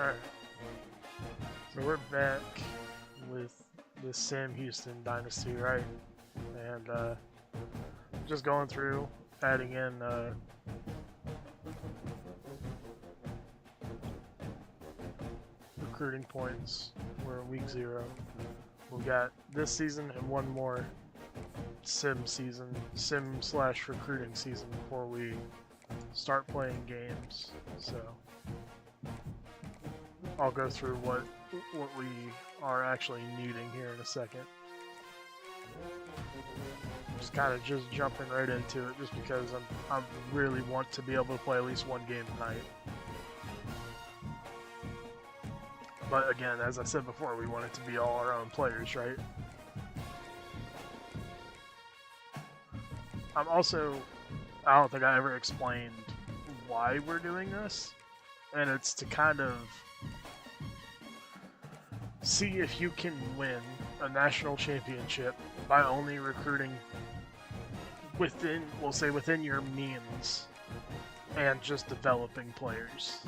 Alright. So we're back with the Sam Houston Dynasty, right? And just going through, adding in recruiting points. We're at week 0. We've got this season and one more sim/recruiting season before we start playing games. So I'll go through what we are actually needing here in a second. Just kind of jumping right into it, just because I really want to be able to play at least one game tonight. But again, as I said before, we want it to be all our own players, right? I don't think I ever explained why we're doing this, and it's to kind of see if you can win a national championship by only recruiting within your means and just developing players.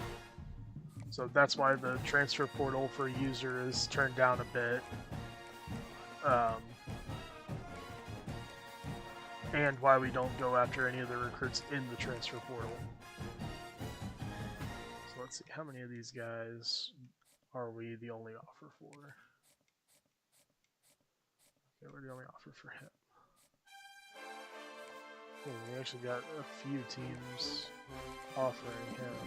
So that's why the transfer portal for user is turned down a bit. And why we don't go after any of the recruits in the transfer portal. So let's see, how many of these guys are we the only offer for? Okay, we're the only offer for him. Okay, we actually got a few teams offering him.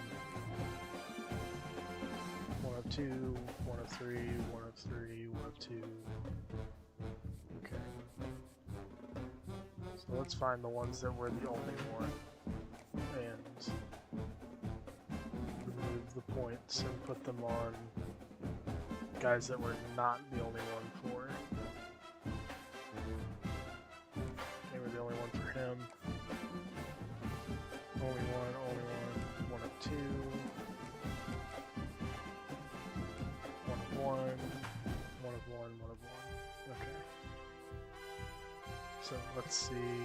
1 of 2, 1 of 3, 1 of 3, 1 of 2. Okay. So let's find the ones that we're the only one and remove the points and put them on guys that we're not the only one for. Okay, we're the only one for him. Only one, 1 of 2. 1 of 1, 1 of 1, 1 of 1. Okay. So let's see.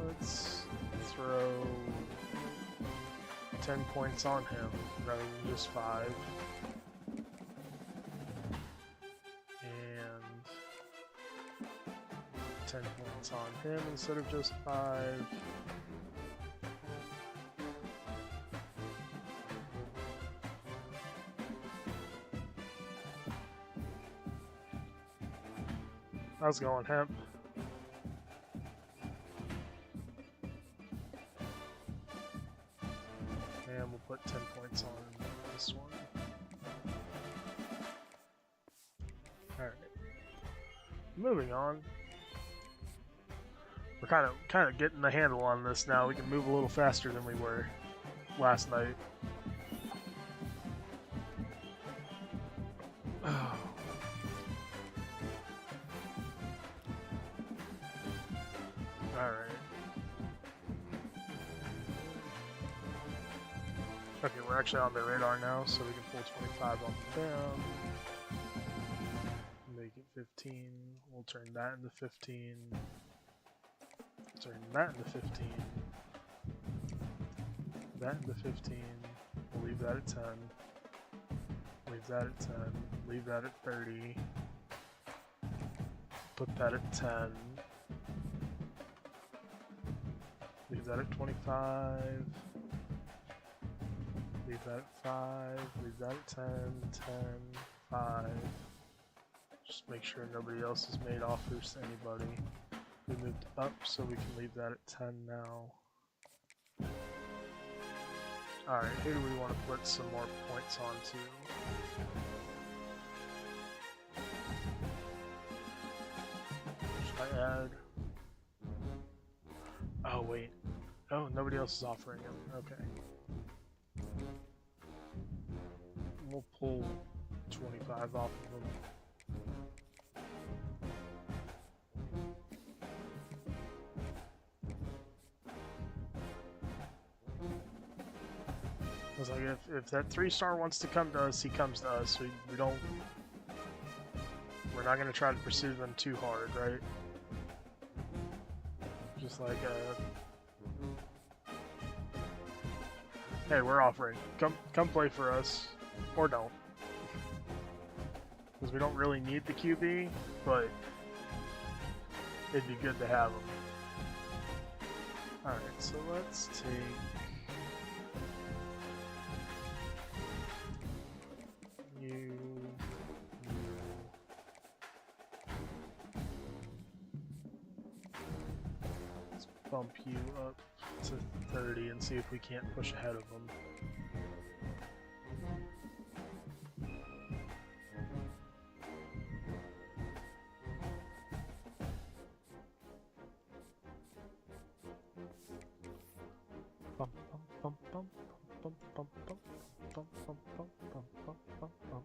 Let's throw 10 points on him rather than just 5. And 10 points on him instead of just 5. How's it going, Hemp? And we'll put 10 points on this one. Alright. Moving on. We're kind of getting the handle on this now. We can move a little faster than we were last night. Alright. Okay, we're actually on the radar now, so we can pull 25 off of them. Make it 15. We'll turn that into 15. Turn that into 15. That into 15. We'll leave that at 10. Leave that at 10. Leave that at 30. Put that at 10. Leave that at 25. Leave that at 5. Leave that at 10, 10, 5. Just make sure nobody else has made offers to anybody. We moved up, so we can leave that at 10 now. Alright, who do we want to put some more points onto? Should I add? Oh, wait. Oh, nobody else is offering him. Okay. We'll pull 25 off of them. I was like, if that 3-star wants to come to us, he comes to us. We're not going to try to pursue them too hard, right? Just like Hey, we're offering. Come play for us, or don't, because we don't really need the QB, but it'd be good to have him. All right, so let's take you. Let's bump you up to 30 and see if we can't push ahead of them. Bump, bump, bump, bump, bump, bump, bump, bump, bump, bump, bump, bump, bump.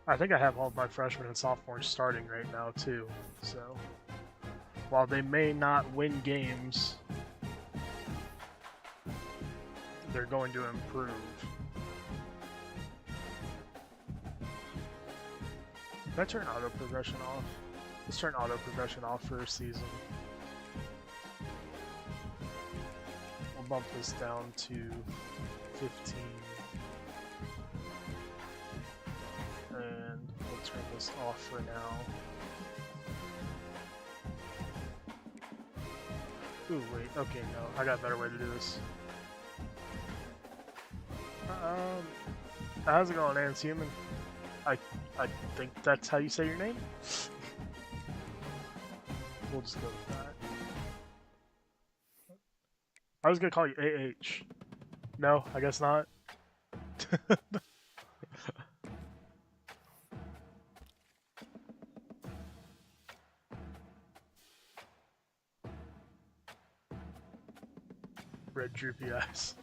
I think I have all of my freshmen and sophomores starting right now too, so while they may not win games, they're going to improve. Can I turn auto progression off? Let's turn auto progression off for a season. We'll bump this down to 15. And we'll turn this off for now. Ooh, wait, okay, no, I got a better way to do this. How's it going, Ants Human? I think that's how you say your name? We'll just go with that. I was gonna call you AH. No, I guess not. Red droopy eyes.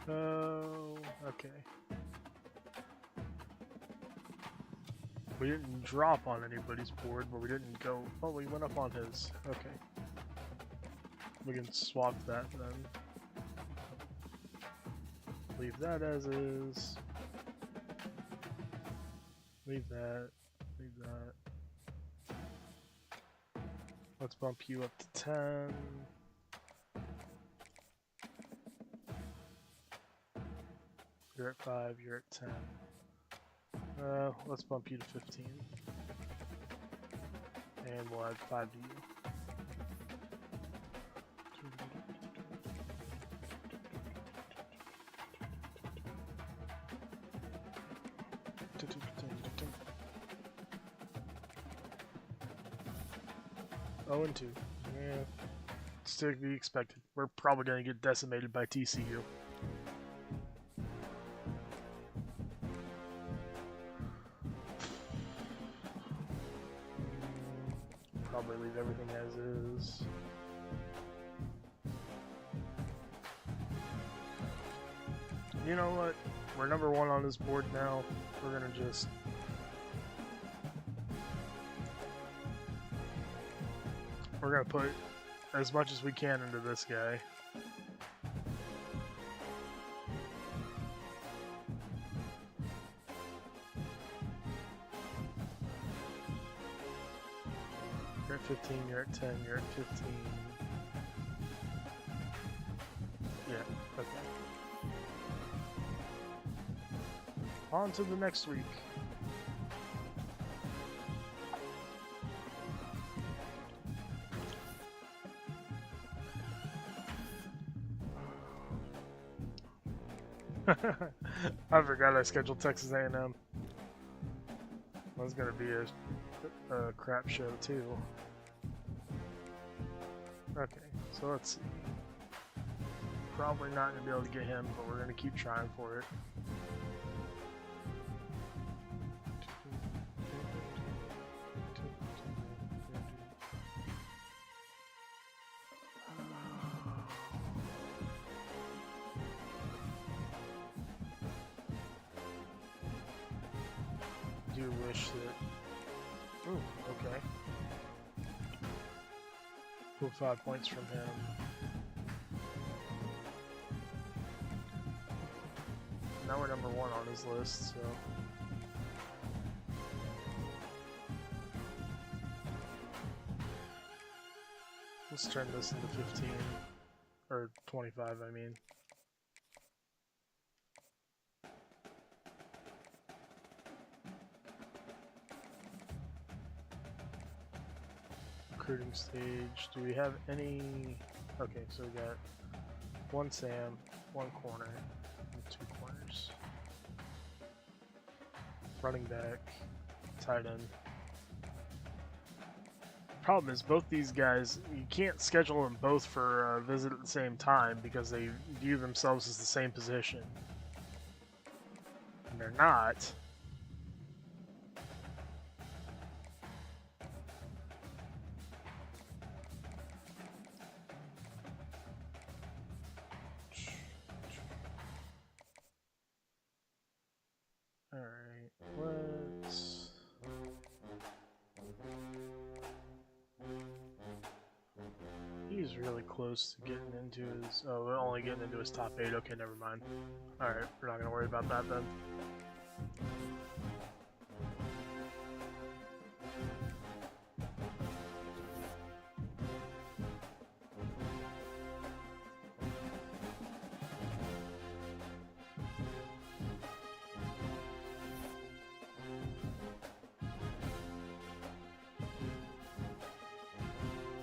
Oh, okay. We didn't drop on anybody's board, but we didn't go... Oh, we went up on his. Okay. We can swap that then. Leave that as is. Leave that. Leave that. Let's bump you up to 10. You're at 5, you're at 10. Let's bump you to 15. And we'll add 5 to you. Oh, and 2. Yeah. Still to be expected. We're probably going to get decimated by TCU. Probably leave everything as is. You know what? We're number 1 on this board now. We're going to just... We're going to put as much as we can into this guy. You're at 15, you're at 10, you're at 15. Yeah, okay. On to the next week. I forgot I scheduled Texas A&M. That's gonna be a crap show too. Okay, so let's see. Probably not gonna be able to get him, but we're gonna keep trying for it. I do wish that... Ooh, okay. Pull 5 points from him. Now we're number 1 on his list, so... Let's turn this into 15. Or 25, I mean. Recruiting stage. Do we have any... Okay, so we got one Sam, one corner, and two corners. Running back, tight end. Problem is, both these guys, you can't schedule them both for a visit at the same time because they view themselves as the same position. And they're not. Alright, let's... He's really close to getting into his... Oh, we're only getting into his top 8. Okay, never mind. Alright, we're not going to worry about that then.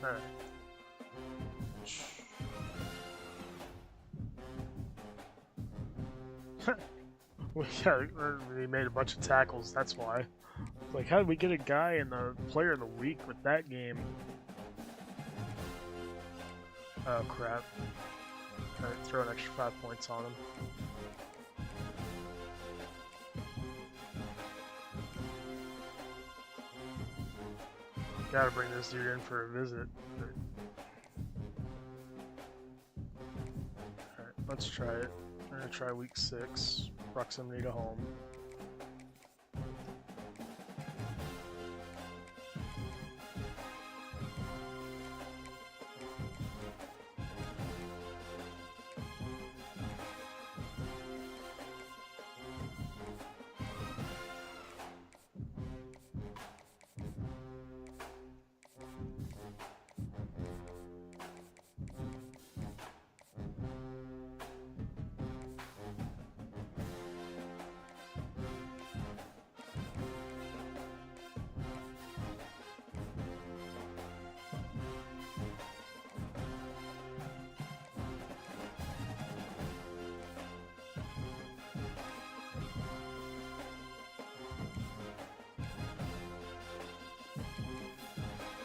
Alright. We made a bunch of tackles, that's why. Like, how did we get a guy in the player of the week with that game? Oh, crap. Alright, throw an extra 5 points on him. Gotta bring this dude in for a visit. Alright, let's try it. We're gonna try week 6, proximity to home.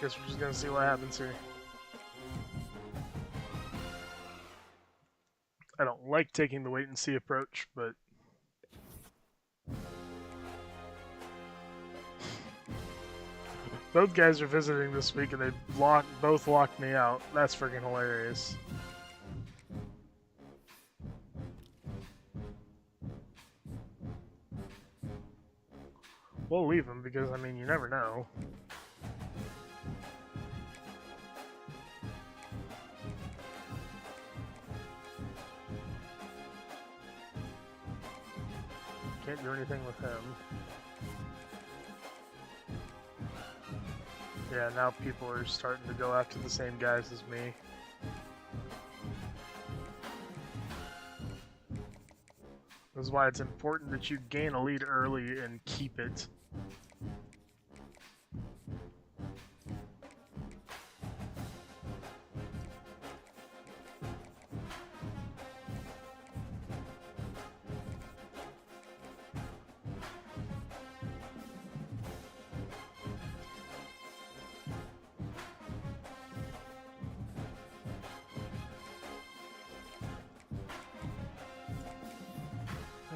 Guess we're just gonna see what happens here. I don't like taking the wait and see approach, but both guys are visiting this week and they both locked me out. That's freaking hilarious. We'll leave them because, I mean, you never know. Can't do anything with him. Yeah, now people are starting to go after the same guys as me. This is why it's important that you gain a lead early and keep it.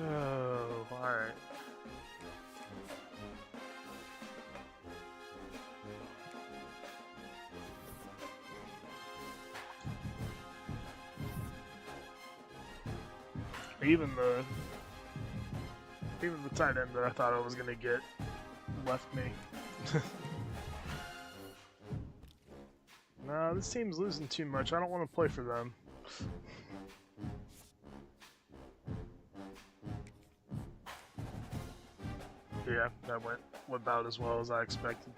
Oh, alright. Even the tight end that I thought I was gonna get left me. Nah, this team's losing too much. I don't want to play for them. Yeah, that went about as well as I expected.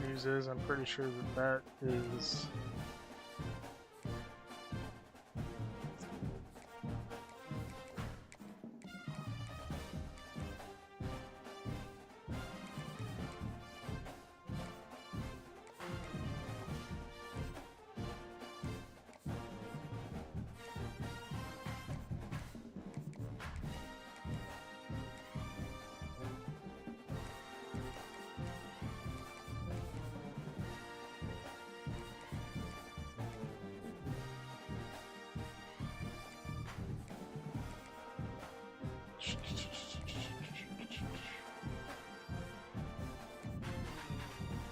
news is I'm pretty sure that is...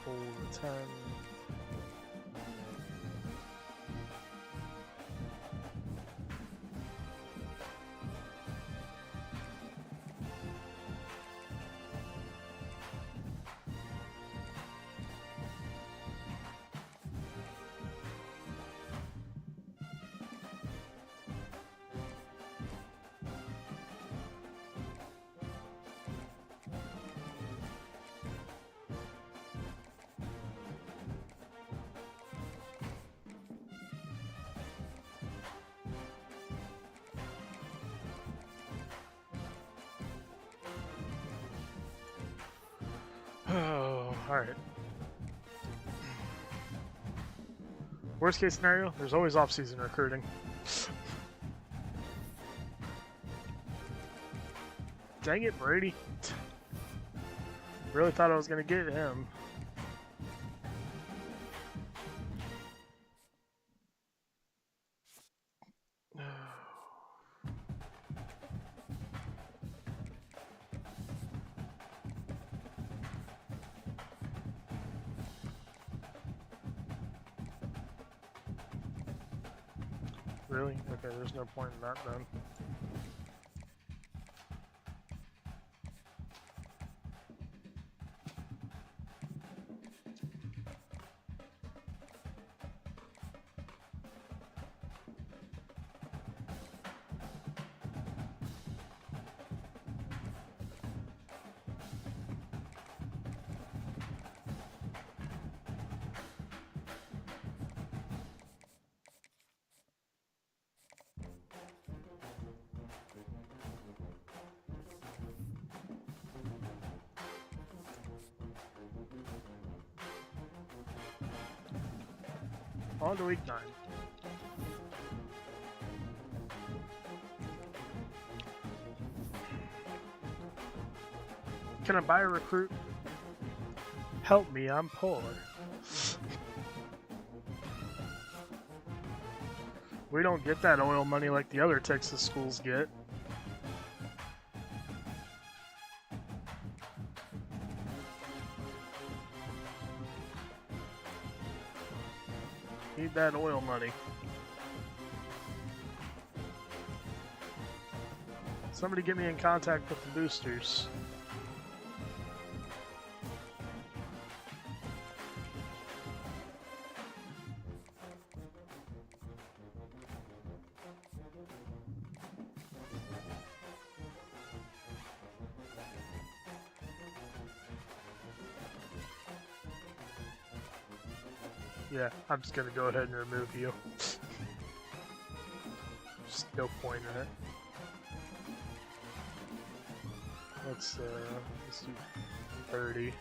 Pull the 10. Oh, alright. Worst case scenario, there's always off-season recruiting. Dang it, Brady. Really thought I was going to get him. Really? Okay, there's no point in that then. On to week 9. Can I buy a recruit? Help me, I'm poor. We don't get that oil money like the other Texas schools get. Need that oil money. Somebody get me in contact with the boosters. Yeah, I'm just gonna go ahead and remove you. Just no point in it. Let's do 30.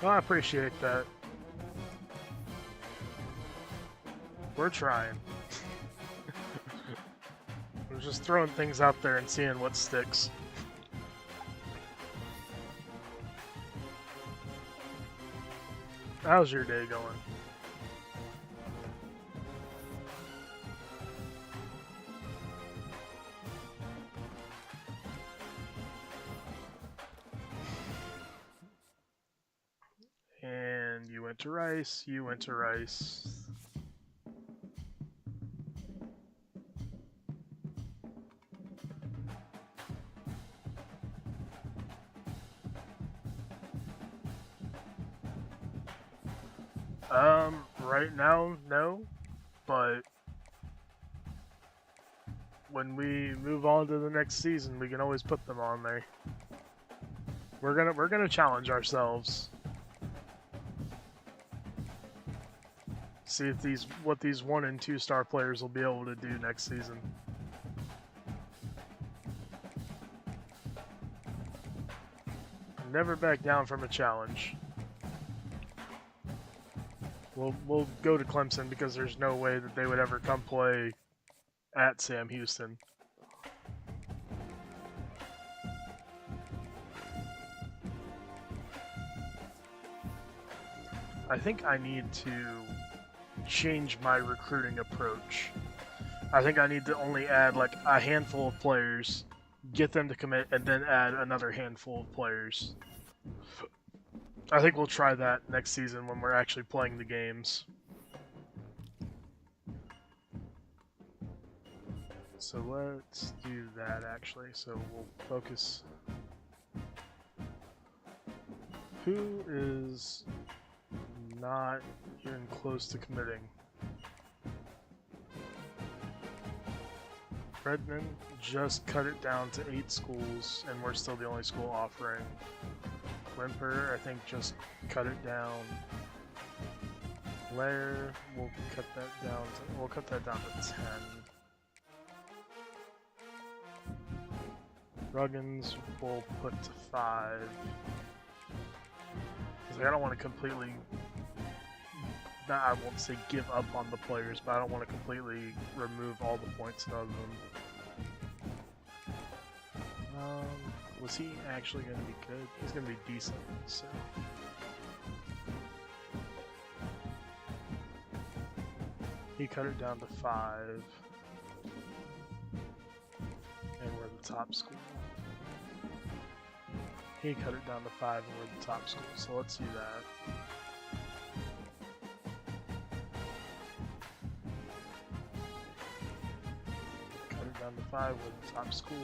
Well, I appreciate that. We're trying. We're just throwing things out there and seeing what sticks. How's your day going? And you went to Rice, you went to Rice. Right now, no, but when we move on to the next season, we can always put them on there. We're gonna challenge ourselves. See if what these 1 and 2 star players will be able to do next season. Never back down from a challenge. We'll go to Clemson because there's no way that they would ever come play at Sam Houston. I think I need to change my recruiting approach. I think I need to only add like a handful of players, get them to commit, and then add another handful of players. I think we'll try that next season when we're actually playing the games. So let's do that actually. So we'll focus. Who is not even close to committing? Redmond just cut it down to 8 schools, and we're still the only school offering. Wimper, I think, just cut it down. Lair, we'll cut that down to 10. Ruggins, we'll put to 5. Because I don't want to completely, I won't say give up on the players, but I don't want to completely remove all the points out of them. Was he actually going to be good? He's going to be decent, so. He cut it down to 5. And we're the top school. He cut it down to 5 and we're the top school, so let's do that. Cut it down to 5, we're the top school.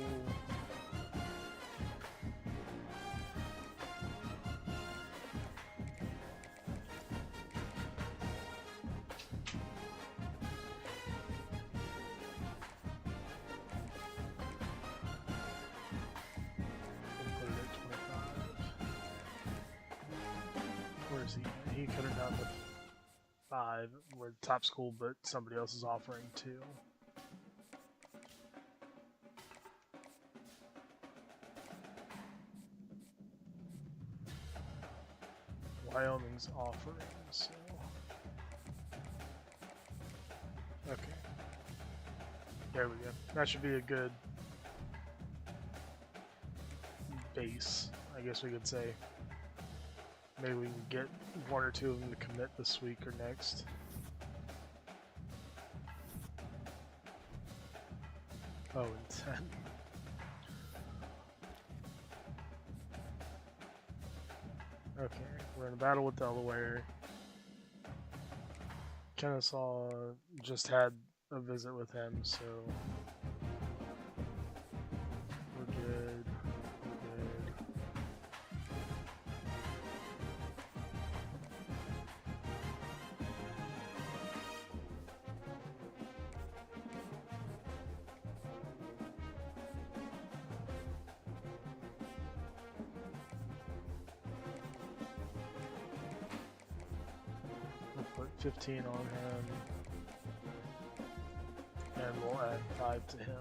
He cut it down to 5. We're the top school, but somebody else is offering 2. Wyoming's offering, so. Okay. There we go. That should be a good base, I guess we could say. Maybe we can get 1 or 2 of them to commit this week or next. Oh, and 10. Okay, we're in a battle with Delaware. Kennesaw just had a visit with him, so we're good. Put 15 on him, and we'll add 5 to him.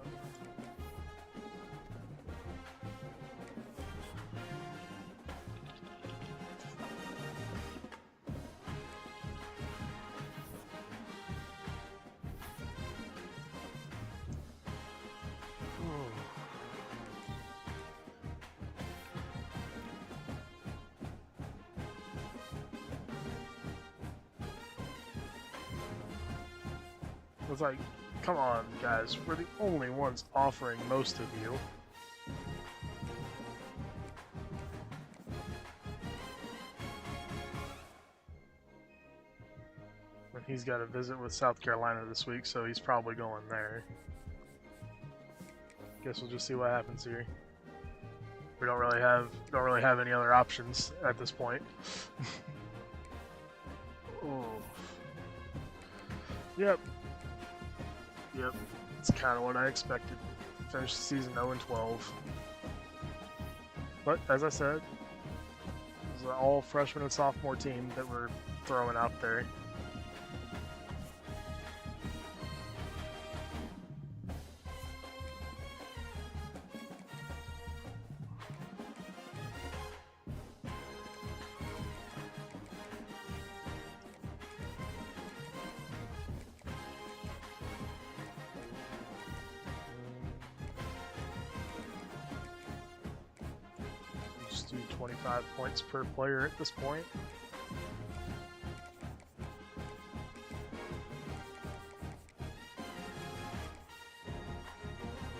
It's like, come on, guys, we're the only ones offering most of you. And he's got a visit with South Carolina this week, so he's probably going there. Guess we'll just see what happens here. We don't really have any other options at this point. Oh. Yep. Yep. It's kind of what I expected. Finish the season 0-12. But, as I said, it was an all freshman and sophomore team that we're throwing out there. Just do 25 points per player at this point.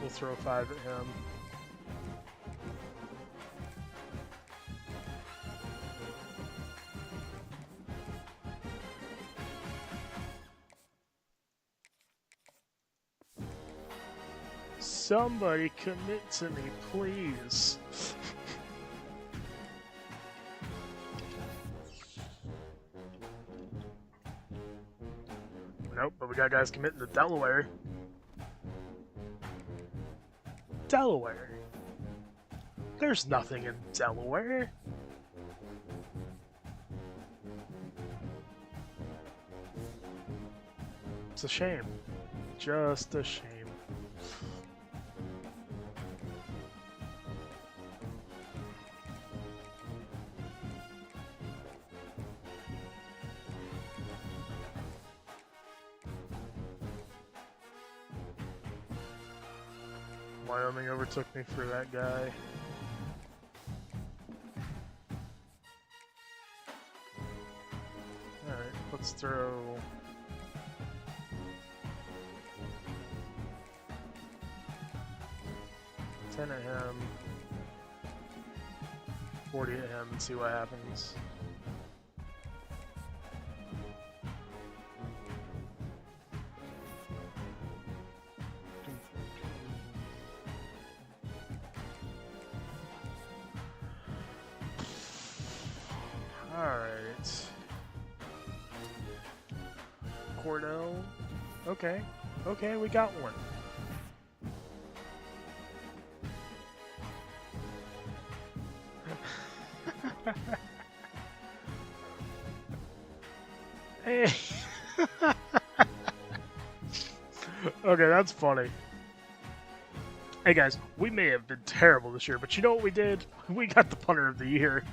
We'll throw 5 at him. Somebody commit to me, please. Nope, but we got guys committing to Delaware. Delaware? There's nothing in Delaware. It's a shame. Just a shame. Wyoming overtook me for that guy. Alright, let's throw... $10 at him, 40 at him, and see what happens. Alright. Cordell. Okay. Okay, we got one. Hey. Okay, that's funny. Hey guys, we may have been terrible this year, but you know what we did? We got the punter of the year.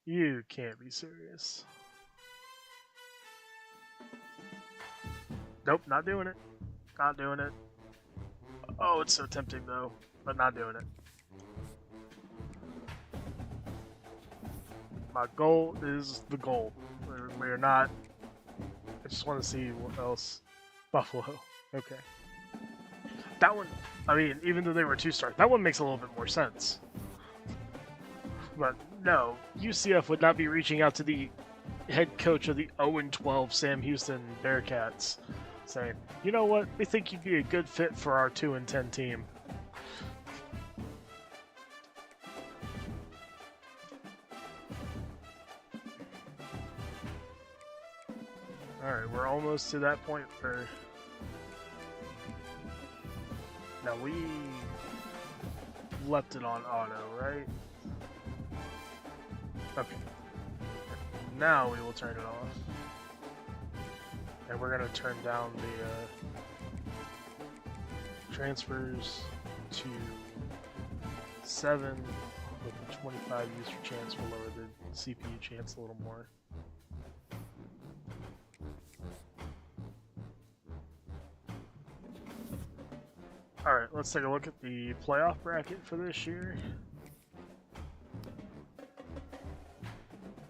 You can't be serious. Nope, not doing it. Not doing it. Oh, it's so tempting though, but not doing it. My goal is the goal. We're not... I just want to see what else. Buffalo. Okay. That one, I mean, even though they were 2-star, that one makes a little bit more sense. But no, UCF would not be reaching out to the head coach of the 0-12 Sam Houston Bearcats saying, you know what, we think you'd be a good fit for our 2-10 team. Alright, we're almost to that point where... Now we left it on auto, right? Okay. Now we will turn it off. And we're going to turn down the transfers to 7 with the 25 user chance. We'll lower the CPU chance a little more. Alright, let's take a look at the playoff bracket for this year.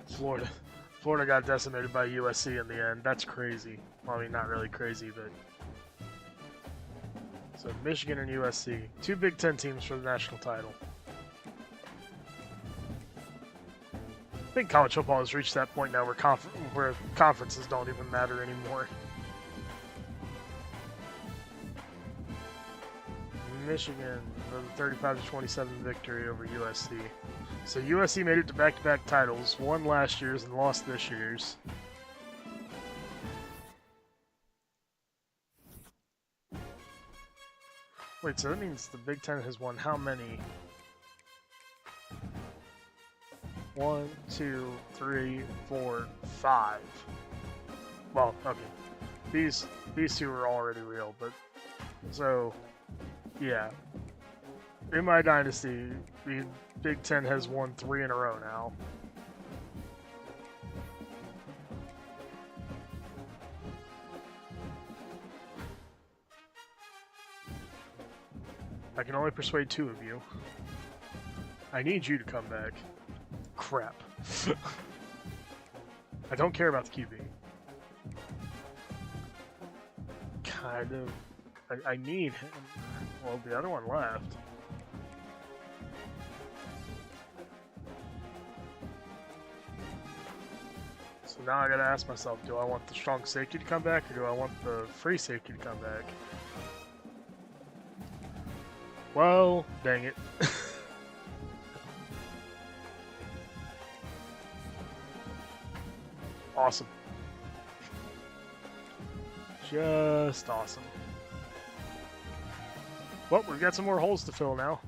Florida got decimated by USC in the end. That's crazy. Well, I mean, not really crazy, but... So, Michigan and USC. 2 Big Ten teams for the national title. I think college football has reached that point now where conferences don't even matter anymore. Michigan with a 35-27 victory over USC. So USC made it to back-to-back titles, won last year's and lost this year's. Wait, so that means the Big Ten has won how many? 1, 2, 3, 4, 5. Well, okay. These two are already real, but so yeah. In my dynasty, the Big Ten has won 3 in a row now. I can only persuade 2 of you. I need you to come back. Crap. I don't care about the QB. Kind of. I need him. Well, the other one left. So now I gotta ask myself, do I want the strong safety to come back, or do I want the free safety to come back? Well, dang it. Awesome. Just awesome. Well, we've got some more holes to fill now.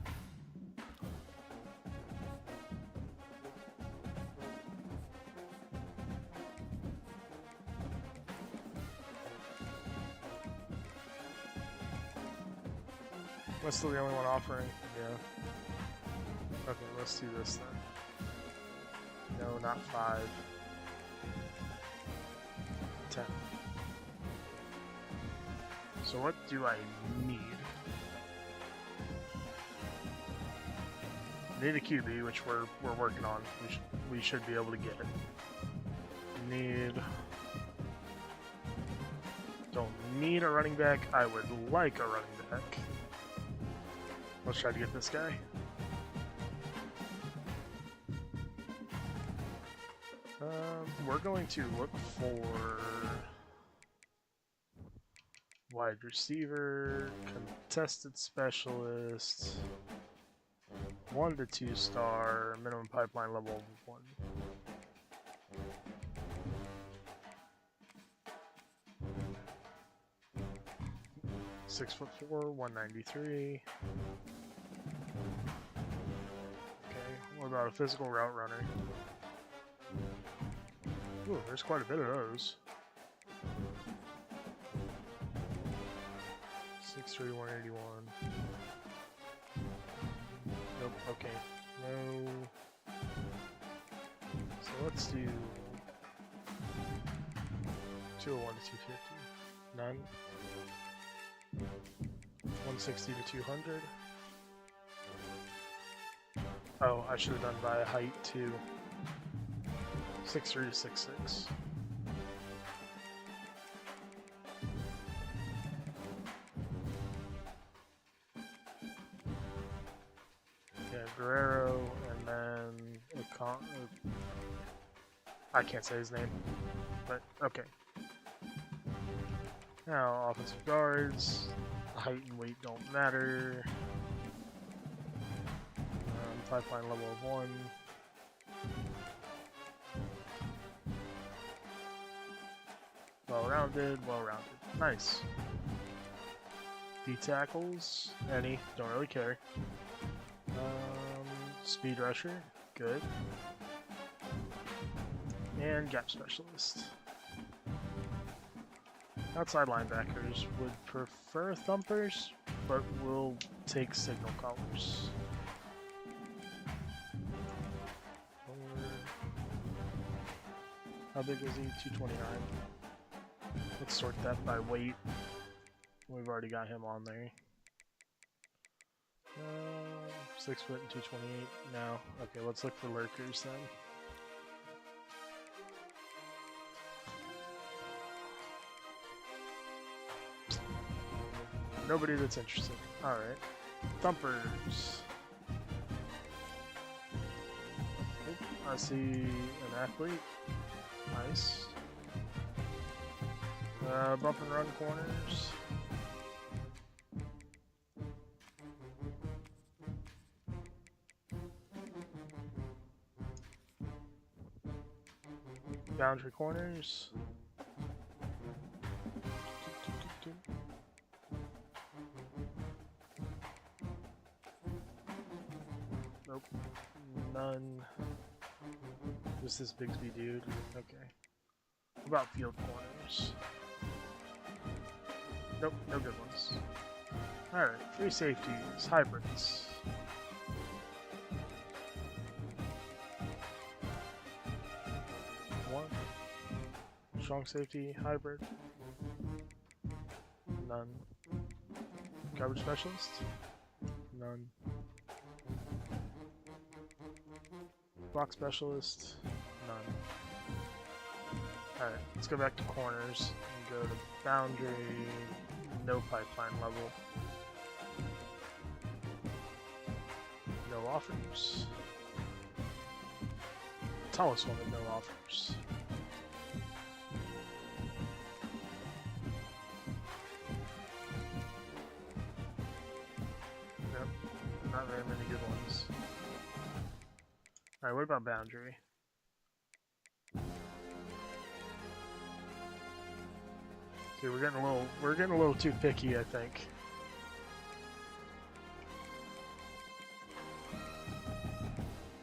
That's still the only one offering. Yeah. Okay, let's do this then. No, not 5. 10. So what do I need? I need a QB, which we're working on. We should be able to get it. Don't need a running back. I would like a running back. Let's try to get this guy. We're going to look for wide receiver, contested specialist, 1 to 2 star, minimum pipeline level of 1. Six 6'4", 193. Okay, what about a physical route runner? Ooh, there's quite a bit of those. 6'3", 181. Nope, okay. No. So let's do 201 to 250. None. 160 to 200. Oh, I should have done by height too. 6'3" to 6'6". Yeah, Guerrero, and then I can't say his name, but okay. Now, offensive guards, height and weight don't matter. Pipeline level of 1. Well-rounded, well-rounded. Nice. D tackles, any, don't really care. Speed rusher, good. And gap specialist. Outside linebackers would prefer thumpers, but we'll take signal callers. How big is he? 229. Let's sort that by weight. We've already got him on there. 6 foot and 228 now. Okay, let's look for lurkers then. Nobody that's interested. Alright. Thumpers. I see an athlete. Nice. Bump and run corners. boundary corners. Nope. None. Just this Bigsby dude. Okay. What about field corners? Nope, no good ones. Alright, free safeties, hybrids. One. Strong safety, hybrid. None. Coverage specialist? None. Block specialist? None. Alright, let's go back to corners and go to boundary, no pipeline level. No offers. Tallest one with no offers. Yep, not very many good ones. Alright, what about boundary? See, we're getting a little too picky, I think.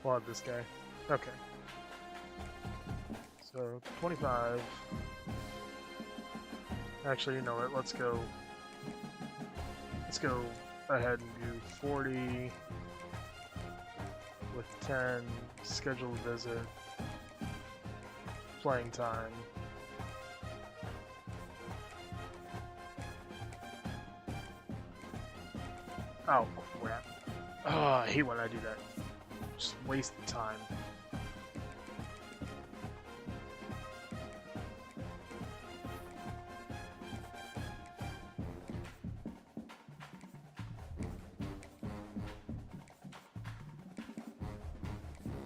We'll have this guy. Okay. So 25. Actually, you know what? Let's go ahead and do 40 with 10 scheduled visit, playing time. Oh crap. Oh, I hate when I do that. Just waste the time.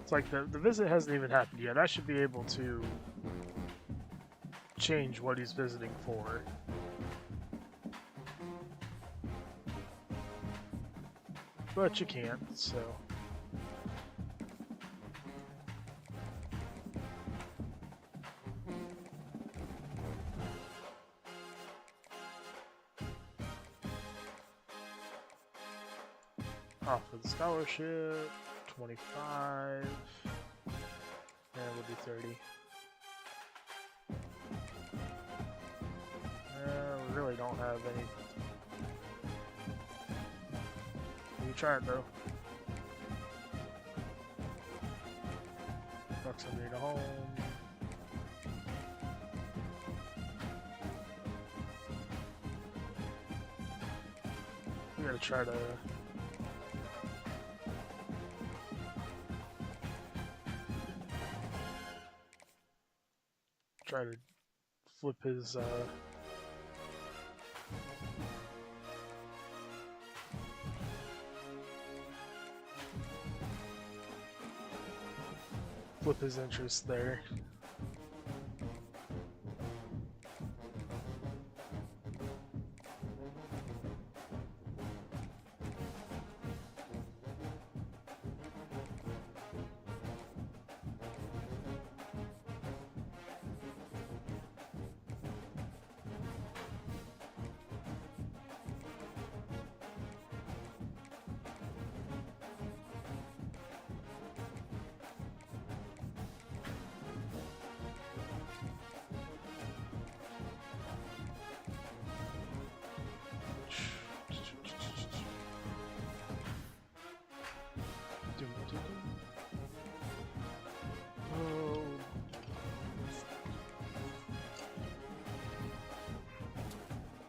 It's like the visit hasn't even happened yet. I should be able to change what he's visiting for. But you can't, so... Off of the scholarship, 25, and we'll do 30. We really don't have any. You try it though. Proximity to home. We gotta try to. Try to flip his interest there.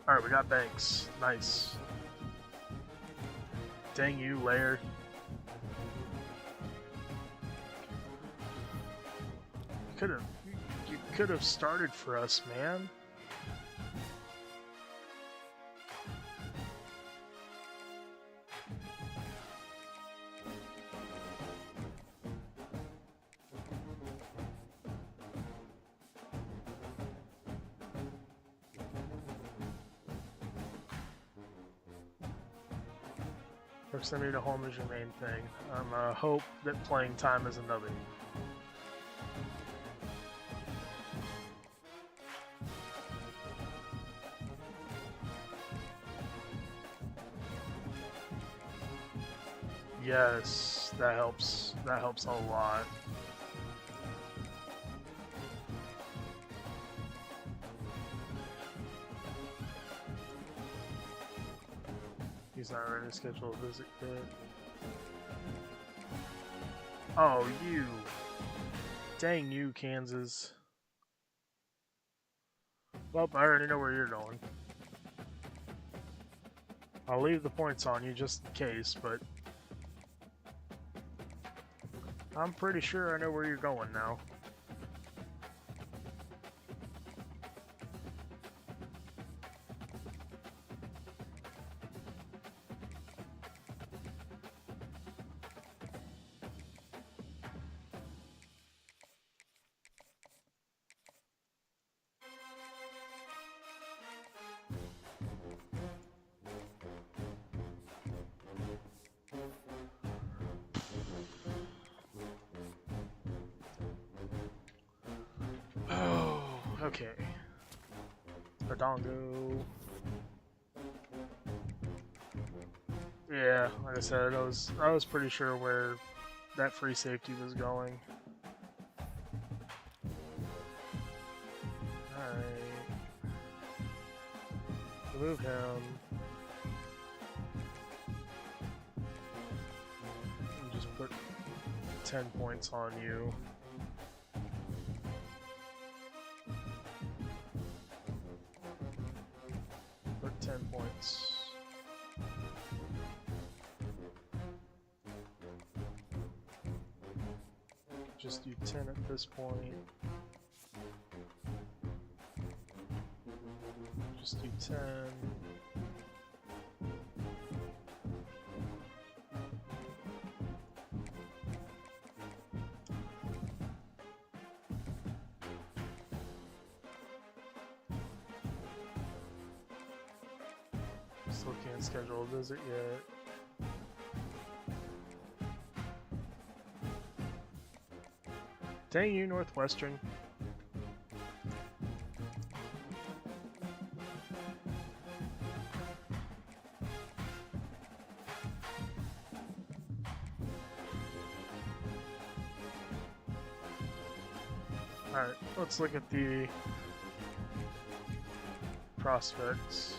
Alright, we got Banks. Nice. Dang you, Laird. You could have started for us, man. Proximity to home is your main thing. Hope that playing time is another. Yes, that helps. That helps a lot. He's not ready to schedule a visit yet. Oh, you. Dang you, Kansas. Well, I already know where you're going. I'll leave the points on you just in case, but I'm pretty sure I know where you're going now. Oh, okay. Redongo. Yeah, like I said, I was pretty sure where that free safety was going. Alright. Remove him. And just put 10 points on you. Put 10 points. Just do 10 at this point. Just do 10. Still can't schedule a visit yet. Dang you, Northwestern. Alright, let's look at the prospects.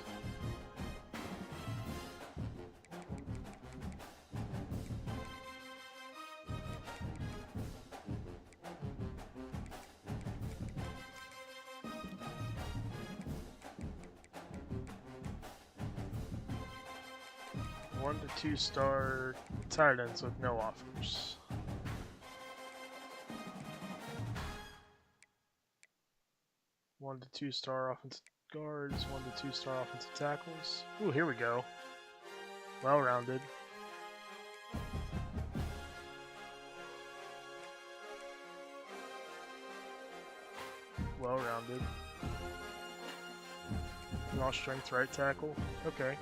One to 2 star tight ends with no offers. One to 2 star offensive guards, 1 to 2 star offensive tackles. Ooh, here we go. Well-rounded. Well-rounded. Raw strength right tackle. Okay.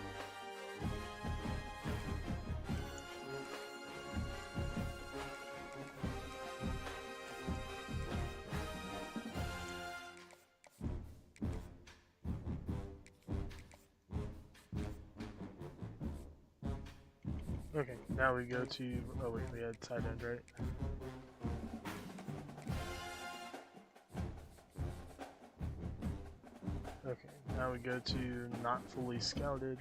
Okay, now we go to, oh wait, we had tight end, right? Okay, now we go to not fully scouted.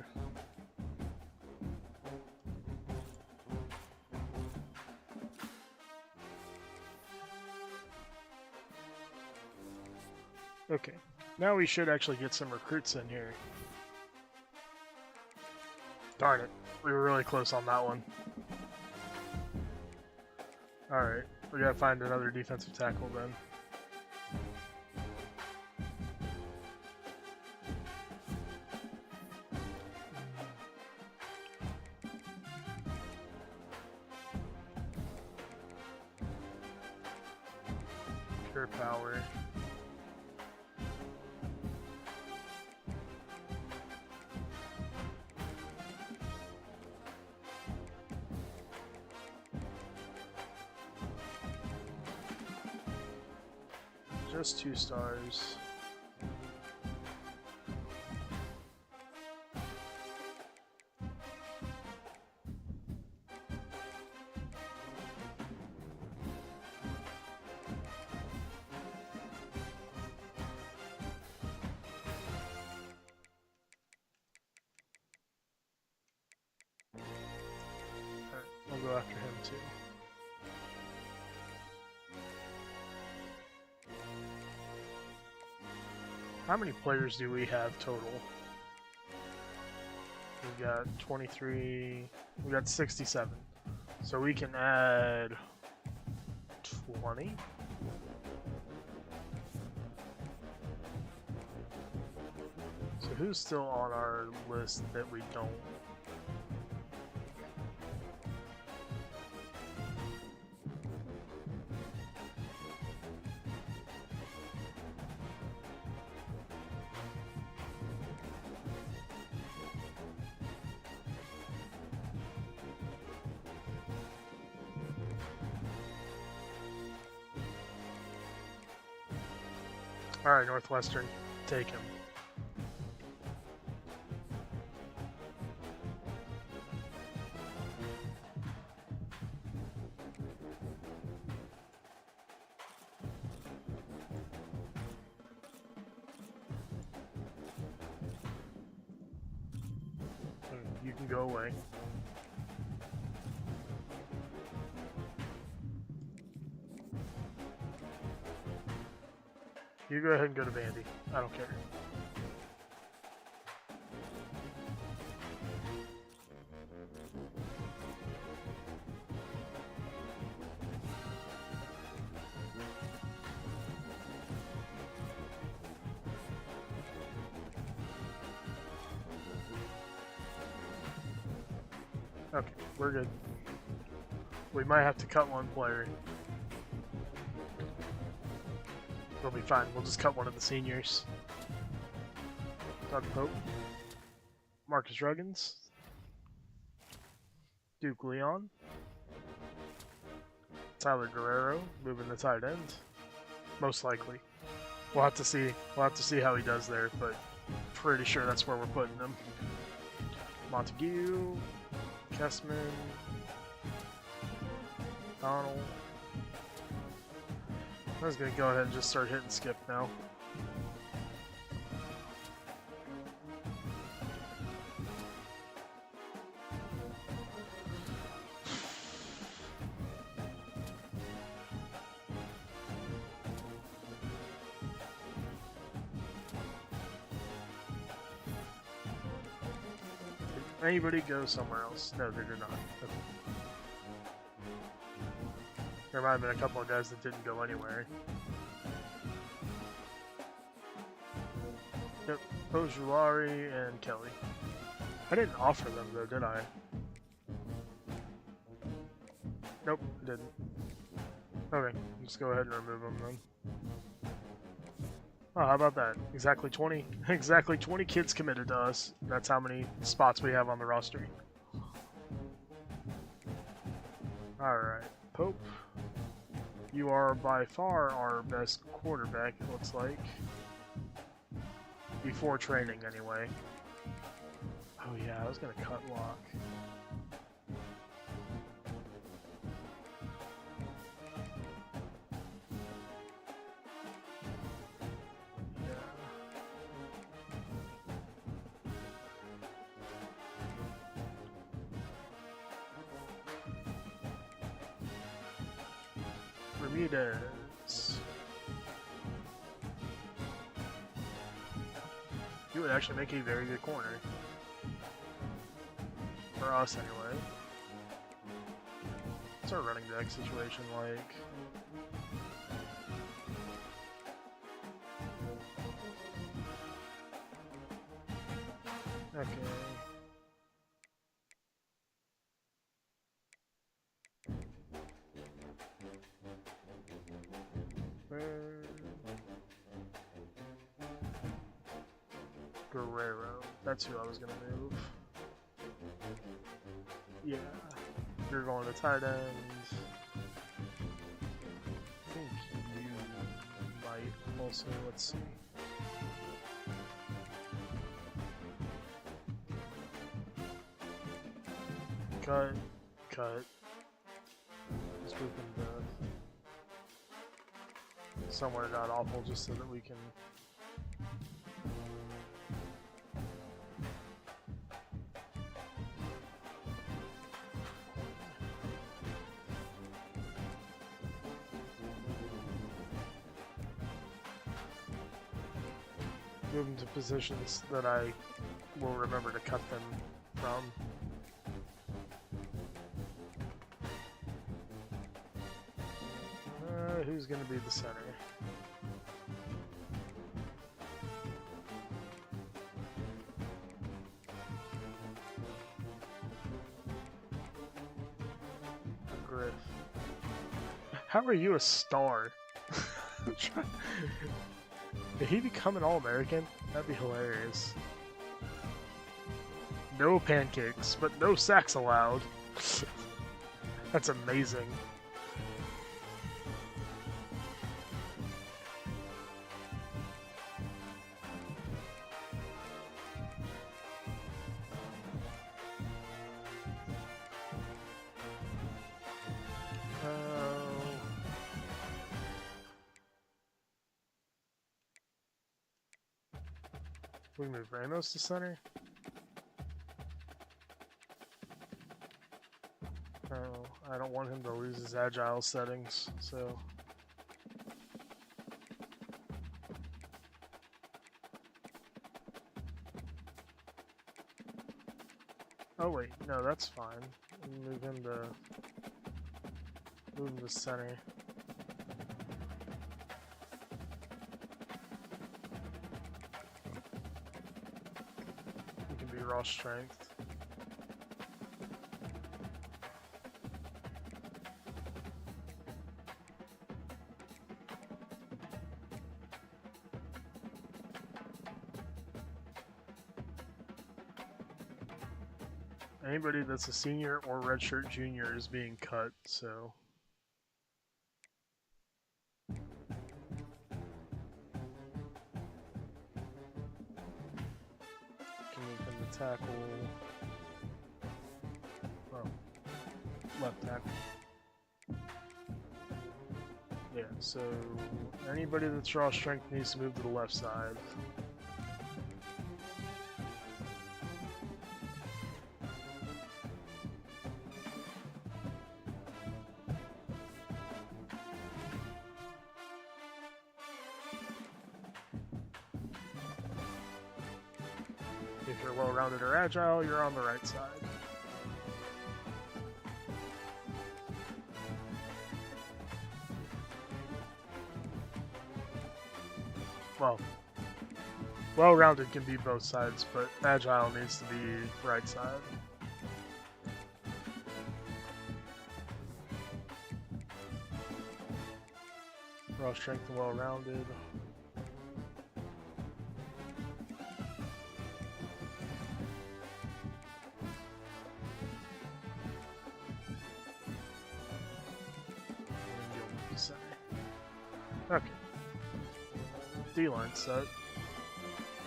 Okay, now we should actually get some recruits in here. Darn it, we were really close on that one. Alright, we gotta find another defensive tackle then. Pure power. Just 2 stars. too. How many players do we have total? We've got 23, we got 67. So we can add 20? So who's still on our list that we don't? Alright, Northwestern, take him. You can go away. You go ahead and go to Vandy. I don't care. Okay, we're good. We might have to cut one player. We'll be fine. We'll just cut one of the seniors. Doug Pope. Marcus Ruggins. Duke Leon. Tyler Guerrero, moving the tight end. Most likely. We'll have to see. We'll have to see how he does there, but pretty sure that's where we're putting him. Montague. Kessman. Donald. I was gonna go ahead and just start hitting skip now. Did anybody go somewhere else? No, they did not. Okay. There might have been a couple of guys that didn't go anywhere. Yep, Ojulari and Kelly. I didn't offer them though, did I? Nope, I didn't. Okay, just go ahead and remove them then. Oh, how about that? Exactly 20. Exactly 20 kids committed to us. That's how many spots we have on the roster. Alright, Pope. You are by far our best quarterback, it looks like. Before training, anyway. Oh yeah, I was gonna cut Locke. Ramirez. He would actually make a very good corner. For us, anyway. What's our running back situation like? Okay. Guerrero. That's who I was gonna move. Yeah. You're going to tight end. I think you might also, let's see. Cut. Just move them to somewhere not awful just so that we can. move them to positions that I will remember to cut them from. Who's going to be the center? Griff. How are you a star? Did he become an All-American? That'd be hilarious. No pancakes, but no sacks allowed. That's amazing. We move Ramos to center. Oh, I don't want him to lose his agile settings, so. Oh wait, no, that's fine. Move him to center. Raw strength. Anybody that's a senior or redshirt junior is being cut, so. Tackle. Oh, left tackle. Yeah, so anybody that's raw strength needs to move to the left side. If you're well-rounded or agile, you're on the right side. Well, well-rounded can be both sides, but agile needs to be right side. Raw strength and well-rounded. Okay. D-line set.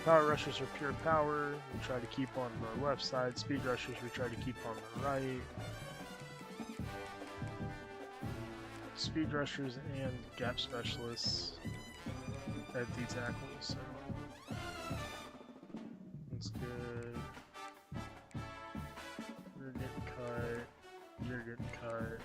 Power rushers are pure power. We try to keep on the left side. Speed rushers we try to keep on the right. Speed rushers and gap specialists at D tackle, so that's good. You're getting cut. You're getting cut.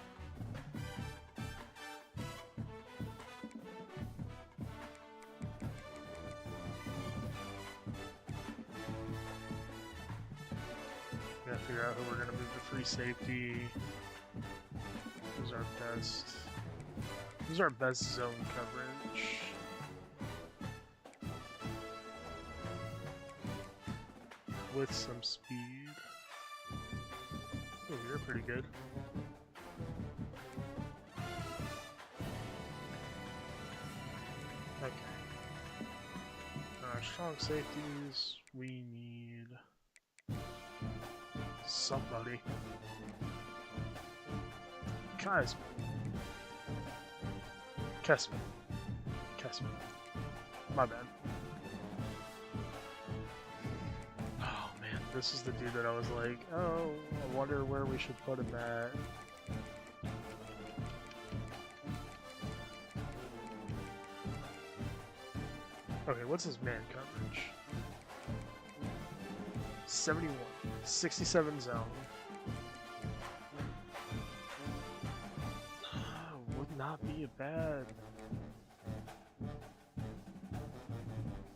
Gotta figure out who we're gonna move to free safety. Who's our best? Who's our best zone coverage? With some speed. Oh, you're pretty good. Okay. Strong safeties. We need somebody. Kessman. My bad. Oh man, this is the dude that I was like, oh, I wonder where we should put him at. Okay, what's his man coverage? 71. 67 zone. Would not be a bad...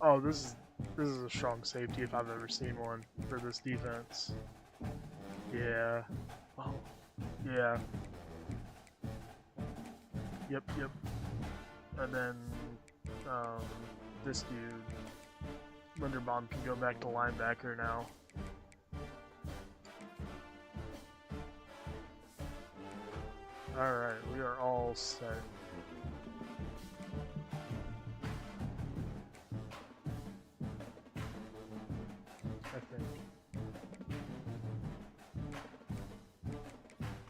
Oh, this This is a strong safety if I've ever seen one for this defense. Yeah. Oh. Yeah. Yep. And then this dude, Linderbaum, can go back to linebacker now. Alright, we are all set. I think.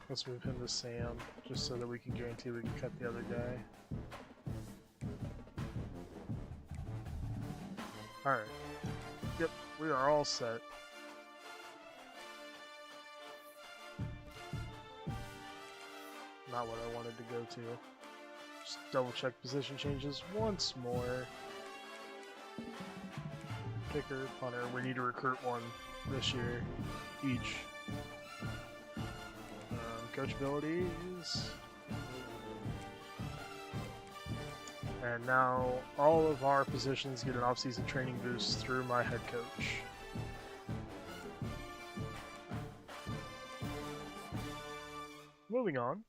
Let's move him to Sam, just so that we can guarantee we can cut the other guy. Alright. Yep, we are all set. Not what I wanted to go to. Just double check position changes once more. Kicker, punter, we need to recruit one this year, each. Coach abilities. And now all of our positions get an off-season training boost through my head coach. Moving on.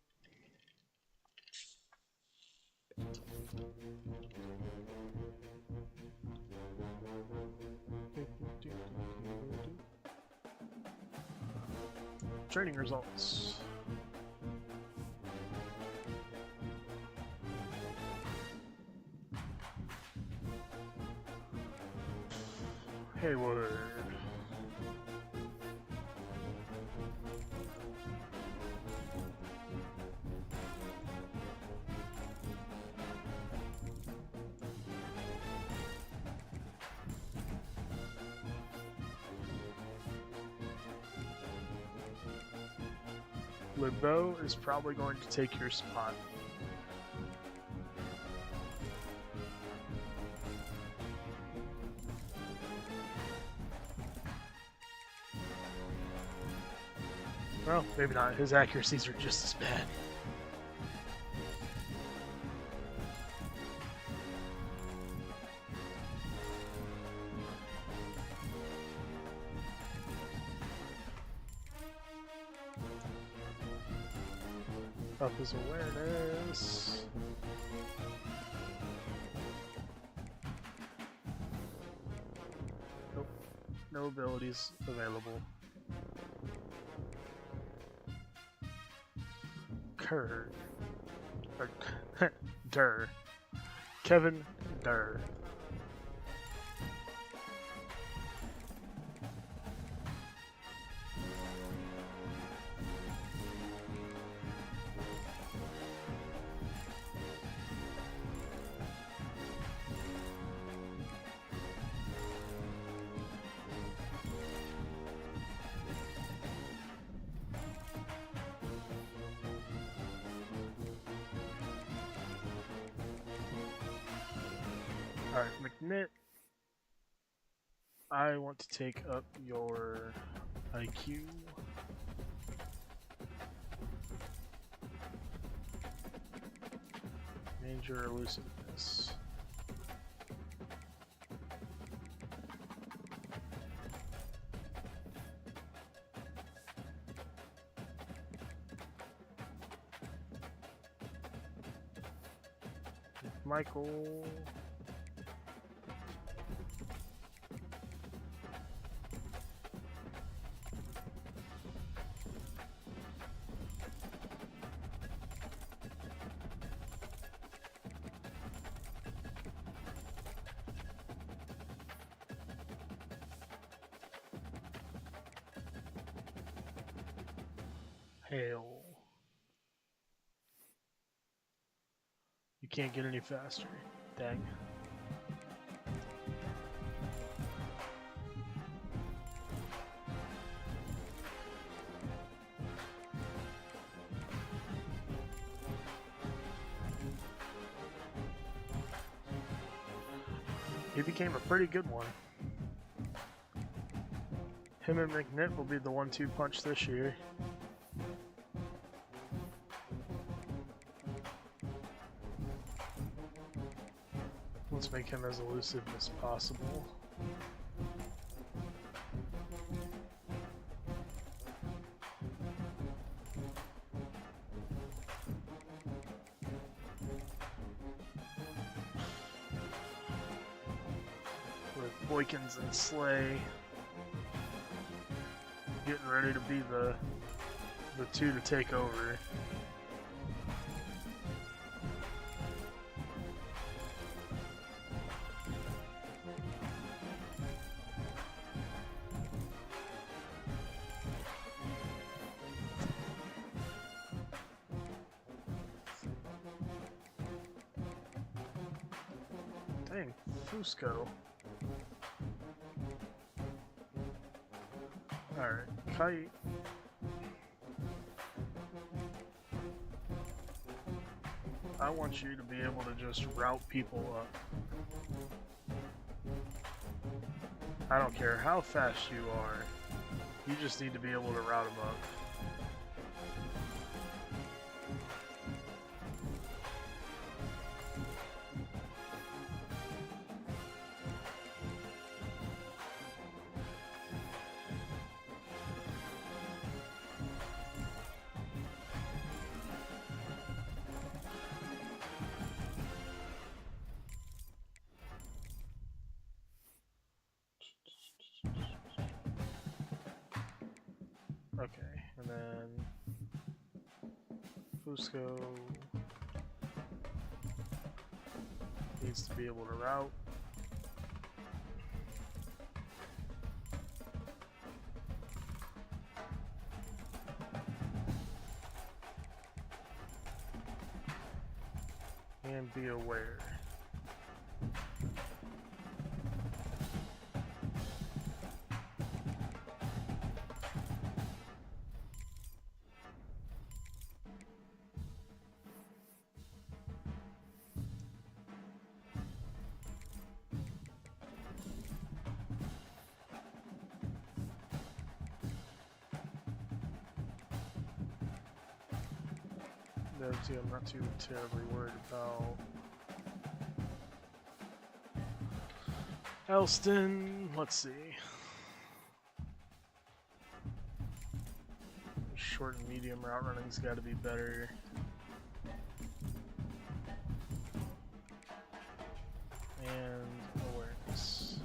Training results. Hayward. LeBeau is probably going to take your spot. Well, maybe not. His accuracies are just as bad. Up his awareness. Nope. No abilities available. Durr. Kevin Durr. Alright, McNitt, I want to take up your IQ. And your elusiveness. Michael. Hale. You can't get any faster. Dang. He became a pretty good one. Him and McNitt will be the 1-2 punch this year. Let's make him as elusive as possible. Boykins and Slay. Getting ready to be the two to take over. Dang, Fusco. Alright, Kite. I want you to be able to just route people up. I don't care how fast you are, you just need to be able to route them up. Okay, and then Fusco needs to be able to route. And be aware. I'm not too terribly worried about Elston. Let's see. Short and medium route running's got to be better. And awareness.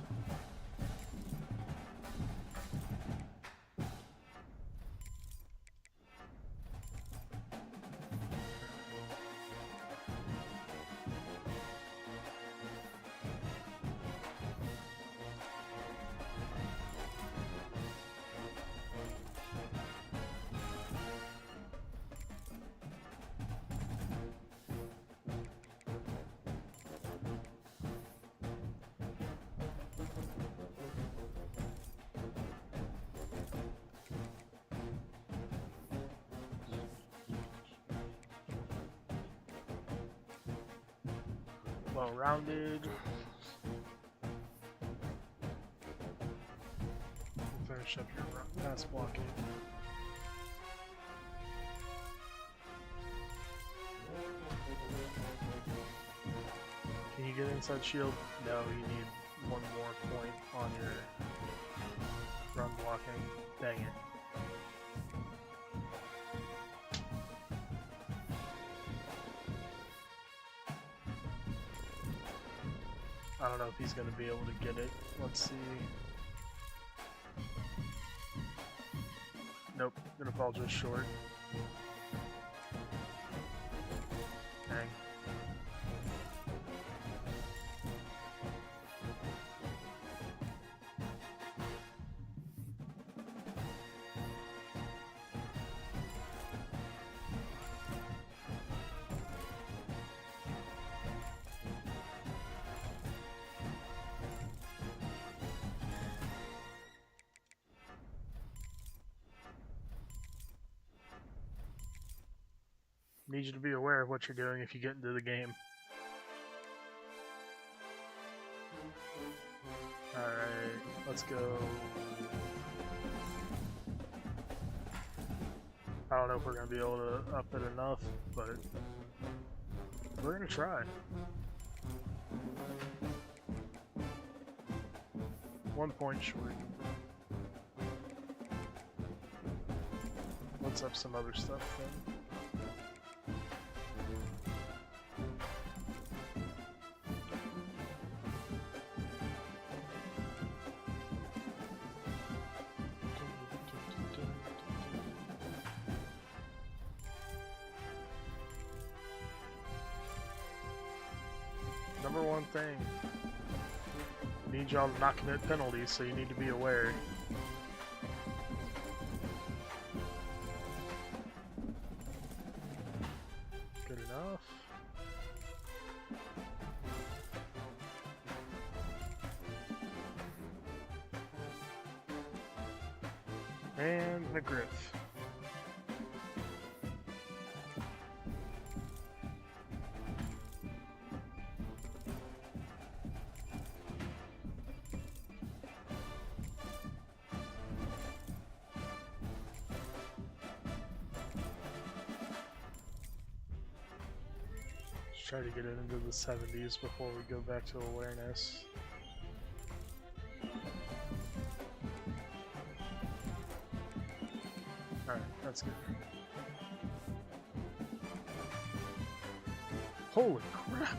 Well-rounded. Finish up your pass blocking. Can you get inside shield? No, you need one more point on your run blocking. Dang it. I don't know if he's going to be able to get it. Let's see. Nope, gonna fall just short. Dang. Need you to be aware of what you're doing if you get into the game. Alright, let's go. I don't know if we're going to be able to up it enough, but we're going to try. 1 point short. Let's up some other stuff then. number one thing. Need y'all to not commit penalties, so you need to be aware. Good enough. And McGriff. Try to get it into the 70s before we go back to awareness. Alright, that's good. Holy crap!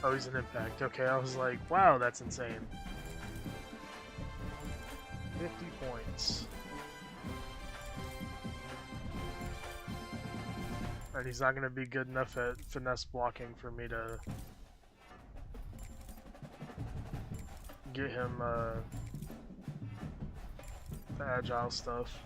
Oh, he's an impact. Okay, I was like, wow, that's insane. 50 points. And he's not going to be good enough at finesse blocking for me to get him the agile stuff.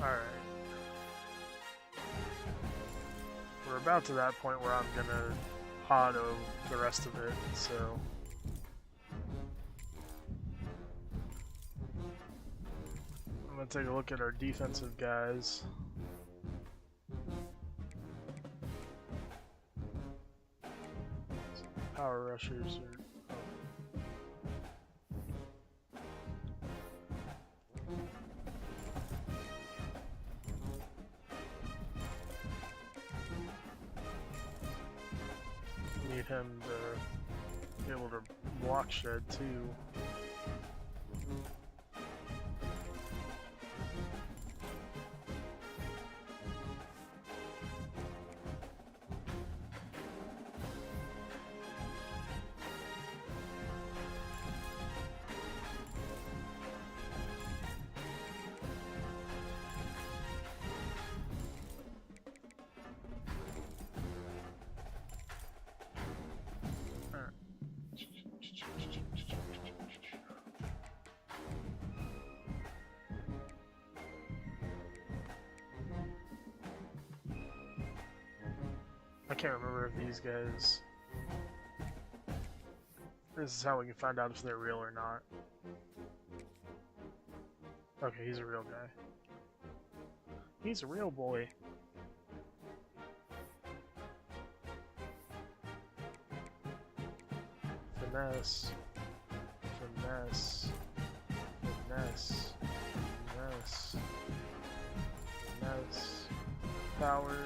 Alright. We're about to that point where I'm gonna auto the rest of it, so... I'm gonna take a look at our defensive guys. Power rushers are... Need him to be able to block shed too. I can't remember if these guys... This is how we can find out if they're real or not. Okay, he's a real guy. He's a real boy. Finesse. Finesse. Finesse. Finesse. Finesse. Power.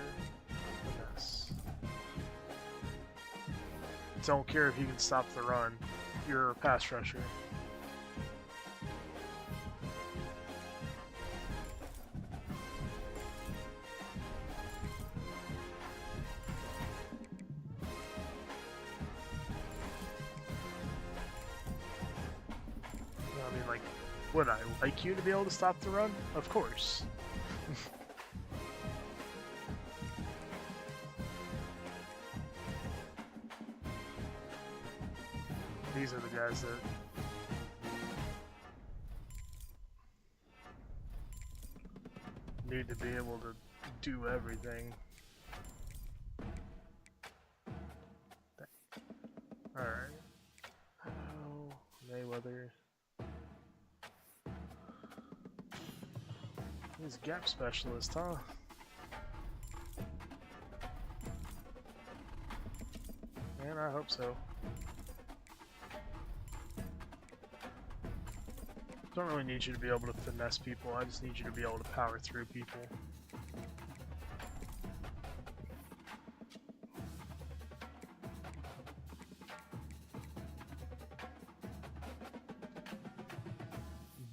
Finesse. Don't care if you can stop the run. You're a pass rusher. I mean, like, would I like you to be able to stop the run? Of course. These are the guys that need to be able to do everything. Alright. Oh, Mayweather. He's a gap specialist, huh? Man, I hope so. Don't really need you to be able to finesse people, I just need you to be able to power through people.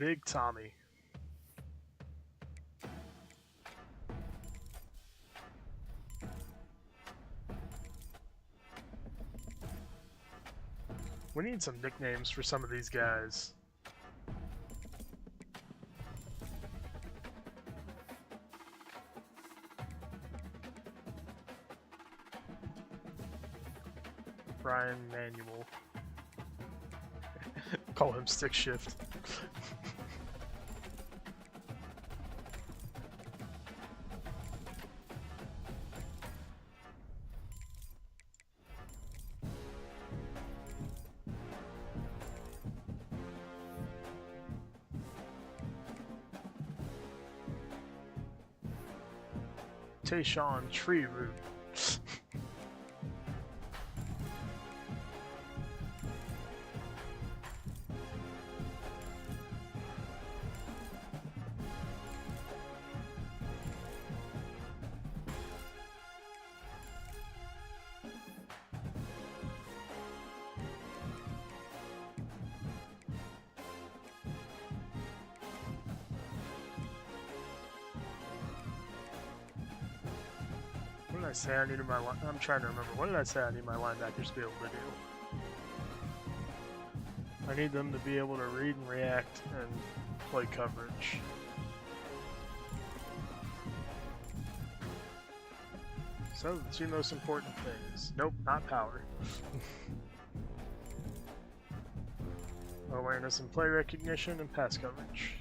Big Tommy. We need some nicknames for some of these guys. Brian Manuel. Call him Stick Shift. Tayshawn Tree Root. What did I say I needed my I'm trying to remember. What did I say I need my linebackers to be able to do? I need them to be able to read and react and play coverage. So, the two most important things. Nope, not power. Awareness and play recognition and pass coverage.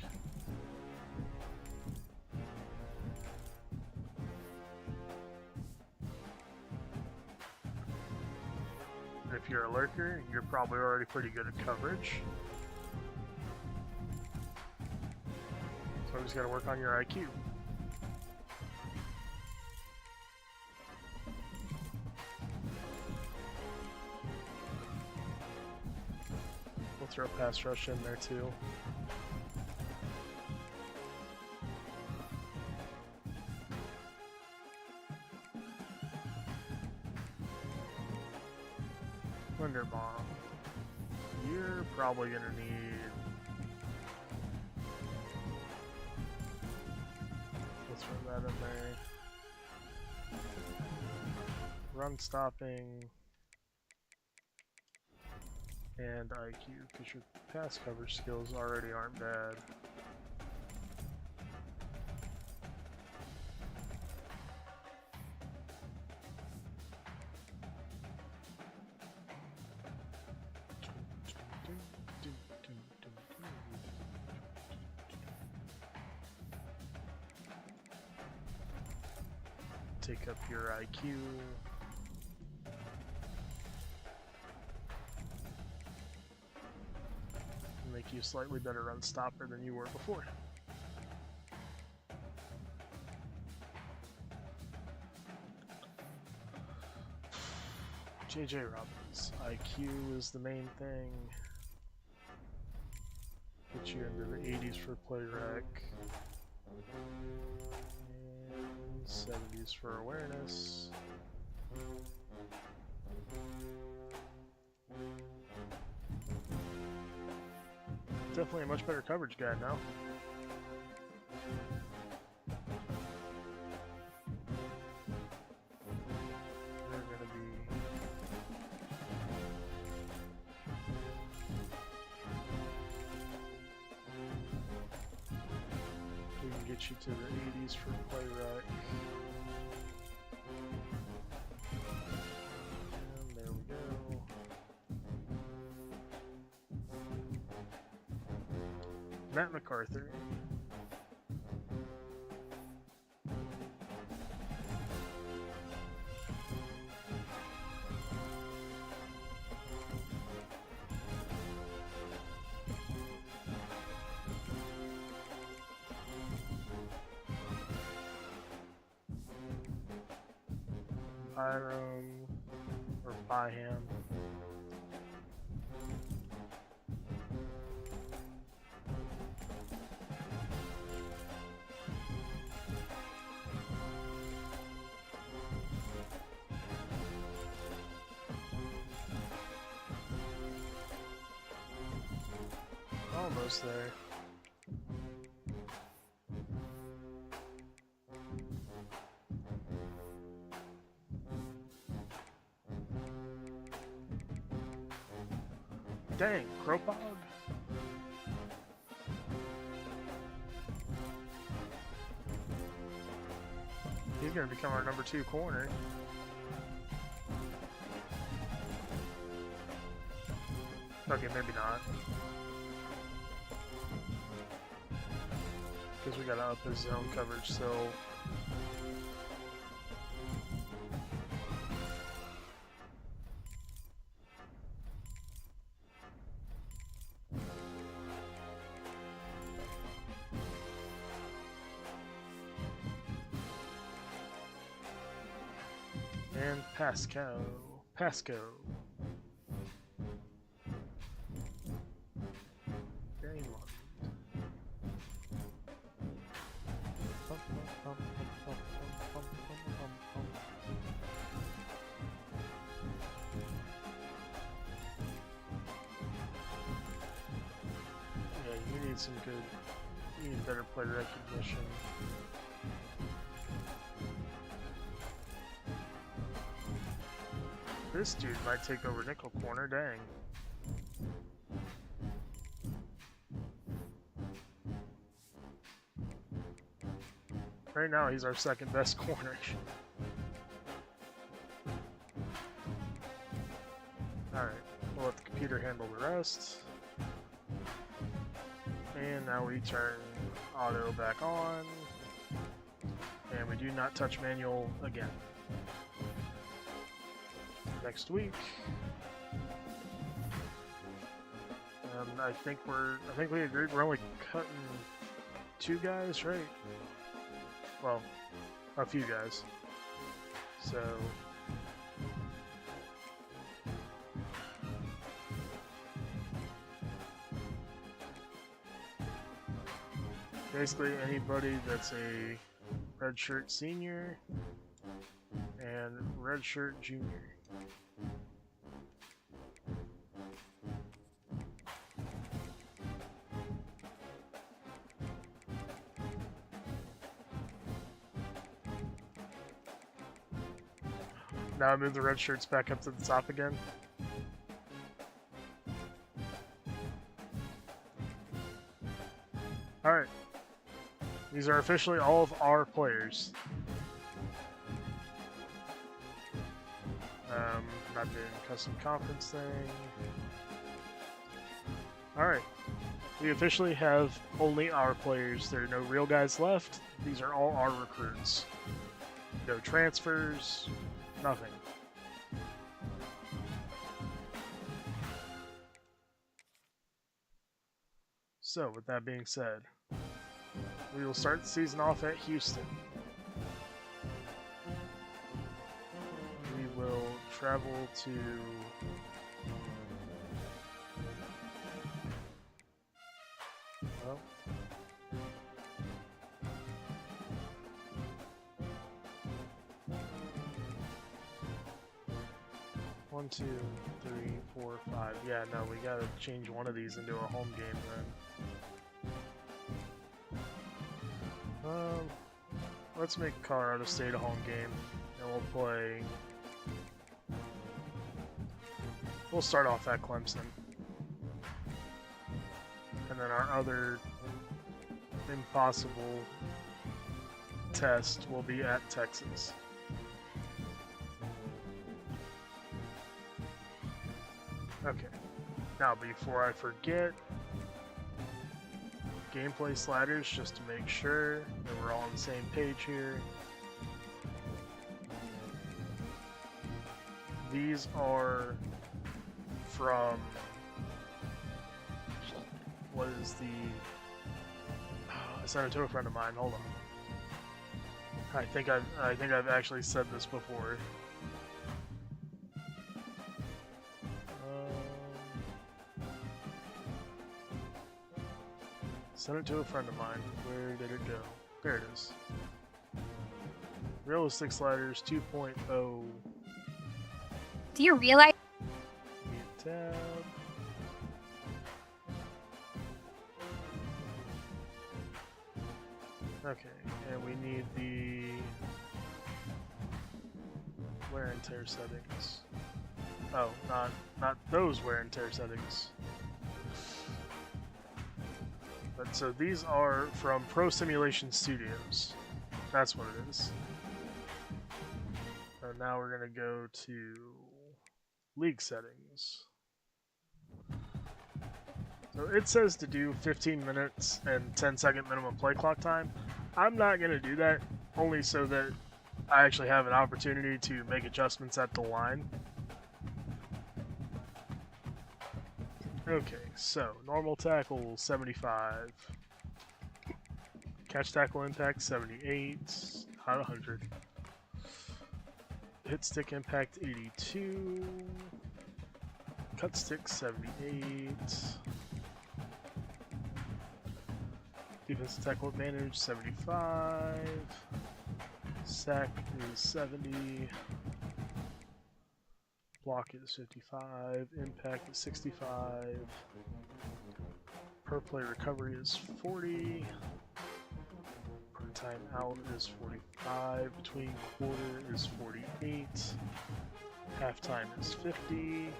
If you're a lurker, you're probably already pretty good at coverage. So we just gotta work on your IQ. We'll throw pass rush in there too. Wonder Bomb. You're probably gonna need. Let's throw that in there. Run stopping and IQ, because your pass coverage skills already aren't bad. Take up your IQ. Make you a slightly better run stopper than you were before. JJ Robbins. IQ is the main thing. Get you into the 80s for play rec. 70s for awareness. Definitely a much better coverage guy now. They're gonna be we can get you to the 80s for play rec. And there we go. Matt MacArthur. Byram or Byham. Almost there. Dang, Cropog. He's gonna become our number 2 corner. Okay, maybe not. Because we gotta up his zone coverage still. And Pasco. Very long. Yeah, you need some good, you need better player recognition. This dude might take over nickel corner, dang. Right now, he's our second best corner. Alright, we'll let the computer handle the rest. And now we turn auto back on. And we do not touch manual again. Next week. I think we agreed we're only cutting 2 guys, right? Well, a few guys. So basically anybody that's a redshirt senior and redshirt junior. Now I move the red shirts back up to the top again. Alright. These are officially all of our players. Not doing custom conference thing. Alright. We officially have only our players. There are no real guys left. These are all our recruits. No transfers. Nothing. So, with that being said, we will start the season off at Houston. We will travel to well, 1, 2, 3, 4, 5. Yeah, no, we gotta change one of these into a home game then. Let's make Colorado State a home game, and we'll start off at Clemson. And then our other impossible test will be at Texas. Okay, now before I forget, gameplay sliders, just to make sure that we're all on the same page here. These are from, what is the, I sent it to a friend of mine, hold on. I think I've actually said this before. Sent it to a friend of mine. Where did it go? There it is. Realistic sliders 2.0. Do you realize? Tab. Okay, and we need the wear and tear settings. Oh, not those wear and tear settings. But so these are from Pro Simulation Studios. That's what it is. And now we're going to go to League Settings. So it says to do 15 minutes and 10-second minimum play clock time. I'm not going to do that, only so that I actually have an opportunity to make adjustments at the line. Okay, so normal tackle 75, catch tackle impact 78, not 100, hit stick impact 82, cut stick 78, defensive tackle advantage 75, sack is 70, block is 55, impact is 65, per play recovery is 40, per time out is 45, between quarter is 48, halftime is 50.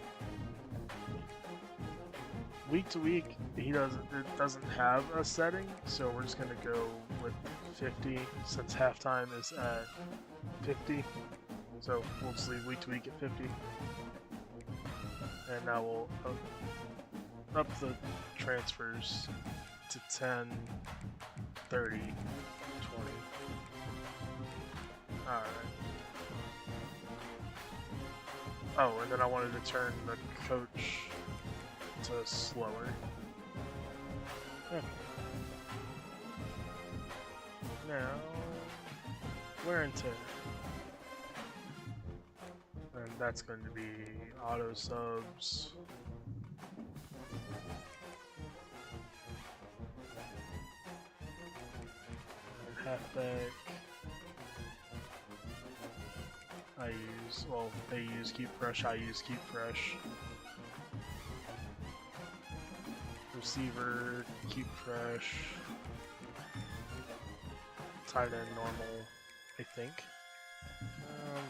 Week to week, it doesn't have a setting, so we're just gonna go with 50 since halftime is at 50. So we'll just leave week to week at 50. And now we'll up the transfers to 10, 30, 20. Alright. Oh, and then I wanted to turn the coach to slower. Okay. Now, wear and tear. And that's going to be auto subs. And halfback. They use keep fresh, I use keep fresh. Receiver, keep fresh. Tight end normal, I think.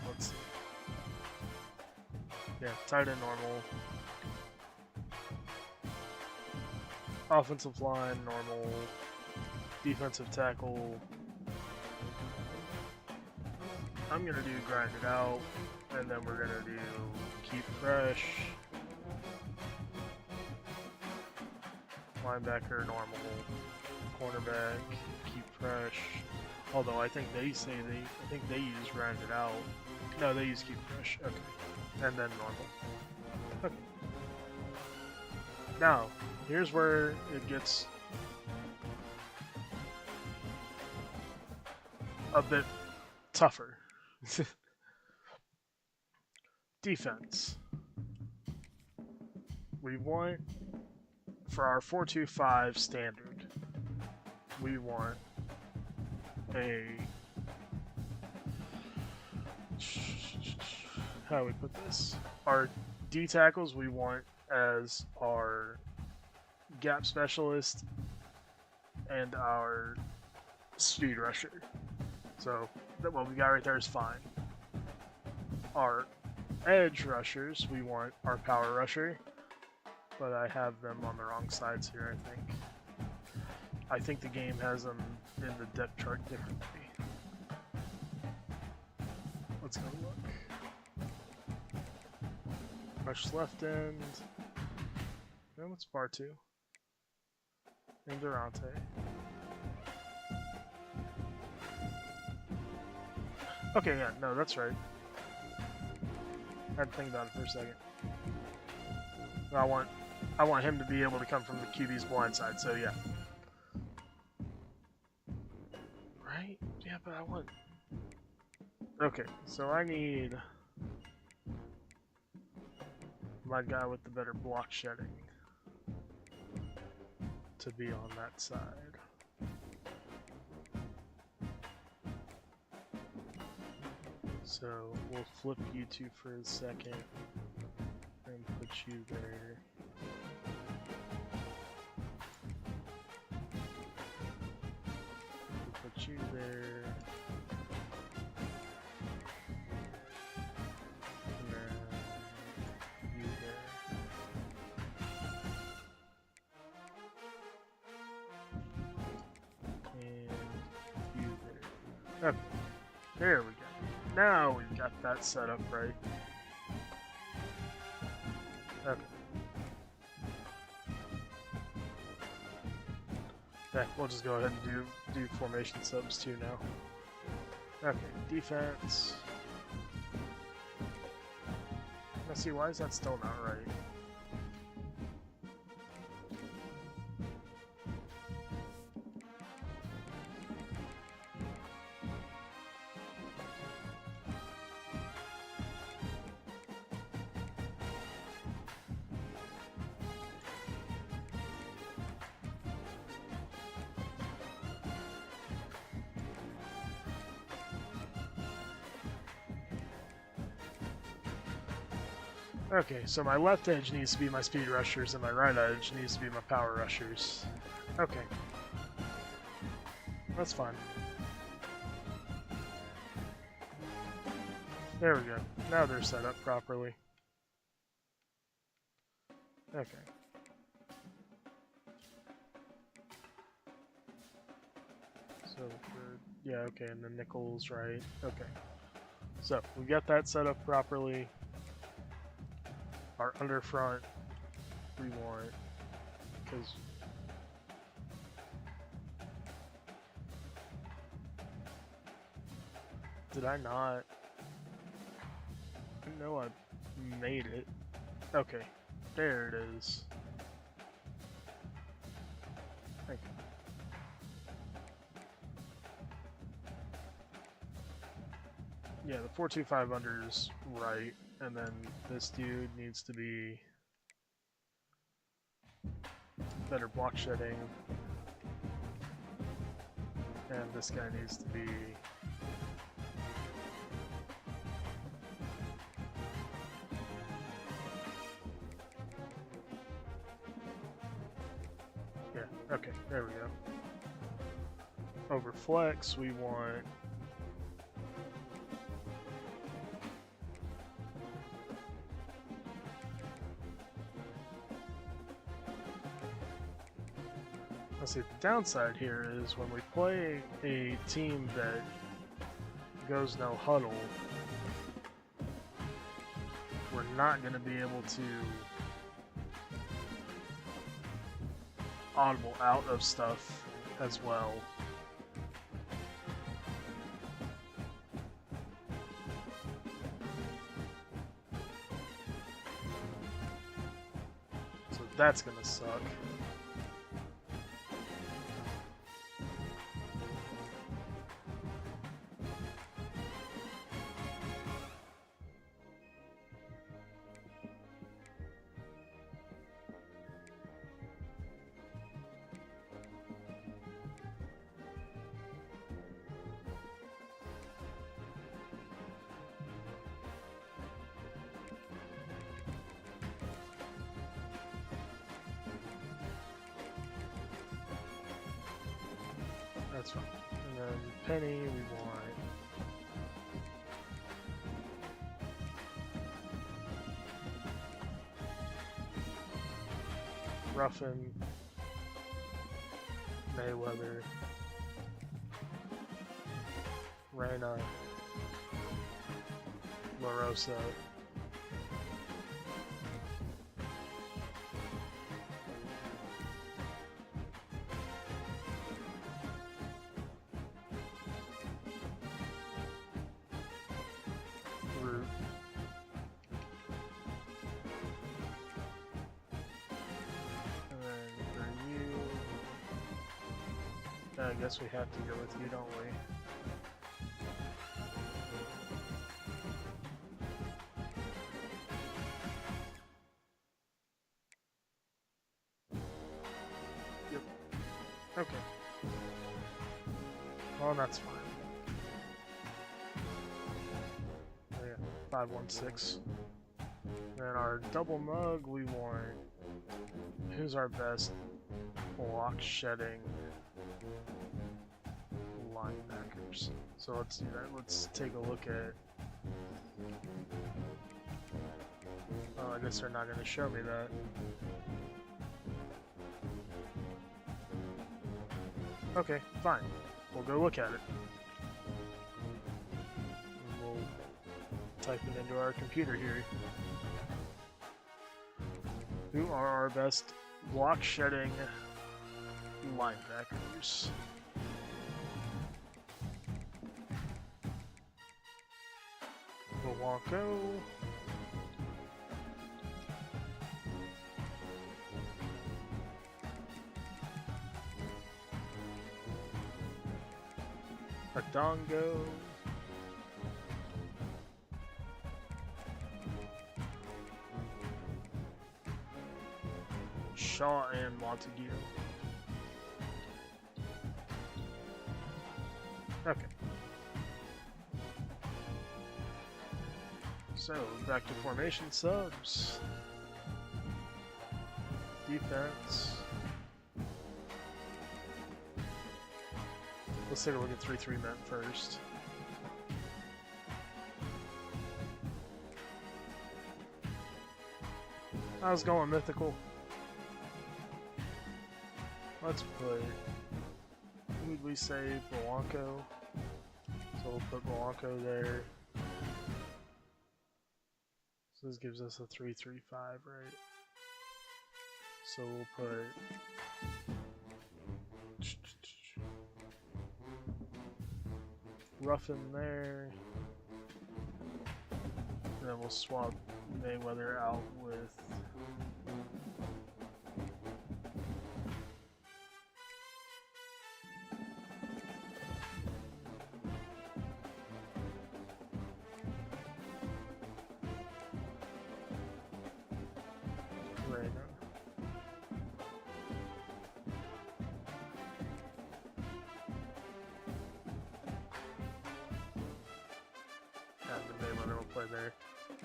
Let's see. Yeah, tight end normal. Offensive line normal. Defensive tackle. I'm gonna do grind it out, and then we're gonna do keep fresh. Linebacker normal. Cornerback keep fresh. Although I think they say I think they use grind it out. No, they use keep fresh. Okay. And then normal. Okay. Now, here's where it gets a bit tougher. Defense. We want, for our 4-2-5 standard, we want a, how do we put this? Our D tackles we want as our gap specialist and our speed rusher. So what we got right there is fine. Our edge rushers, we want our power rusher, but I have them on the wrong sides here, I think. I think the game has them in the depth chart differently. Let's go look. Rush left end. And what's bar 2? And Durante. Okay, yeah, no, that's right. I had to think about it for a second. I want him to be able to come from the QB's blind side, so yeah. Right? Yeah, but I want... Okay, so I need my guy with the better block shedding to be on that side. So we'll flip you two for a second and put you there. We'll put you there. And then you there. Okay, there we go. Now we've got that set up right. Okay. Okay, we'll just go ahead and do formation subs too now. Okay, defense. Let's see, why is that still not right? Okay, so my left edge needs to be my speed rushers, and my right edge needs to be my power rushers. Okay. That's fine. There we go. Now they're set up properly. Okay. So, yeah, okay, and the nickels, right? Okay. So, we got that set up properly. Our underfront, we want, because did I not? I know I made it. Okay, there it is. Okay. Yeah, the 425 under is right. And then this dude needs to be better block shedding. And this guy needs to be yeah, okay, there we go. Over flex we want let's see, the downside here is when we play a team that goes no huddle, we're not going to be able to audible out of stuff as well. So that's going to suck. That's fine. And then Penny, we want Ruffin, Mayweather, Reyna, La Rosa, Root, and then for you, I guess we have to go with you, don't we? Yep. Okay. Well, that's fine. Oh, yeah, 516. Then our double mug, we want. Who's our best block shedding linebackers? So let's do that. Let's take a look at. Oh, I guess they're not going to show me that. Okay, fine. We'll go look at it. typing into our computer here. Who are our best block shedding linebackers? Blanco. Adongo. Shaw and Montague. Okay. So, back to formation subs. Defense. Let's take a look at 3-3 men first. I was going mythical. Let's put, who would we say, Blanco? So we'll put Blanco there. So this gives us a 3-3-5, right? So we'll put Ruffin there. And then we'll swap Mayweather out with there.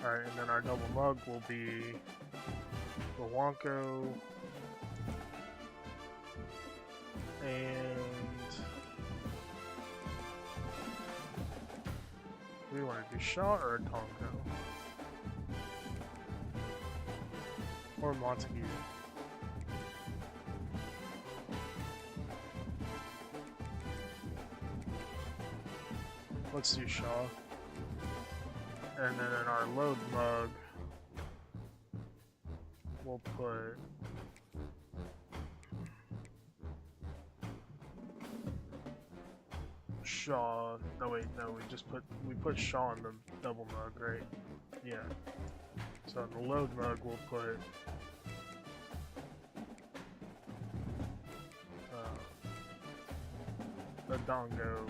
Alright, and then our double mug will be Blanco and we want to do Shaw or Tonko or Montague. Let's do Shaw. And then in our load mug, we'll put Shaw. No wait, no, we put Shaw in the double mug, right? Yeah. So in the load mug, we'll put Adongo.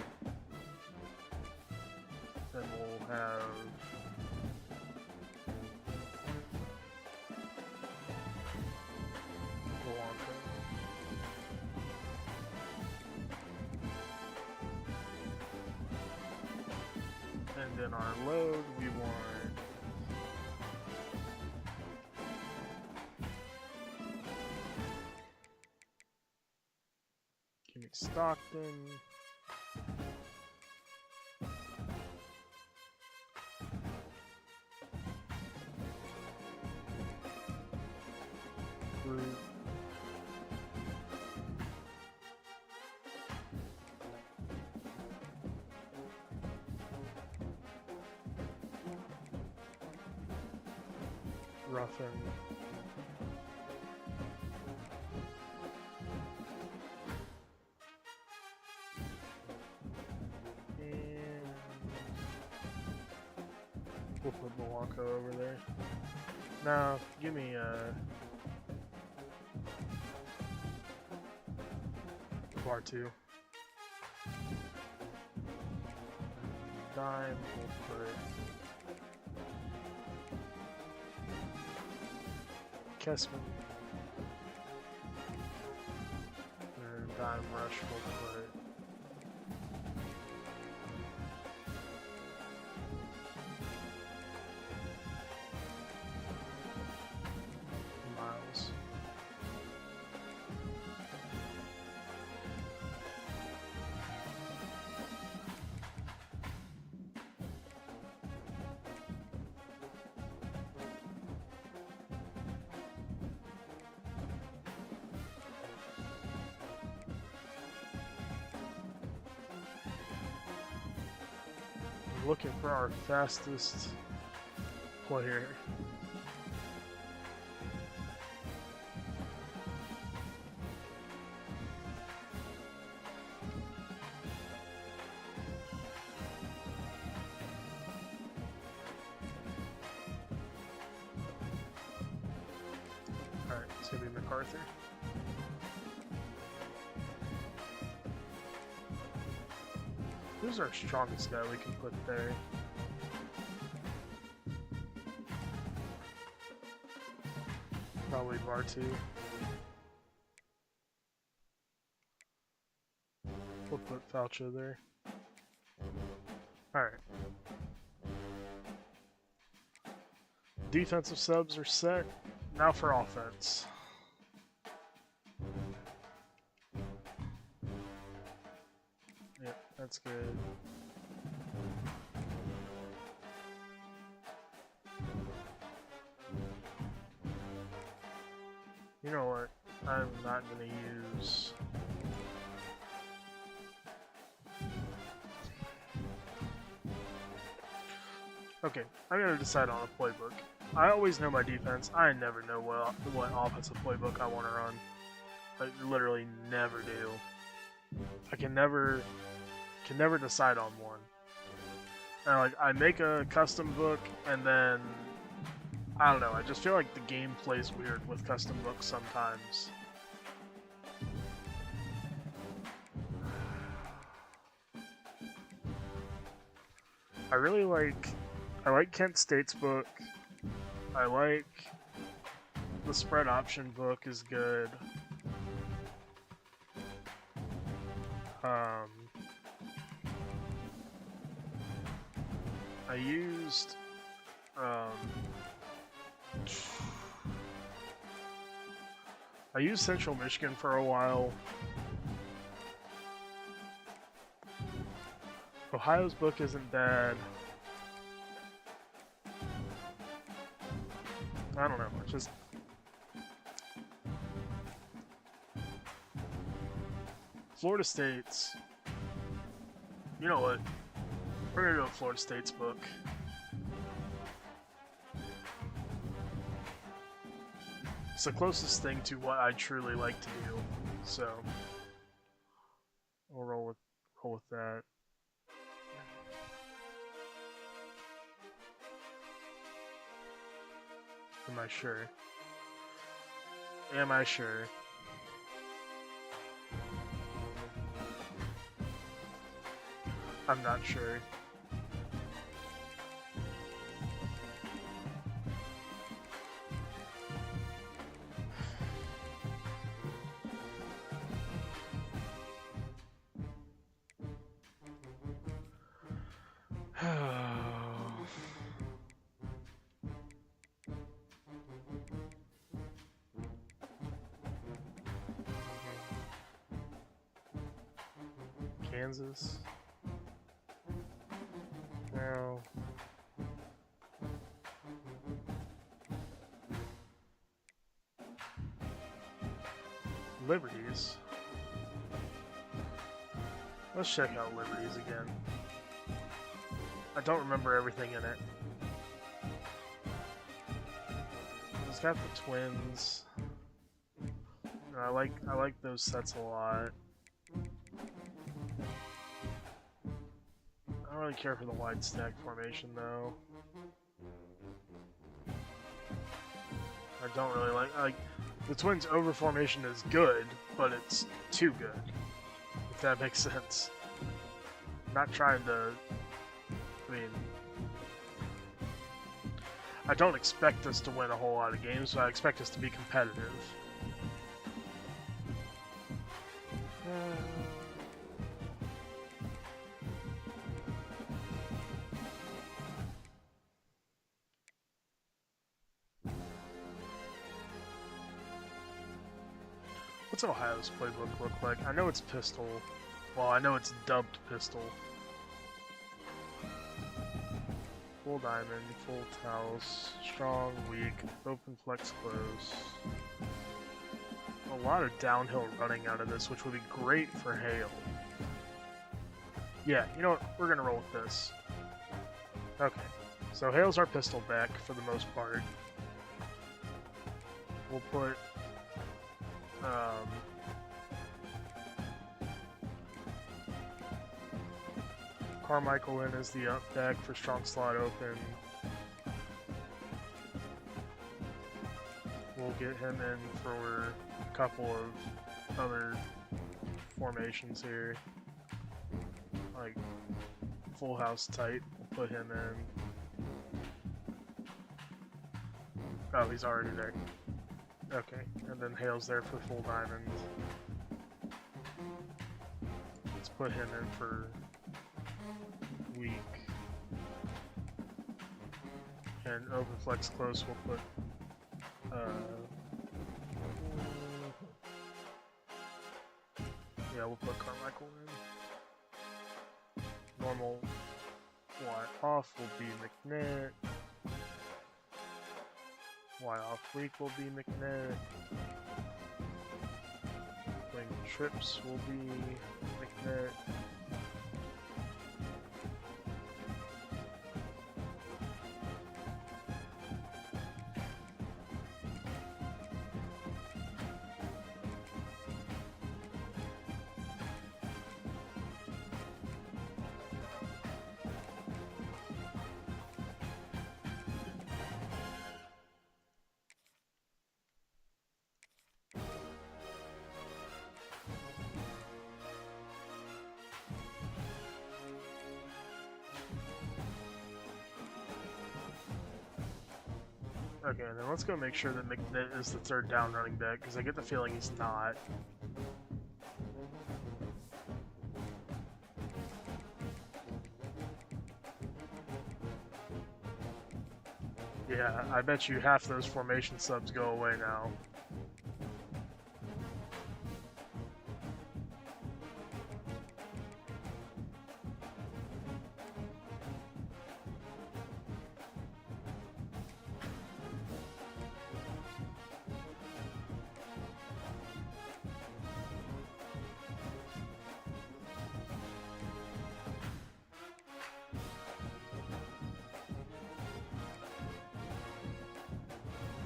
Then we'll have Blanco. And then our load, we want Jimmy Stockton. Ruffin. And we'll put Blanco over there. Now, give me bar 2. Dime, we'll put Kessman. And dime rush, we'll put Miles. Looking for our fastest player. Alright, it's gonna be MacArthur. Who's our strongest guy we can put there? Probably Bartu. We'll put Falcho there. Alright. Defensive subs are set. Now for offense. Yep, that's good. You know what? I'm not gonna use... Okay, I'm gonna decide on a playbook. I always know my defense. I never know what offensive playbook I want to run. I literally never do. I can never decide on one. And like I make a custom book and then I don't know, I just feel like the game plays weird with custom books sometimes. I like Kent State's book. I like the spread option book is good. I used Central Michigan for a while. Ohio's book isn't bad. I don't know, it's just... Florida State's... You know what? We're gonna do a Florida State's book. It's the closest thing to what I truly like to do, so... We'll roll with that. Am I sure? Am I sure? I'm not sure. Kansas. No. Liberties. Let's check out Liberties again. I don't remember everything in it. It's got the twins. I like those sets a lot. I don't really care for the wide stack formation though. I don't really like the twins over formation is good, but it's too good. If that makes sense. I'm not trying to, I mean, I don't expect us to win a whole lot of games, but I expect us to be competitive. What's Ohio's playbook look like? I know it's pistol. Well, I know it's dubbed pistol. Full diamond, full towels, strong, weak, open, flex, close. A lot of downhill running out of this, which would be great for hail. Yeah, you know what? We're gonna roll with this. Okay. So Hale's our pistol back for the most part. We'll put Carmichael in as the up back for strong slot open. We'll get him in for a couple of other formations here, like full house tight. We'll put him in. Oh, he's already there. Okay, and then Hale's there for full diamond. Let's put him in for weak. And open flex close, we'll put yeah, we'll put Carmichael in. Normal Y off will be McNitt. Y off weak will be McNitt. Wing trips will be McNitt. Okay, then let's go make sure that McNitt is the third down running back, because I get the feeling he's not. Yeah, I bet you half those formation subs go away now.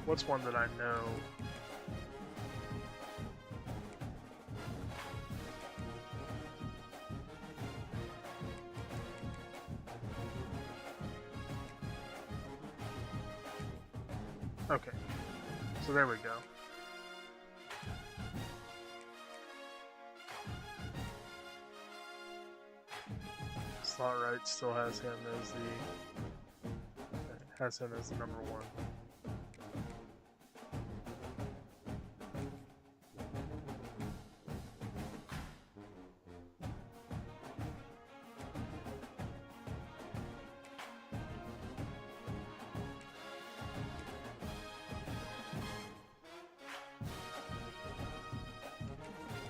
What's one that I know? Okay, so there we go. Slot right still has him as the number one.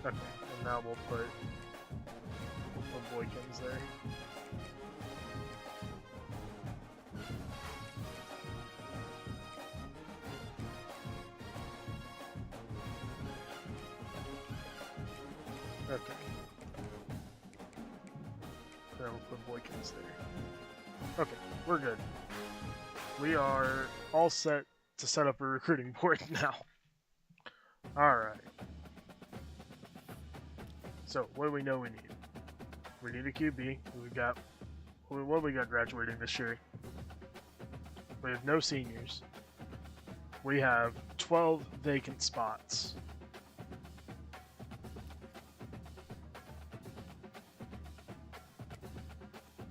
Okay, and now we'll put Boykins there. Okay. Then we'll put Boykins there. Okay, we're good. We are all set to set up a recruiting board now. Alright. So, what do we know we need? We need a QB. What do we got graduating this year? We have no seniors. We have 12 vacant spots.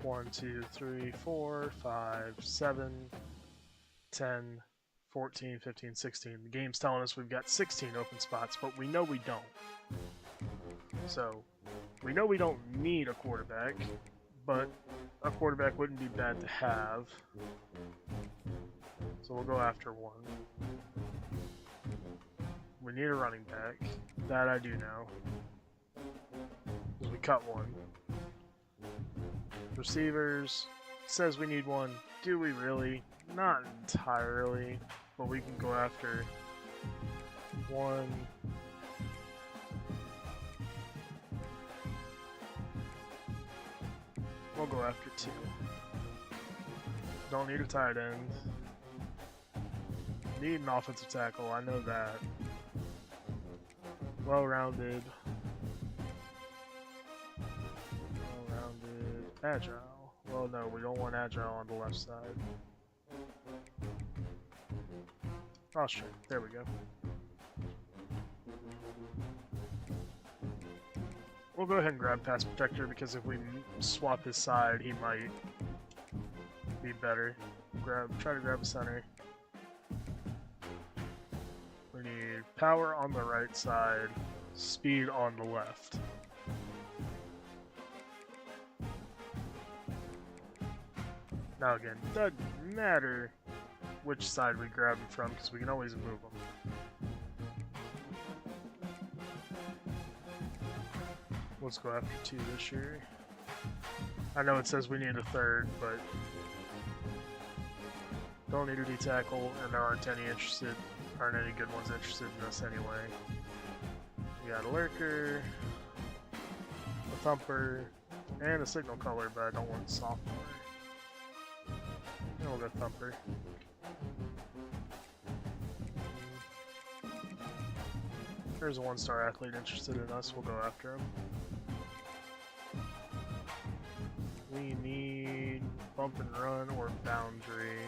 One, 2, 3, 4, 5, 7, 10, 14, 15, 16. The game's telling us we've got 16 open spots, but we know we don't. So, we know we don't need a quarterback, but a quarterback wouldn't be bad to have. So we'll go after one. We need a running back. That I do know. We cut one. Receivers. Says we need one. Do we really? Not entirely. But we can go after one. We'll go after two. Don't need a tight end. Need an offensive tackle, I know that. Well-rounded. Well-rounded. Agile. Well, no, we don't want agile on the left side. Oh, sure. There we go. We'll go ahead and grab pass protector because if we swap his side, he might be better. Try to grab a center. We need power on the right side, speed on the left. Now again, doesn't matter which side we grab him from because we can always move him. Let's go after 2 this year. I know it says we need a third, but don't need a D-tackle, and there aren't any good ones interested in us anyway. We got a lurker, a thumper, and a signal color, but I don't want sophomore. And we'll go thumper. There's a 1-star athlete interested in us, we'll go after him. We need bump and run or boundary.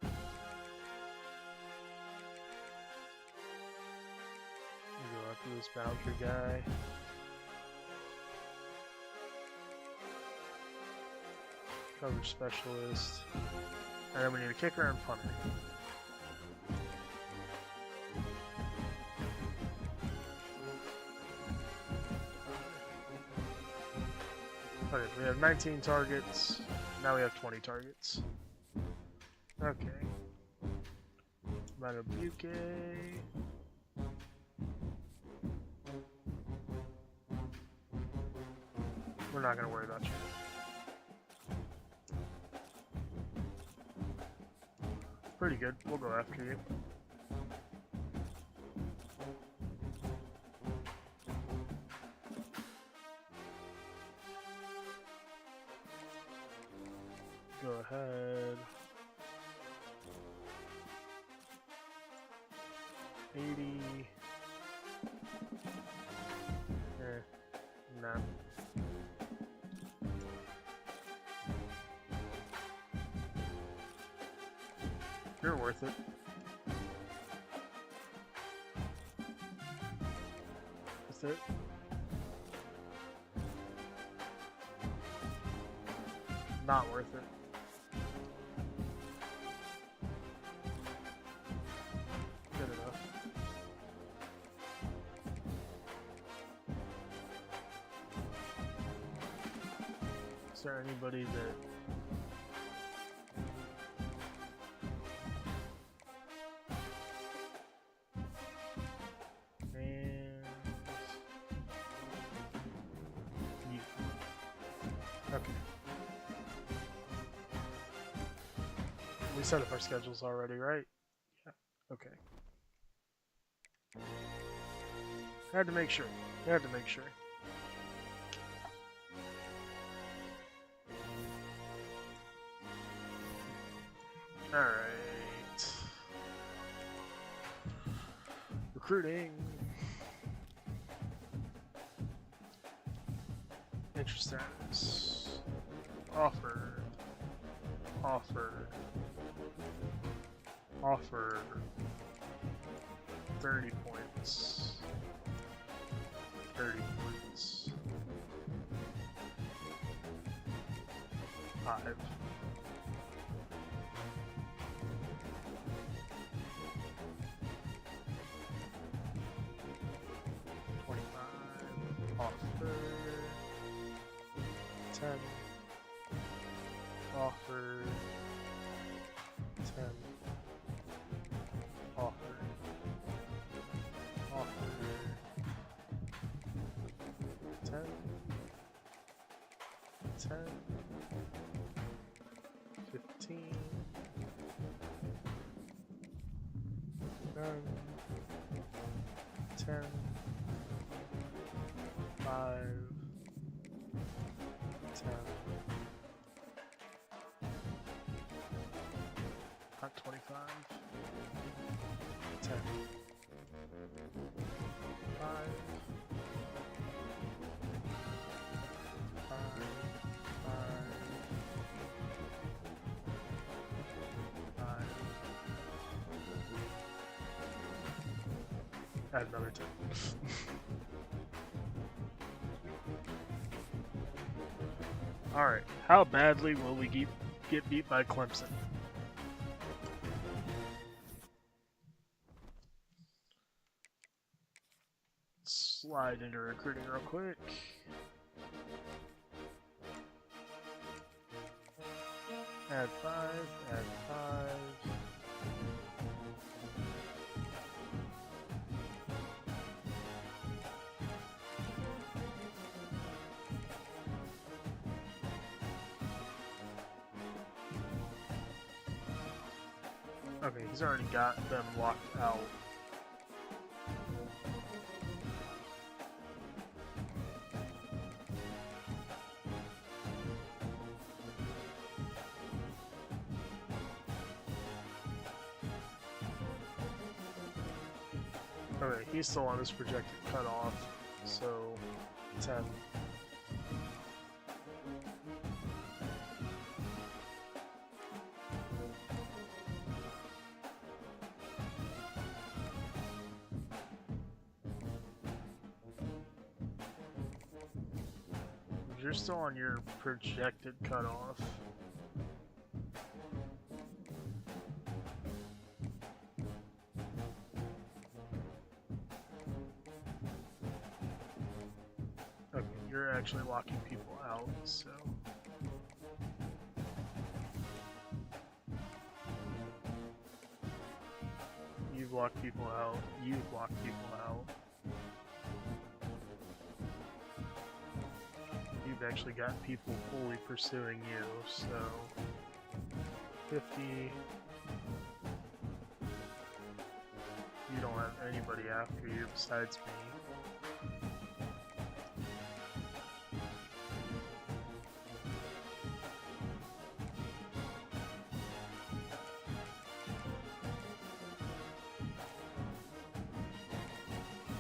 We'll go after this boundary guy. Coverage specialist. And then we need a kicker and punter. Okay, we have 19 targets. Now we have 20 targets. Okay. Matabuke. We're not going to worry about you. Pretty good. We'll go after you. Go ahead. 80. Nah. You're worth it. Is it? Not worth it. Good enough. Is there anybody that we set up our schedules already, right? Yeah. Okay. Had to make sure. Had to make sure. Alright. Recruiting. Interest status. Offer. Offer. Offer 30 points. 30 points. 5. Offer 10. Offer 10. Offer 10. 10. 15. None. 10. 5. not 25. 10. 5. 5. 5. 5. Add another 10. Alright, how badly will we get beat by Clemson? Slide into recruiting real quick. Add 5, add 5. Okay, he's already got them locked out. Okay, he's still on his projected cutoff, so 10. You're still on your projected cutoff. Okay, you're actually locking people out, so... You've locked people out, you've locked people out. You've actually got people fully pursuing you, so 50. You don't have anybody after you besides me.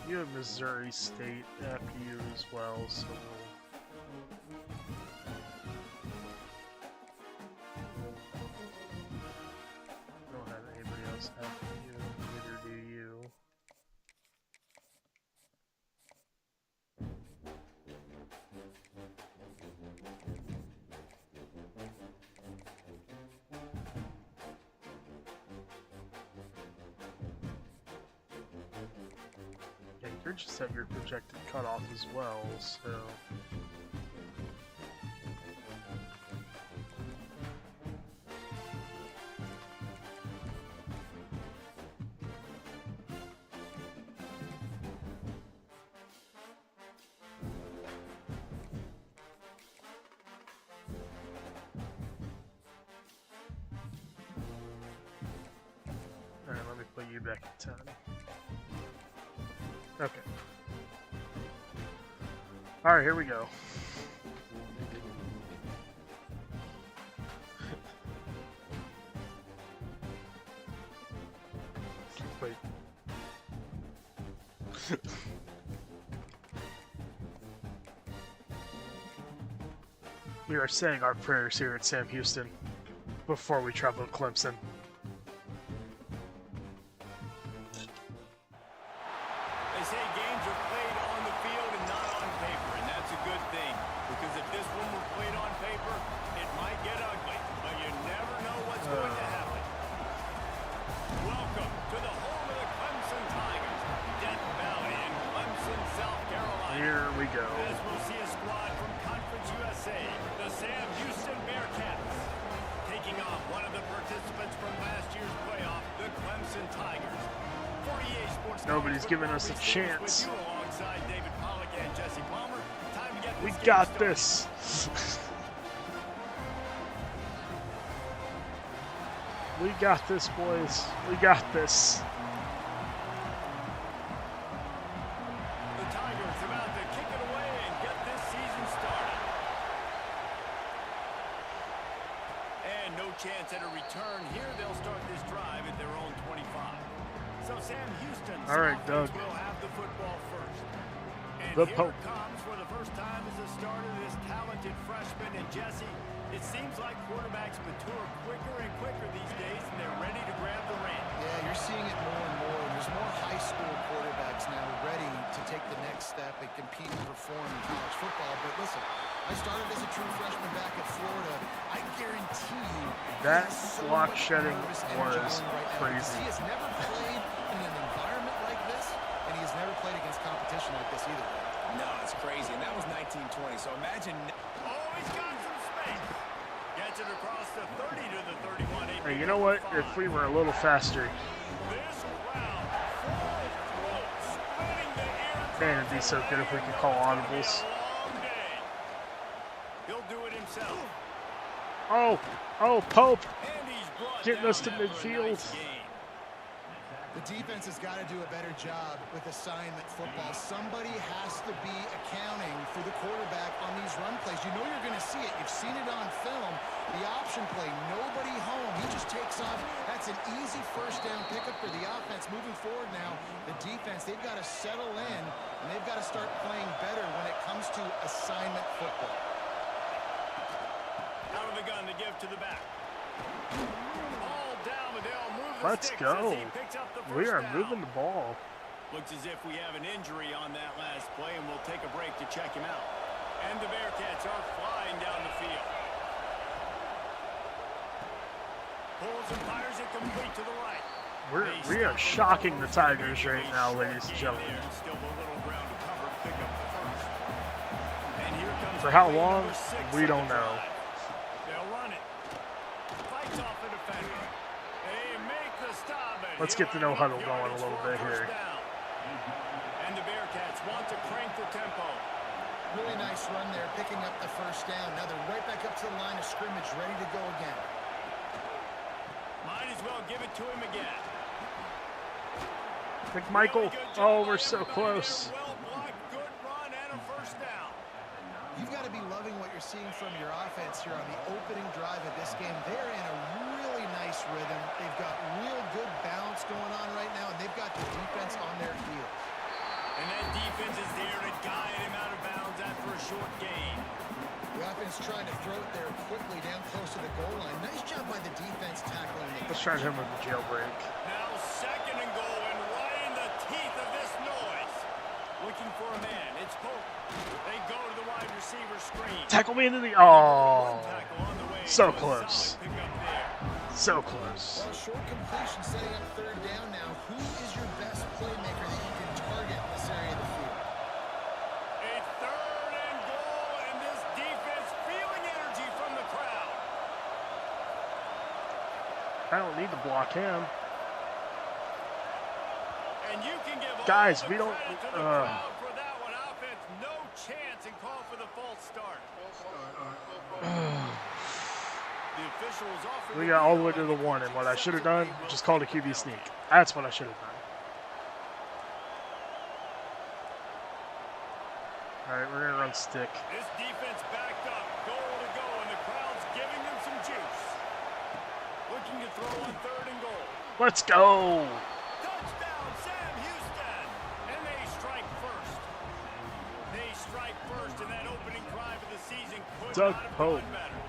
You have Missouri State after you as well, so you're just at your projected cutoff as well, so... Alright, let me put you back at 10. Okay. Alright, here we go. Wait. We are saying our prayers here at Sam Houston before we travel to Clemson. Here we go. As we'll see a squad from Conference USA, the Sam Houston Bearcats, taking on one of the participants from last year's playoff, the Clemson Tigers. 48 Sports Nobody's giving us a chance. Alongside David Pollack and Jesse Palmer. Time to get we got this. We got this, boys. We got this. Chance at a return here. They'll start this So Sam Houston's All right, offense Doug. will have the football first. And The here Pope. it comes for the first time as a starter, this talented freshman. And Jesse, it seems like quarterbacks mature quicker and quicker these days, and they're ready to grab the reins. Yeah, you're seeing it more and more. There's more high school quarterbacks now ready to take the next step and compete and perform in college football. But listen, I started as a true freshman back at Florida. I guarantee you That he has so block much shedding nervous energy was going right now because crazy. he has never played in an environment like this, and he has never played against competition like this either. No, it's crazy. And that was 1920. So imagine. Oh, he's got some space. Gets it across the 30 to the 31. Hey, you know what? If we were a little faster, This crowd, full throat, splitting the air. man, it'd be so good if we could call audibles. Long day. He'll do it himself. Oh, Pope, And he's brought getting down us to after a midfield. nice gain. The defense has got to do a better job with assignment football. Somebody has to be accounting for the quarterback on these run plays. You know you're going to see it. You've seen it on film. The option play, nobody home. He just takes off. That's an easy first down pickup for the offense. Moving forward now, the defense, they've got to settle in, and they've got to start playing better when it comes to assignment football. Out of the gun to give to the back. All down, but they'll move the Let's sticks go. as he picks up the We first are down. moving the ball. Looks as if we have an injury on that last play, and we'll take a break to check him out. And the Bearcats are flying down the field. Pulls and fires it complete to the right. We are shocking the Tigers right now, ladies and gentlemen. Still a little ground to cover, pick up the first. And here comes For how play long, number 6 we of the don't know. drive. They'll run it. Fights off the defender. They make the stop. And Let's he'll get the no have huddle enough going a yardage little for bit first here. down. And the Bearcats want to crank the tempo. Really nice run there, picking up the first down. Now they're right back up to the line of scrimmage, ready to go again. Might as well give it to him again. McMichael, Really good job oh, we're by so everybody close. there. Well blocked, good run, and a first down. You've got to be loving what you're seeing from your offense here on the opening drive of this game. They're in a really nice rhythm. They've got real good balance going on right now, and they've got the defense on their heels. And that defense is there to guide him out of bounds after a short gain. The offense trying to throw it there quickly down close to the goal line. Nice job by the defense tackling it. Let's try him with the jailbreak. Now second and goal, and right in the teeth of this noise. Looking for a man. It's Pope. They go to the wide receiver screen. Tackle me into the. One Oh, tackle on the way so to a close. solid pickup there. So close. Well, short completion setting up third down now. Who is your best playmaker that you can target in this area of the field? A third and goal, and this defense feeling energy from the crowd. I don't need to block him. And you can give Guys, all we the don't. credit to the crowd for that one. Offense, no chance, and call for the false start. The officials offered We the got all the way deal, to the and one, and what I should have done, accepted. just called a QB sneak. That's what I should have done. All right, we're gonna run stick. This defense backed up, goal to go, and the crowd's giving them some juice. Looking to throw on third and goal. Let's go. Touchdown, Sam Houston! And they strike first. They strike first in that opening drive of the season. Could Doug not have Pope. gone better.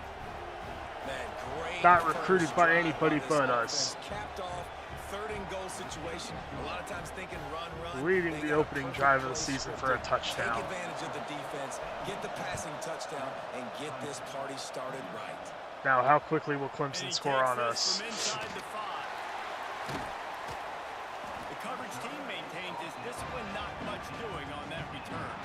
Man, great Not first recruited by drive anybody this but offense. us. Capped off, third and goal situation. A lot of times thinking run. Leading They the got a opening perfect drive of the play season for a scripted. touchdown. Take advantage of the defense, get the passing touchdown, and get this party started right. Now, how quickly will And Clemson he score takes on this us? from inside the 5. The coverage team maintains his discipline, not much doing on that return.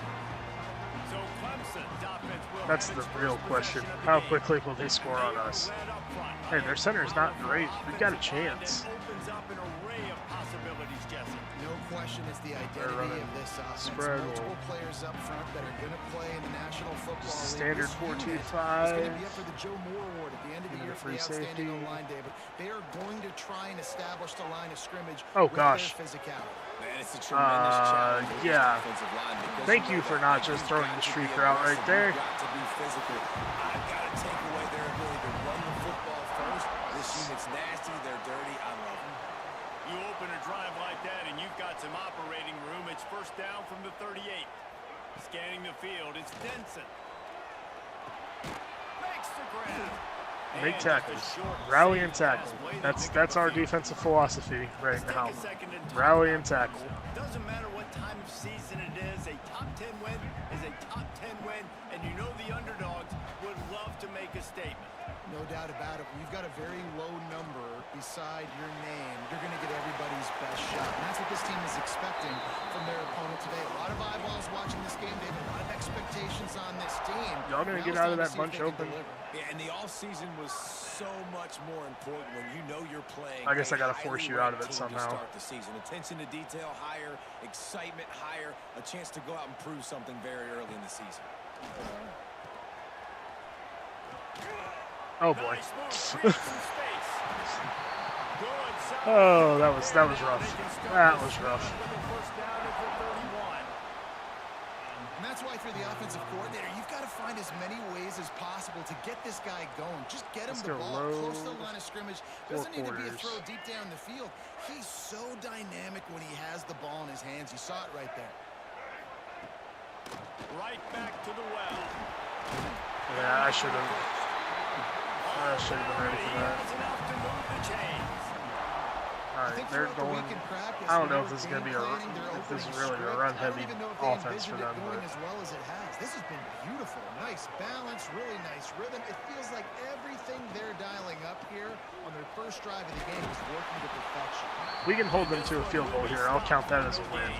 So Clemson's offense will That's have the its real first question. possession of the How game. quickly will they score on They are us? led up front. Hey, their center's not great. We've got a Offensive line chance. that opens up an array of possibilities, Jesse. No question it's the They're identity running of this offense. spread Multiple or players up front that are going to play in the National Football League. standard This unit 4-2-5. is going to be up for the Joe Moore Award at the end of the Give it year a for the free outstanding safety. O-line day, but they are going to try and establish the line of scrimmage Oh, with gosh. their physicality. Man, it's a tremendous challenge for this yeah. offensive line because Thank know you for that not you've just throwing got the to be streaker out right aggressive, there. You've got to be physical. I've got to take away their ability to run the football first. This unit's nasty. They're dirty. I love them. You open a drive like that and you've got some operating room. It's first down from the 38. Scanning the field, it's Denson. Makes the grab. Make tackles. Rally and tackle. That's our defensive philosophy right now. Rally and tackle. Doesn't matter what time of season it is, a top 10 win is a top 10 win, and you know the underdogs would love to make a statement. No doubt about it. When you've got a very low number beside your name, you're going to get everybody's best shot. And that's what this team is expecting from their opponent today. A lot of eyeballs watching this game. They have a lot of expectations on this team. Y'all going to get out of that bunch open? Yeah, and the offseason was so much more important when you know you're playing. I guess I got to force you out of it somehow. Start the season. Attention to detail higher, excitement higher, a chance to go out and prove something very early in the season. Oh boy. Oh, that was rough. That was rough. And that's why for the offensive coordinator, you've got to find as many ways as possible to get this guy going. Just get him the ball close to the line of scrimmage. Doesn't need to be a throw deep down the field. He's so dynamic when he has the ball in his hands. You saw it right there. Right back to the well. Yeah, I should have been ready for that. Alright, they're going. I don't know if this is going to be if this is really a run-heavy offense for them. But as well as it has. This has been beautiful. Nice balance, really nice rhythm. It feels like everything they're dialing up here on their first drive of the game is working to perfection. We can hold them to a field goal here. I'll count that as a win.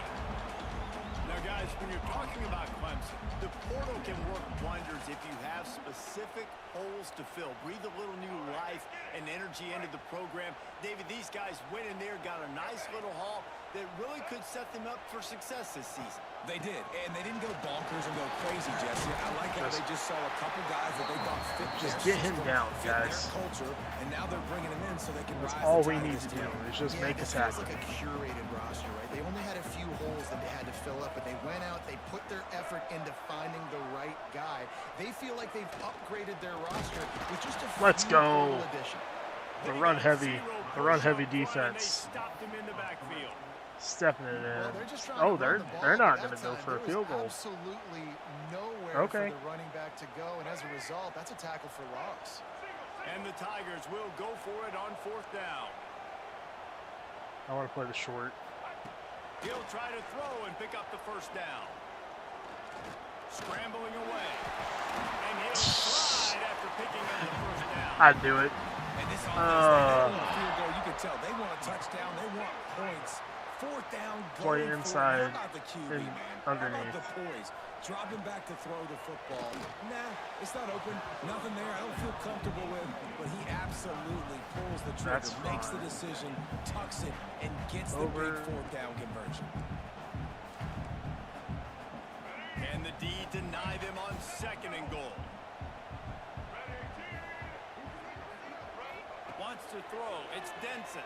Now, guys, when you're talking about Clemson, the portal can work wonders if you have specific holes to fill. Breathe a little new life and energy into the program. David, these guys went in there, got a nice little haul that really could set them up for success this season. They did, and they didn't go bonkers and go crazy, Jesse. I like how they just saw a couple guys that they thought fit just get him down, guys. Their culture, and now they're bringing him in so they can That's rise all the we tide need of to this do team. is just make a tackle. It's like a curated roster, right? They only had a few holes that they had to fill up, but they went out, they put their effort into finding the right guy. They feel like they've upgraded their roster with just a Let's few go. additions. The run heavy defense. Stopped him in the backfield. Stepping it in. Well, they're just trying Oh, to run the they're ball, not but going to that go time, for a there field was goal. absolutely nowhere Okay. for the running back to go, and as a result, that's a tackle for loss. And the Tigers will go for it on fourth down. I want to play the short. He'll try to throw and pick up the first down. Scrambling away. And he'll slide after picking up the first down. I'd do it. And this offense, they want a field goal. You can tell they want a touchdown. They want points. Fourth down, Play inside How about the QB, and man? underneath. How about the poise? Dropping back to throw the football. Nah, it's not open. Nothing there. I don't feel comfortable with. But he absolutely pulls the trigger, That's makes the fine. decision, tucks it, and gets the Over. big fourth down conversion. And the D deny them on second and goal. Wants to throw. It's Denson.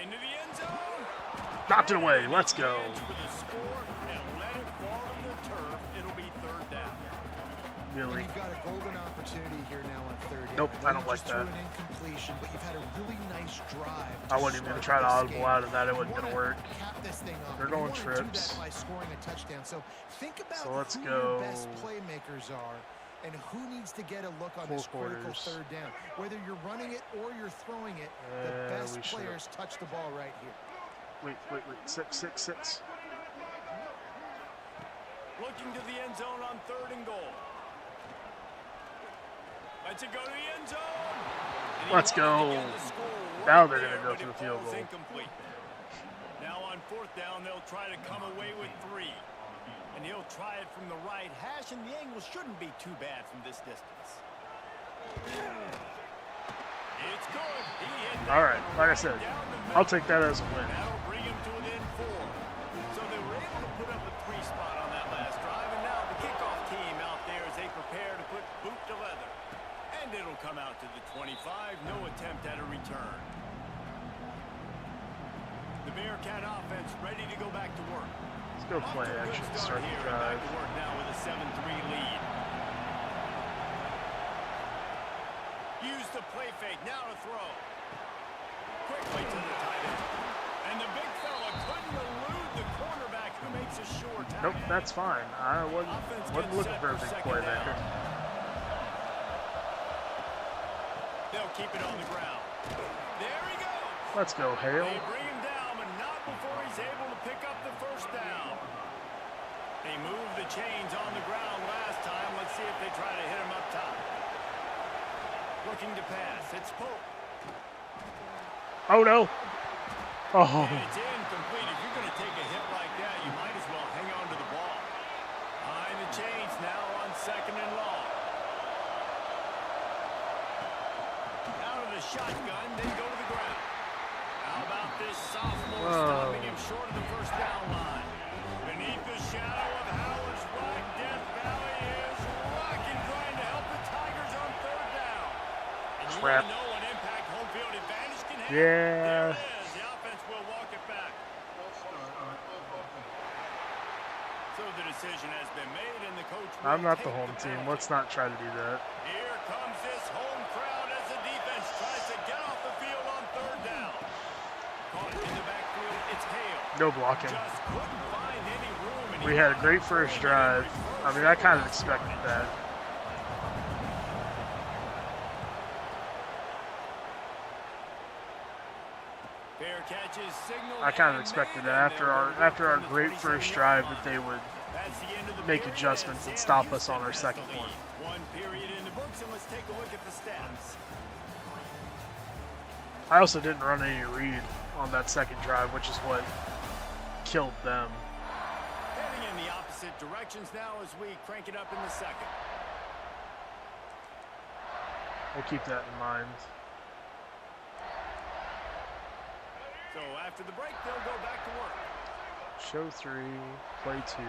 Into the end zone. Knocked it away. Let's go. For the score and let it fall to the turf. It'll be third down. And Really. you've got a golden opportunity here now on third down. Nope, I don't You like just threw that. an incompletion, but you've had a really nice drive. I wasn't even going to try to audible out of that. It wasn't going to work. Cap this thing off. They're You going wanna do trips. that by scoring a touchdown. So think about So let's who go. your best playmakers are and who needs to get a look on Four this critical quarters. third down. Whether you're running it or you're throwing it, the best we should've- players touch the ball right here. Wait. 6. Looking to the end zone on third and goal. Lets it go to the end zone. And he Let's wanted go. to get the score right Now they're there, gonna go but for it the field falls goal. incomplete. Now on fourth down, they'll try to come away with 3. And he'll try it from the right hash, and the angle shouldn't be too bad from this distance. It's good. He hit that All right. one Like I right said, down the middle. I'll take that as a win. That'll bring him to within 4. So they were able to put up a 3 spot on that last drive, and now the kickoff team out there as they prepare to put boot to leather. And it'll come out to the 25. No attempt at a return. The Bearcat offense ready to go back to work. Let's go play action. Start the drive. Back to work now with a 7-3 lead. Use the play fake now to throw. quickly to the tight end. And the big fella couldn't elude the cornerback who makes a sure tag. Nope, that's fine. I wasn't looking for a big play there. They'll keep it on the ground. There he goes. Let's go, Hale. They bring him down, but not before he's able to pick up the first down. They moved the chains on the ground last time. Let's see if they try to hit him up top. Looking to pass. It's Pope. Oh, no. Oh. And it's incomplete. If you're going to take a hit like that, you might as well hang on to the ball. Behind the chains now on 2nd and long. Out of the shotgun, then go to the ground. How about this sophomore stopping him short of the first down line? Beneath the shadow of Howard's right, Death Valley is rocking, trying to help the Tigers on 3rd down. And you want to know what impact home field advantage can have? Yeah. There it is. The offense will walk it back. So the decision has been made, and the coach will I'm not the take home team. penalty. Let's not try to do that. Here comes this home crowd as the defense tries to get off the field on 3rd down. Caught in the backfield, it's Hale. No blocking. Just couldn't find any room, and We had a great first drive. I mean, I kind of expected that. Fair catch is signaled. I kind of expected that after our great first drive that they would That's the end of the make period, adjustments and Sam stop us Houston on our has second the one. lead. One period in the books, and let's take a look at the stats. I also didn't run any read on that second drive, which is what killed them. Heading in the opposite directions now as we crank it up in the second. We'll keep that in mind. So after the break, they'll go back to work. Show 3, play 2.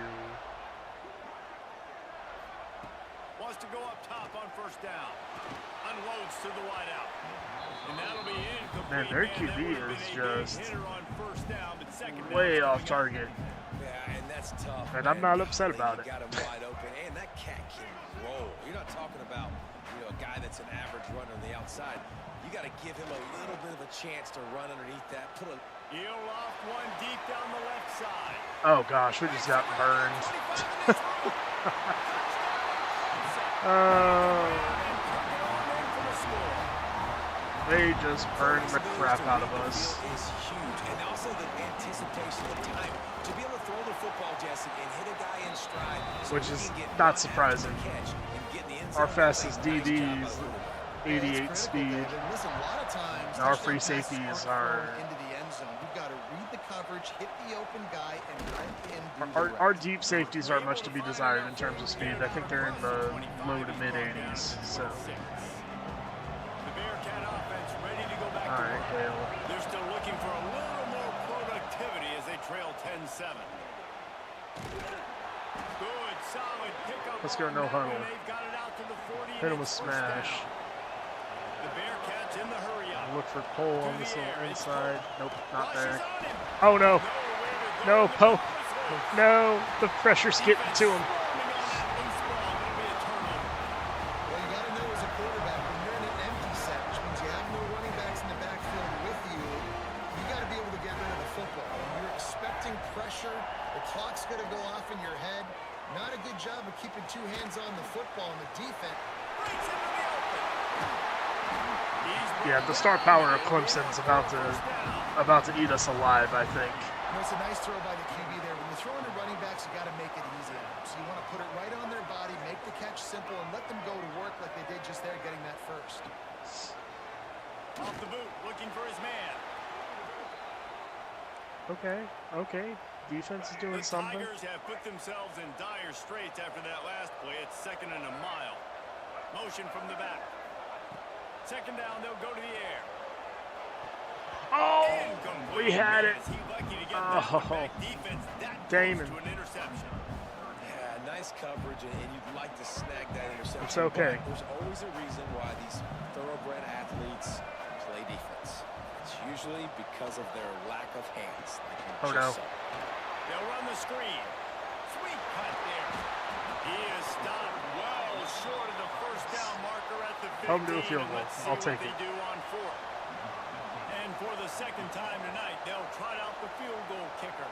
Wants to go up top on 1st down. Unloads to the wideout. And that'll be incomplete. Man, their That QB would've been is a big just hitter on 1st down, but second down way is off coming up. target. Yeah, and that's tough. And I'm not upset about it. Got him wide open, and that cat can roll. You're not talking about, a guy that's an average runner on the outside. You got to give him a little bit of a chance to run underneath that. He'll loft one deep down the left side. Oh gosh, we just got burned. They just burned the crap out of us. Is huge, and also the anticipation, the time to be able to throw the football, Jesse, and hit a guy in stride. So Which he is can get not one surprising. after the catch and get in the end Our zone. fastest Nice job by DBs, Louisville. 88 speed. Listen, a lot of times, And our touchdown free passes safeties aren't are- thrown into the end zone. You've got to read the coverage, hit the open guy, and let him do the Our rest. deep safeties aren't much to be desired in terms of speed. I think they're in the low to mid 80s. So, The Bearcat offense ready to go back all to right, work. Hale. They're still looking for a little more productivity as they trail 10-7. Good, solid pickup. Let's go on no that huddle. one. They've got it out to the 40. Hit him and with it's 1st smash. down. The Bearcats in the hurry up. Look for Cole on To this the little air, it's inside. Cole. Nope, not Rushes there. on him. Oh no, Nowhere to go. no, The Pope. ball is No, the pressure's getting to him. swarming on that loose ball. It'll be a turnover. Well, you got to know as a quarterback, when you're in an empty set, which means you have no running backs in the backfield with you, you got to be able to get rid of the football. When you're expecting pressure, the clock's going to go off in your head. Not a good job of keeping two hands on the football in the defense. Breaks into the open. He's Yeah, the star power of Clemson's about to eat us alive, I think. You know, it's a nice throw by the QB there. When you're throwing to running backs, you got to make it easy on them. So you want to put it right on their body, make the catch simple, and let them go to work like they did just there, getting that first. off the boot, looking for his man. Okay. Defense is doing The something. Tigers have put themselves in dire straits after that last play. It's 2nd and a mile. Motion from the back. 2nd down, they'll go to the air. Oh, Incomplete. we had it. Is he lucky to get that Oh, back defense that Damon. close to an interception? Yeah, nice coverage, and you'd like to snag that interception. It's okay. But there's always a reason why these thoroughbred athletes play defense. It's usually because of their lack of hands. Like you Oh, just no. saw. They'll run the screen. Sweet cut there. He is stopped well short of the 1st down marker at the 15. Home to a field and goal. let's see I'll what take they it. do on 4th. And for the second time tonight they'll trot out the field goal kicker.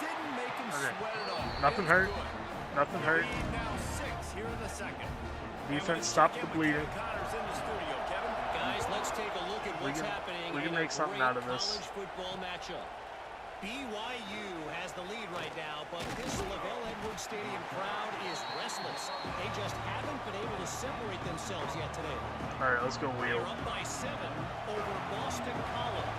Didn't make him sweat it all. Nothing hurt. Nothing hurt. Now 6 here in the second. Defense stopped the bleeding. Guys, let's take a look at what's happening. We can make something out of this. College football matchup. BYU has the lead right now, but this LaVell Edwards Stadium crowd is restless. They just haven't been able to separate themselves yet today. All right, let's go wheel. They're up by 7 over Boston College.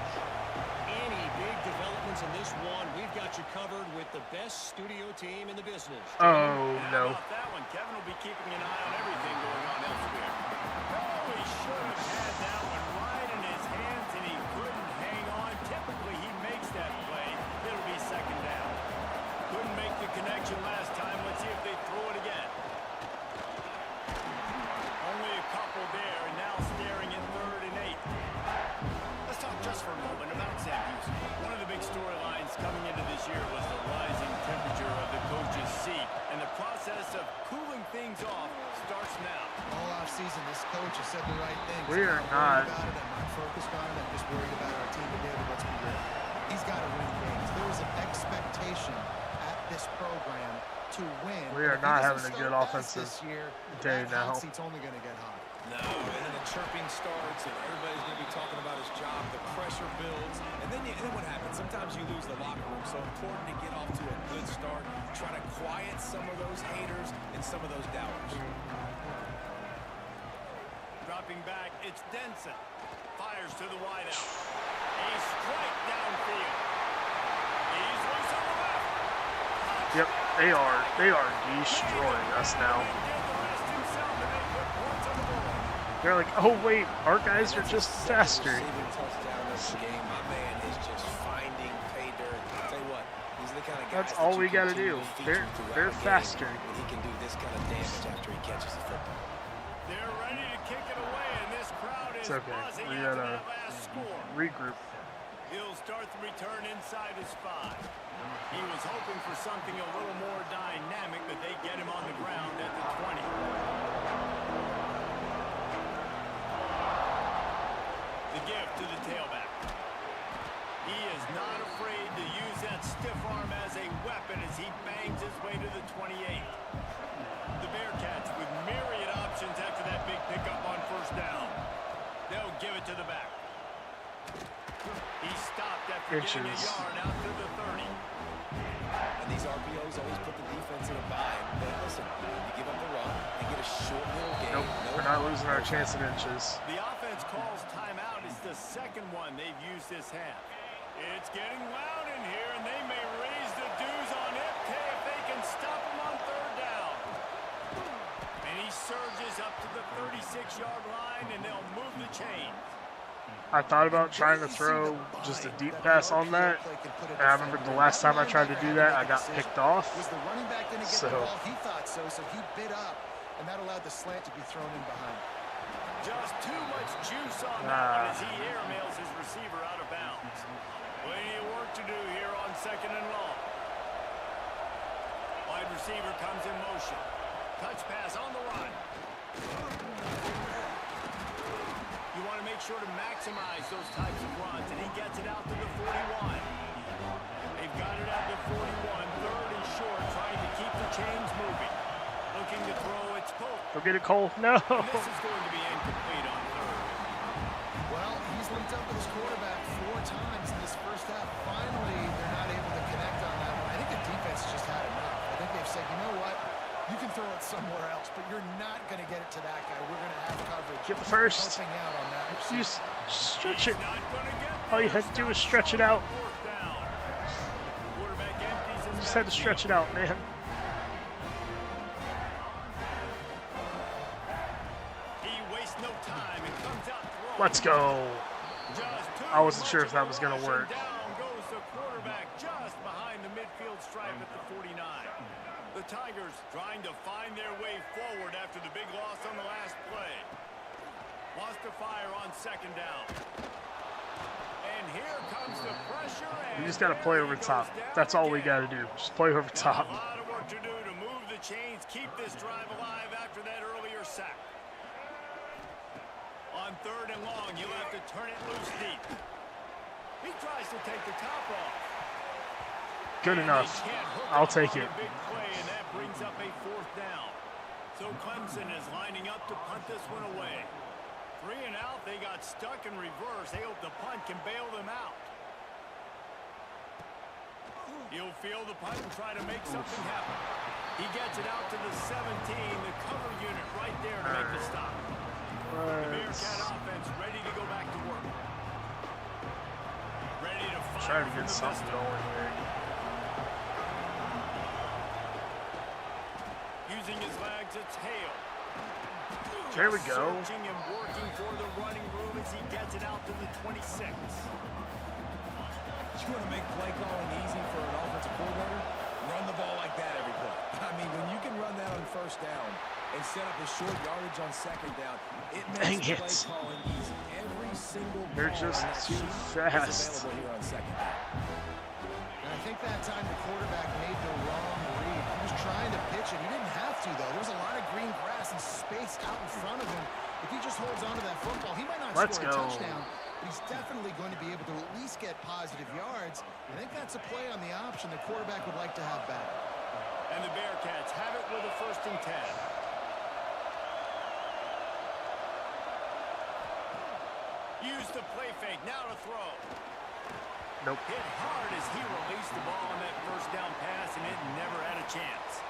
Any big developments in this one, we've got you covered with the best studio team in the business. Oh, no. How about that one? Kevin will be keeping an eye on everything going on elsewhere. Oh, he should have had that one right in his hands, and he couldn't hang on. Typically, he makes that play. It'll be second down. Couldn't make the connection last time. Let's see if they throw it again. Only a couple there, and now staring at 3rd and 8. Let's talk just for a moment about Sam Houston. One of the big storylines coming into this year was the rising temperature of the coach's seat, and the process of cooling things off starts now. All offseason, this coach has said the right things. We are I'm not. worried about it. I'm not focused on it. I'm just worried about our team today. But let's be real. He's got to win games. There is an expectation at this program to win. We are If he not doesn't having a start good fast offensive this year, day that now. hot seat's only going to get hot. No, and then the chirping starts, and everybody's going to be talking about his job. The pressure builds, and then what happens? Sometimes you lose the locker room. So important to get off to a good start. Try to quiet some of those haters and some of those doubters. Dropping back, it's Denson. Fires to the wideout. A strike downfield. He's loose on the left. Yep, they are destroying us now. They're like, oh wait, our guys are just faster. Receiving touchdown this game. My man is just finding pay dirt. I'll tell you what, these are the kind of guys That's all that we you gotta continue do. to feature They're throughout a game, faster. and he can do this kind of damage after he catches the football. They're ready to kick it away, and this crowd is It's okay. buzzing We after gotta that last score. regroup. He'll start the return inside his 5. He was hoping for something a little more dynamic, but they get him on the ground at the 20. The give to the tailback. He is not afraid to use that stiff arm as a weapon as he bangs his way to the 28. The Bearcats with myriad options after that big pickup on 1st down. They'll give it to the back. He stopped after getting a yard out to the 30. And these RPOs always put the defense in a bind. But listen, you give up the run and get a short little game. Nope, we're not losing our chance at inches. The offense calls timeout. It's the second one they've used this half. It's getting loud in here, and they may raise the dues on Ipke if they can stop him on 3rd down. And he surges up to the 36-yard line, and they'll move the chains. I thought about trying to throw just a deep pass on that, and I remember the last time I tried to do that, I got picked off. Was the running back going to get the ball? He thought so he bit up, and that allowed the slant to be thrown in behind. Just too much juice on that one as he airmails his receiver out of bounds. Plenty of work to do here on 2nd and long. Wide receiver comes in motion. Touch pass on the run. You want to make sure to maximize those types of runs, and he gets it out to the 41. They've got it at the 41, 3rd and short, trying to keep the chains moving. Looking to throw, it's Pope. Go get it, Cole. No. And this is going to be incomplete on 3rd. Well, he's linked up with his quarterback 4 times in this first half. Finally, they're not able to connect on that one. I think the defense just had enough. I think they've said, you know what? You can throw it somewhere else, but you're not going to get it to that guy. We're going to have coverage. Get the first. Helping out on that. You stretch it. All you had to do was stretch it out. Just had to stretch it out, man. Let's go. I wasn't sure if that was going to work. Down goes the quarterback just behind the midfield stripe at the 49. The Tigers trying to find their way forward after the big loss on the last play. Wants to fire on 2nd down. And here comes the pressure. We just got to play over top. That's all we got to do. Just play over top. A lot of work to do to move the chains, keep this drive alive after that earlier sack. On 3rd and long, you'll have to turn it loose deep. He tries to take the top off. Good enough. I'll take it. Big play, and that brings up a 4th down. So Clemson is lining up to punt this one away. 3 and out, they got stuck in reverse. They hope the punt can bail them out. He'll field the punt and try to make something happen. He gets it out to the 17, the cover unit right there to make the stop. The Bearcat offense ready to go back to work. Ready to fire. Trying to get something going here. Using his legs, it's Hale. There we go. Searching and working for the running room as he gets it out to the 26. You want to make play calling easy for an offensive coordinator? Run the ball like that every play. I mean, when you can run that on 1st down and set up a short yardage on 2nd down, it makes play calling easy. Every single ball They're just too fast. is available here on 2nd down. And I think that time the quarterback made the wrong read. He was trying to pitch it. He didn't have to, though. There was a lot of green grass and space out in front of him. If he just holds on to that football, he might not score a touchdown, but he's definitely going to be able to at least get positive yards. I think that's a play on the option the quarterback would like to have back. And the Bearcats have it with a 1st and 10. Use the play fake, now to throw. Nope. Hit hard as he released the ball on that 1st down pass, and it never had a chance.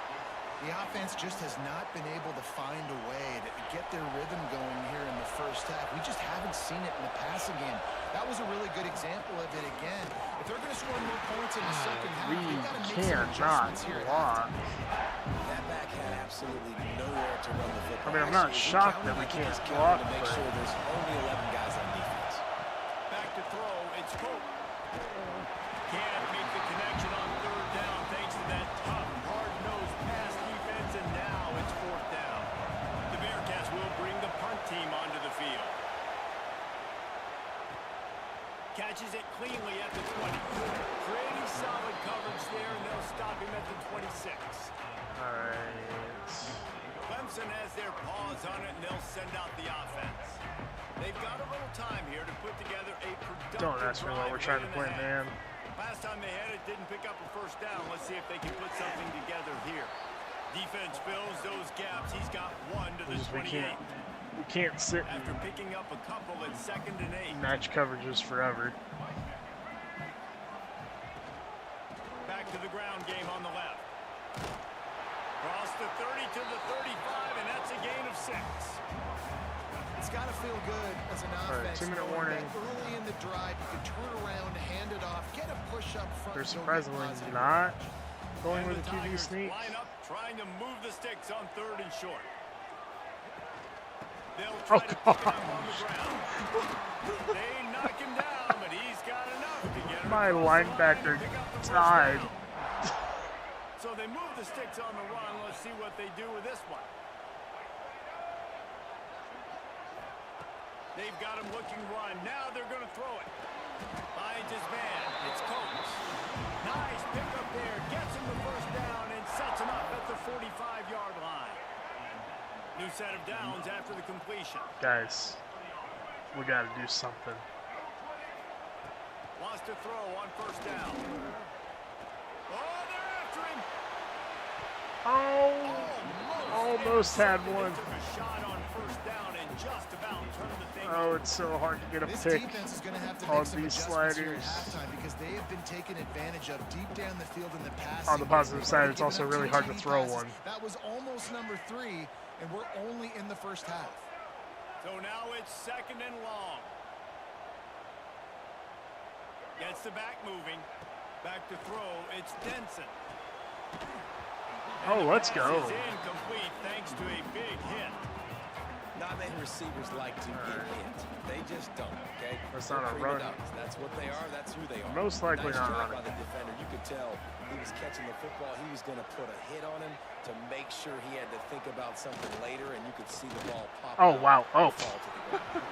The offense just has not been able to find a way to get their rhythm going here in the 1st half. We just haven't seen it in the passing game. That was a really good example of it again. If they're going to score more points in the 2nd half, they've got to make some adjustments here at halftime. That back had absolutely nowhere to run the football. I mean, I'm not shocked that we can't block, to make but sure there's only 11 guys on defense. Back to throw, it's Colt. Can't make the connection on 3rd down thanks to that tough, hard-nosed pass defense, and now it's 4th down. The Bearcats will bring the punt team onto the field. Catches it cleanly at the 20. Pretty solid coverage there, and they'll stop him at the 26. all right. Clemson has their paws on it, and they'll send out the offense. They've got a little time here to put together a productive Don't ask me why we're trying to play man. Last time they had it, didn't pick up a 1st down. Let's see if they can put something together here. Defense fills those gaps. He's got 1 to the 28. We can't sit After and picking up a couple at 2nd and 8. match coverages forever. Back to the ground game on the left. Cross the 30 to the 35, and that's a gain of 6. It's got to feel good as an offense. 2-minute knowing warning. that early in the drive, you can turn around, hand it off, get a push up front. They're and you'll get surprisingly positive not yardage. going And with the a QB Tigers sneak. line up, trying to move the sticks on 3rd and short. They'll Oh, try to pick it up on the ground. They knock him down, but he's got enough to get him. My linebacker died. So they move the sticks on the run. Let's see what they do with this one. They've got him looking run. Now they're going to throw it. Finds his man. It's Coates. Nice pickup there. Gets him the 1st down and sets him up at the 45-yard line. New set of downs after the completion. Guys, we got to do something. Wants to throw on 1st down. Oh, they're after him. Oh, almost had one. Took a shot on 1st down and just about turned the thing. Oh, it's so hard to get a This pick defense is going to have to on make some these adjustments here at sliders. halftime because they have been taken advantage of deep down the field in the pass. On the positive side, it's also really hard to throw one. That was almost number 3, and we're only in the 1st half. So now it's 2nd and long. Gets the back moving. Back to throw. It's Denson. Oh, let's go. Pass is incomplete thanks to a big hit. Not many receivers like to get hit. They just don't, okay? That's not a They're run. prima donnas. That's what they are. That's who they are. Most likely Nice not job running. by the defender. You could tell he was catching the football. He was going to put a hit on him to make sure he had to think about something later, and you could see the ball pop. Oh, wow. Oh. Fall to the ground.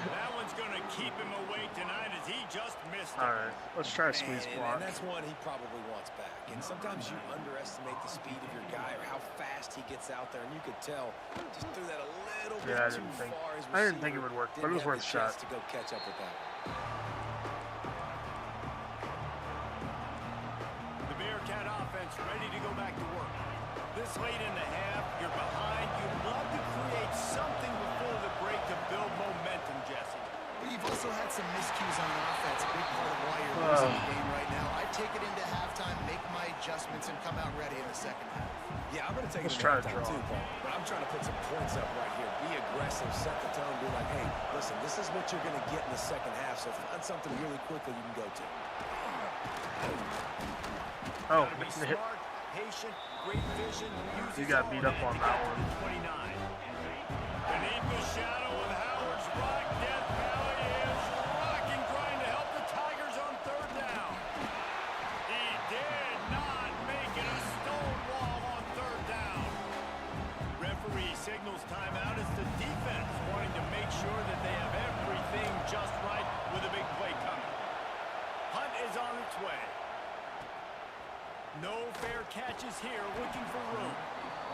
That one's going to keep him awake tonight as he just missed it. All right, let's try a squeeze block. And that's one he probably wants back. And sometimes you underestimate the speed of your guy or how fast he gets out there, and you could tell just threw that a little bit too far. I didn't think it would work, but it was worth a shot. To go catch up with that. The Bearcat offense ready to go back to work. This late in the half, you're behind. You'd love to create something before the break to build momentum, Jesse. But you've also had some miscues on offense, a big part of why you're losing the game right now. I take it into halftime, make my adjustments, and come out ready in the second half. Yeah, I'm going to take it Let's try to halftime draw. too, Paul. But I'm trying to put some points up right here. Be aggressive, set the tone, be like, hey, listen, this is what you're going to get in the second half, so find something really quickly you can go to. Oh, Gotta be smart, patient, great vision. you got beat up on that one. 29. Beneath the shadow of Howard's Rock, Death Valley is rocking, trying to help the Tigers on third down. He did not make it a stone wall on third down. Referee signals timeout as the defense wanting to make sure that they have everything just right with a big play coming. Hunt is on its way. No fair catches here, looking for room.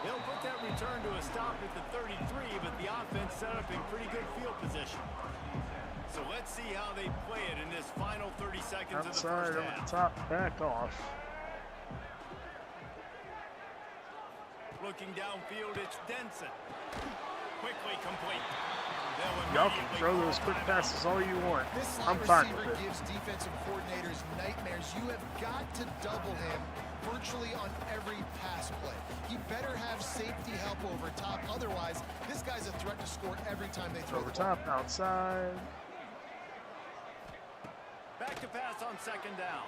They'll put that return to a stop at the 33, but the offense set up in pretty good field position. So let's see how they play it in this final 30 seconds Outside of the of first half. the top, back off. Looking downfield, it's Denson. Quickly complete. Y'all can throw those quick passes all you want. This I'm slot fine with receiver it. gives defensive coordinators nightmares. You have got to double him virtually on every pass play. He better have safety help over top. Otherwise, this guy's a threat to score every time they throw Over the ball. top, outside. Back to pass on second down.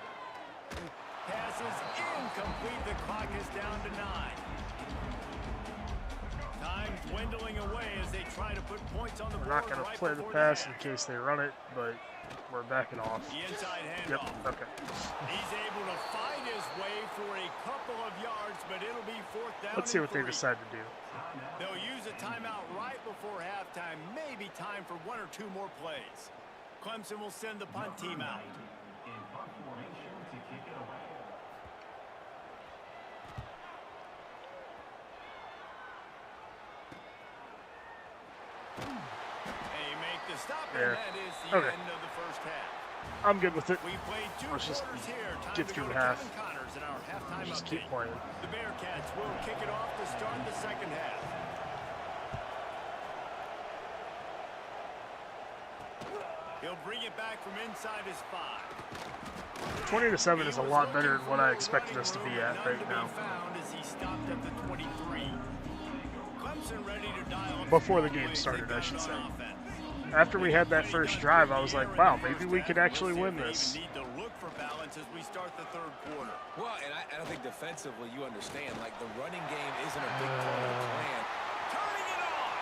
Pass is incomplete. The clock is down to 9. Time dwindling away as they try to put points on the board. We're not going to play the pass in case they run it, but we're backing off. The inside Yep, handoff. okay. He's able to fight his way for a couple of yards, but it'll be fourth down. Let's see and what they 3. decide to do. They'll use a timeout right before halftime. Maybe time for 1 or 2 more plays. Clemson will send the punt team out. They make the stop, and There. that is the Okay. end of the first half. I'm good with it. We played 2 Let's just quarters here. Time get to through go to half. Kevin Connors in our halftime Just update. keep playing. The Bearcats will kick it off to start the second half. He'll bring it back from inside his 5. 20-7 is a lot better than what I expected us to be at None right to now. be found as he stopped at the 23. Clemson ready to dial up Before the the game plays started, they've I should got say. on offense. After we had that first drive, I was like, wow, maybe we could actually win this. Need to look for balance as we start the third quarter. Well, and I think defensively, you understand, like the running game isn't a big part of the plan. Turning it on.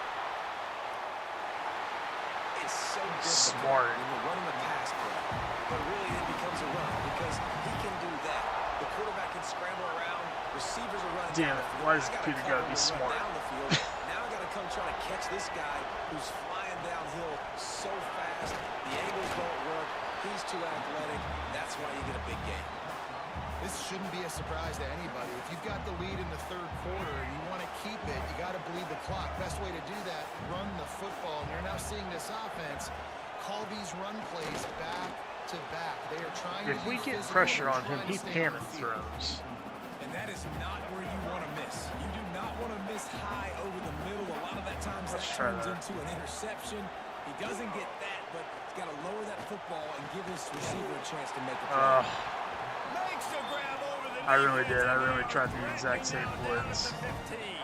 It's so Smart. difficult when you're running a pass play, but really it becomes a run because he can do that. The quarterback can scramble around, receivers are running Damn down it, the field. why does I gotta Peter cover gotta be him and run smart? down the field. Now I got to come try to catch this guy who's flying downhill so fast. The angles don't work. He's too athletic. That's why you get a big game. This shouldn't be a surprise to anybody. If you've got the lead in the third quarter and you want to keep it, you got to bleed the clock. Best way to do that, run the football. And you're now seeing this offense call these run plays back to back. They are trying If to we be get physical, pressure they're on him, trying he to stay on the panic field. throws. And that is not where you want to miss. You do not want to miss high over the middle. A lot of that times Let's that try turns that. into an interception. He doesn't get that, but he's got to lower that football and give his receiver a chance to make a play. Makes the grab over the I really defense did. I and really they tried the bring exact it same down at blitz. the 15.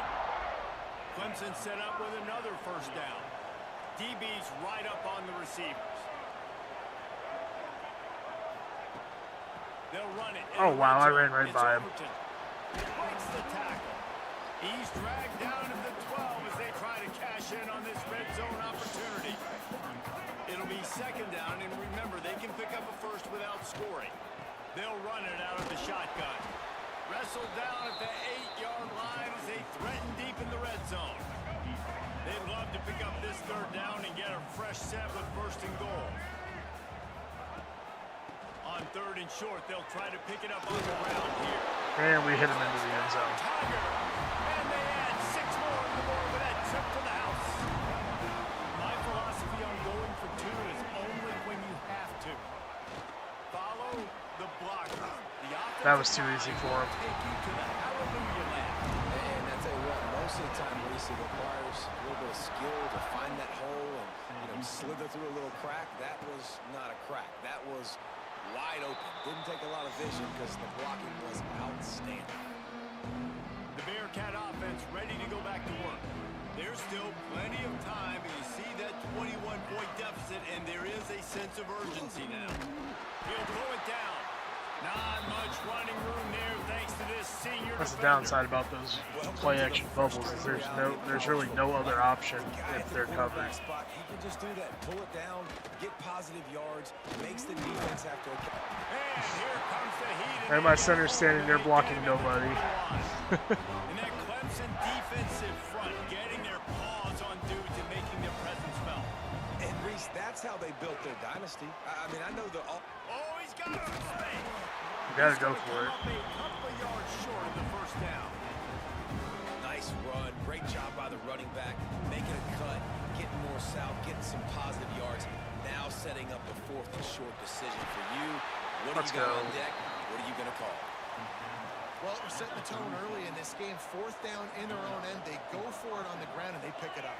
Clemson set up with another first down. DB's right up on the receivers. They'll run it. Oh, wow, I ran right It's by him. Overton. Breaks the tackle. He's dragged down to the 12 as they try to cash in on this red zone opportunity. It'll be second down, and remember, they can pick up a first without scoring. They'll run it out of the shotgun. Wrestled down at the 8-yard line as they threaten deep in the red zone. They'd love to pick up this third down and get a fresh set with first and goal. On third and short, they'll try to pick it up on the ground here. And we hit him into the end zone. Tiger. And they add 6 more on the board with that trip to the house. My philosophy on going for 2 is only when you have to. Follow the blocker. That was too easy for him. Take you to the hallelujah land. And I tell you what, most of the time, Reese, it requires a little bit of skill to find that hole and slither through a little crack. That was not a crack. That was wide open. Didn't take a lot of vision because the blocking was outstanding. The Bearcat offense ready to go back to work. There's still plenty of time. You see that 21-point deficit, and there is a sense of urgency now. He'll throw it down. Not much running room there thanks to this senior That's the defender. downside about those play action bubbles is there's really no other option if they're covered. He can just do that. Pull it down, get positive yards, makes the defense have to. And here comes the heat. And my center's standing there blocking nobody. And that Clemson defensive front getting their paws on dudes and making their presence felt. And Reese, that's how they built their dynasty. I mean, I know the. Oh, he's got it in space. You gotta go for it. A couple of yards short of the first down. Nice run. Great job by the running back. Making a cut, getting more south, getting some positive yards. Now setting up a 4th and short decision for you. What Let's do you got go. on deck? What are you going to call? Well, we're setting the tone early in this game. 4th down in their own end. They go for it on the ground, and they pick it up.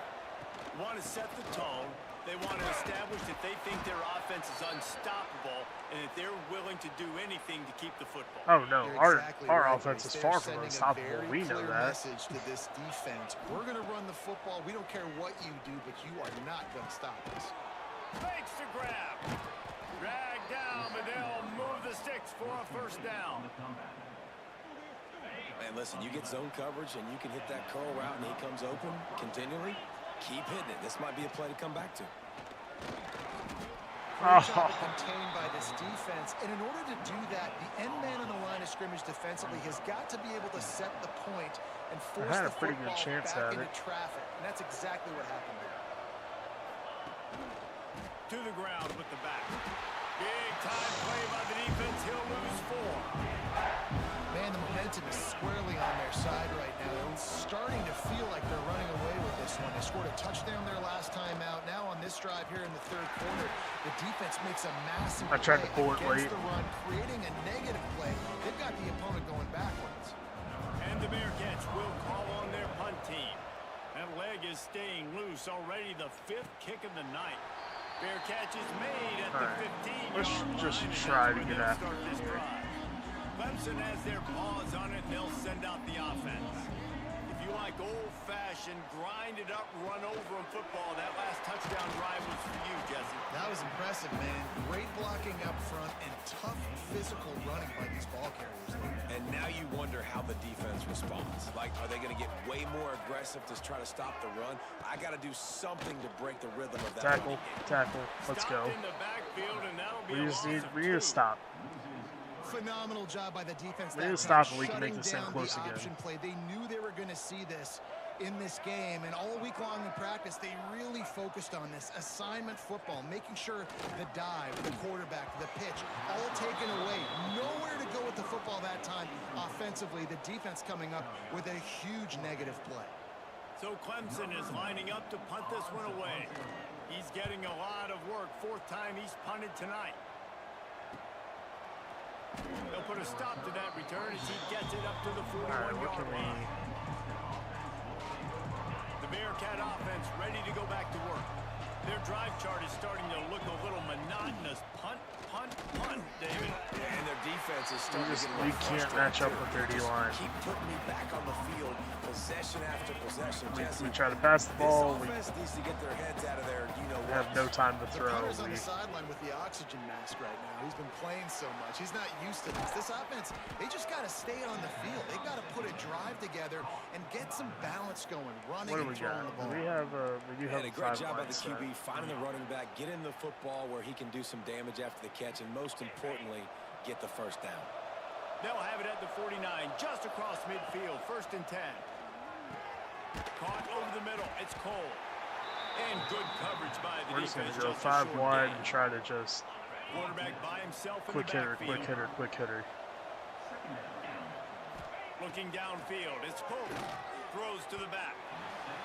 Want to set the tone. They want to establish that they think their offense is unstoppable and that they're willing to do anything to keep the football. Oh no, You're our exactly our right, offense is Reese. far They're from sending a unstoppable. very We know clear that. message to this defense. We're going to run the football. We don't care what you do, but you are not going to stop us. Fakes to grab. Drag down, but they'll move the sticks for a first down. Man, listen, you get zone coverage and you can hit that curl route and he comes open continually. Keep hitting it. This might be a play to come back to. Great job contained by this defense. And in order to do that, the end man on the line of scrimmage defensively has got to be able to set the point and force had a the pretty good football chance back at into it. traffic. And that's exactly what happened there. To the ground with the back. Big time play by the defense. He'll lose 4. Man, the momentum is squarely on their side right now. They're starting to feel like they're running away with this one. They scored a touchdown their last time out. Now on this drive here in the 3rd quarter, the defense makes a massive I tried to pull it against late. the run, creating a negative play. They've got the opponent going backwards. And the Bearcats will call on their punt team. That leg is staying loose. Already the 5th kick of the night. Bearcats is made at the 15. Let's just try to get after it here. Clemson has their paws on it, and they'll send out the offense. If you like old-fashioned, grind-it-up, run-over in football, that last touchdown drive was for you, Jesse. That was impressive, man. Great blocking up front and tough physical running by these ball carriers. And now you wonder how the defense responds. Like, are they going to get way more aggressive to try to stop the run? I got to do something to break the rhythm of that. Tackle. Let's go. Stopped in the backfield, and that'll be We a just loss need of 2. to stop. Phenomenal job by the defense. We need to That stop time, and we can make shutting this thing down close the again. option play. They knew they were going to see this in this game, and all week long in practice, they really focused on this assignment football, making sure the dive, the quarterback, the pitch, all taken away. Nowhere to go with the football that time. Offensively, the defense coming up with a huge negative play. So Clemson is lining up to punt this one away. He's getting a lot of work. 4th time he's punted tonight. They'll put a stop to that return as he gets it up to the 41-yard line. The Bearcat offense ready to go back to work. Their drive chart is starting to look a little monotonous. Punt, punt, punt, David. And their defense is starting to get a We little can't frustrated. match up with their D-line. Keep putting me back on the field, possession after possession. Jesse, We try to pass the ball. We this offense needs to get their heads out of there. You know have what? no time to The throw. punter's on We, the sideline with the oxygen mask right now. He's been playing so much. He's not used to this. This offense, they just got to stay on the field. They've got to put a drive together and get some balance going, running what do and we throwing got? the ball. We do have And a a great job by 5-line the set. QB finding the running back, getting the football where he can do some damage after the catch, and most importantly, get the first down. They'll have it at the 49, just across midfield. 1st and 10. Caught over the middle. It's Cole. And good coverage by the We're just defense. gonna go just a 5 short wide gain. and try to just Quarterback by himself in quick the hitter, backfield. quick hitter, quick hitter. Looking downfield. It's Cole. Throws to the back.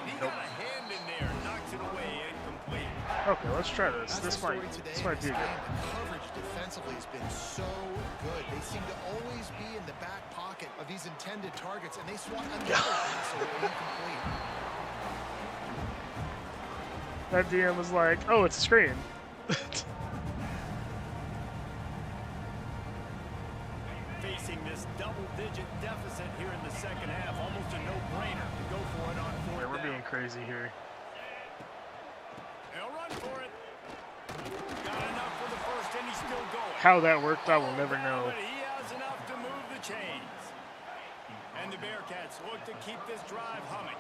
He Nope. got a hand in there. Knocks it away. Incomplete. Okay, let's try this. That's This the might story today this in might be this a good. game. The coverage defensively has been so good. They seem to always be in the back pocket of these intended targets, and they swat another pass away incomplete. That DM was like, oh, it's a screen. Facing this double-digit deficit here in the second half. Almost a no-brainer to go for it on fourth Yeah, we're down. being crazy here. He'll run for it. Got enough for the first, and he's still going. How that worked, I will never know. But he has enough to move the chains. And the Bearcats look to keep this drive humming.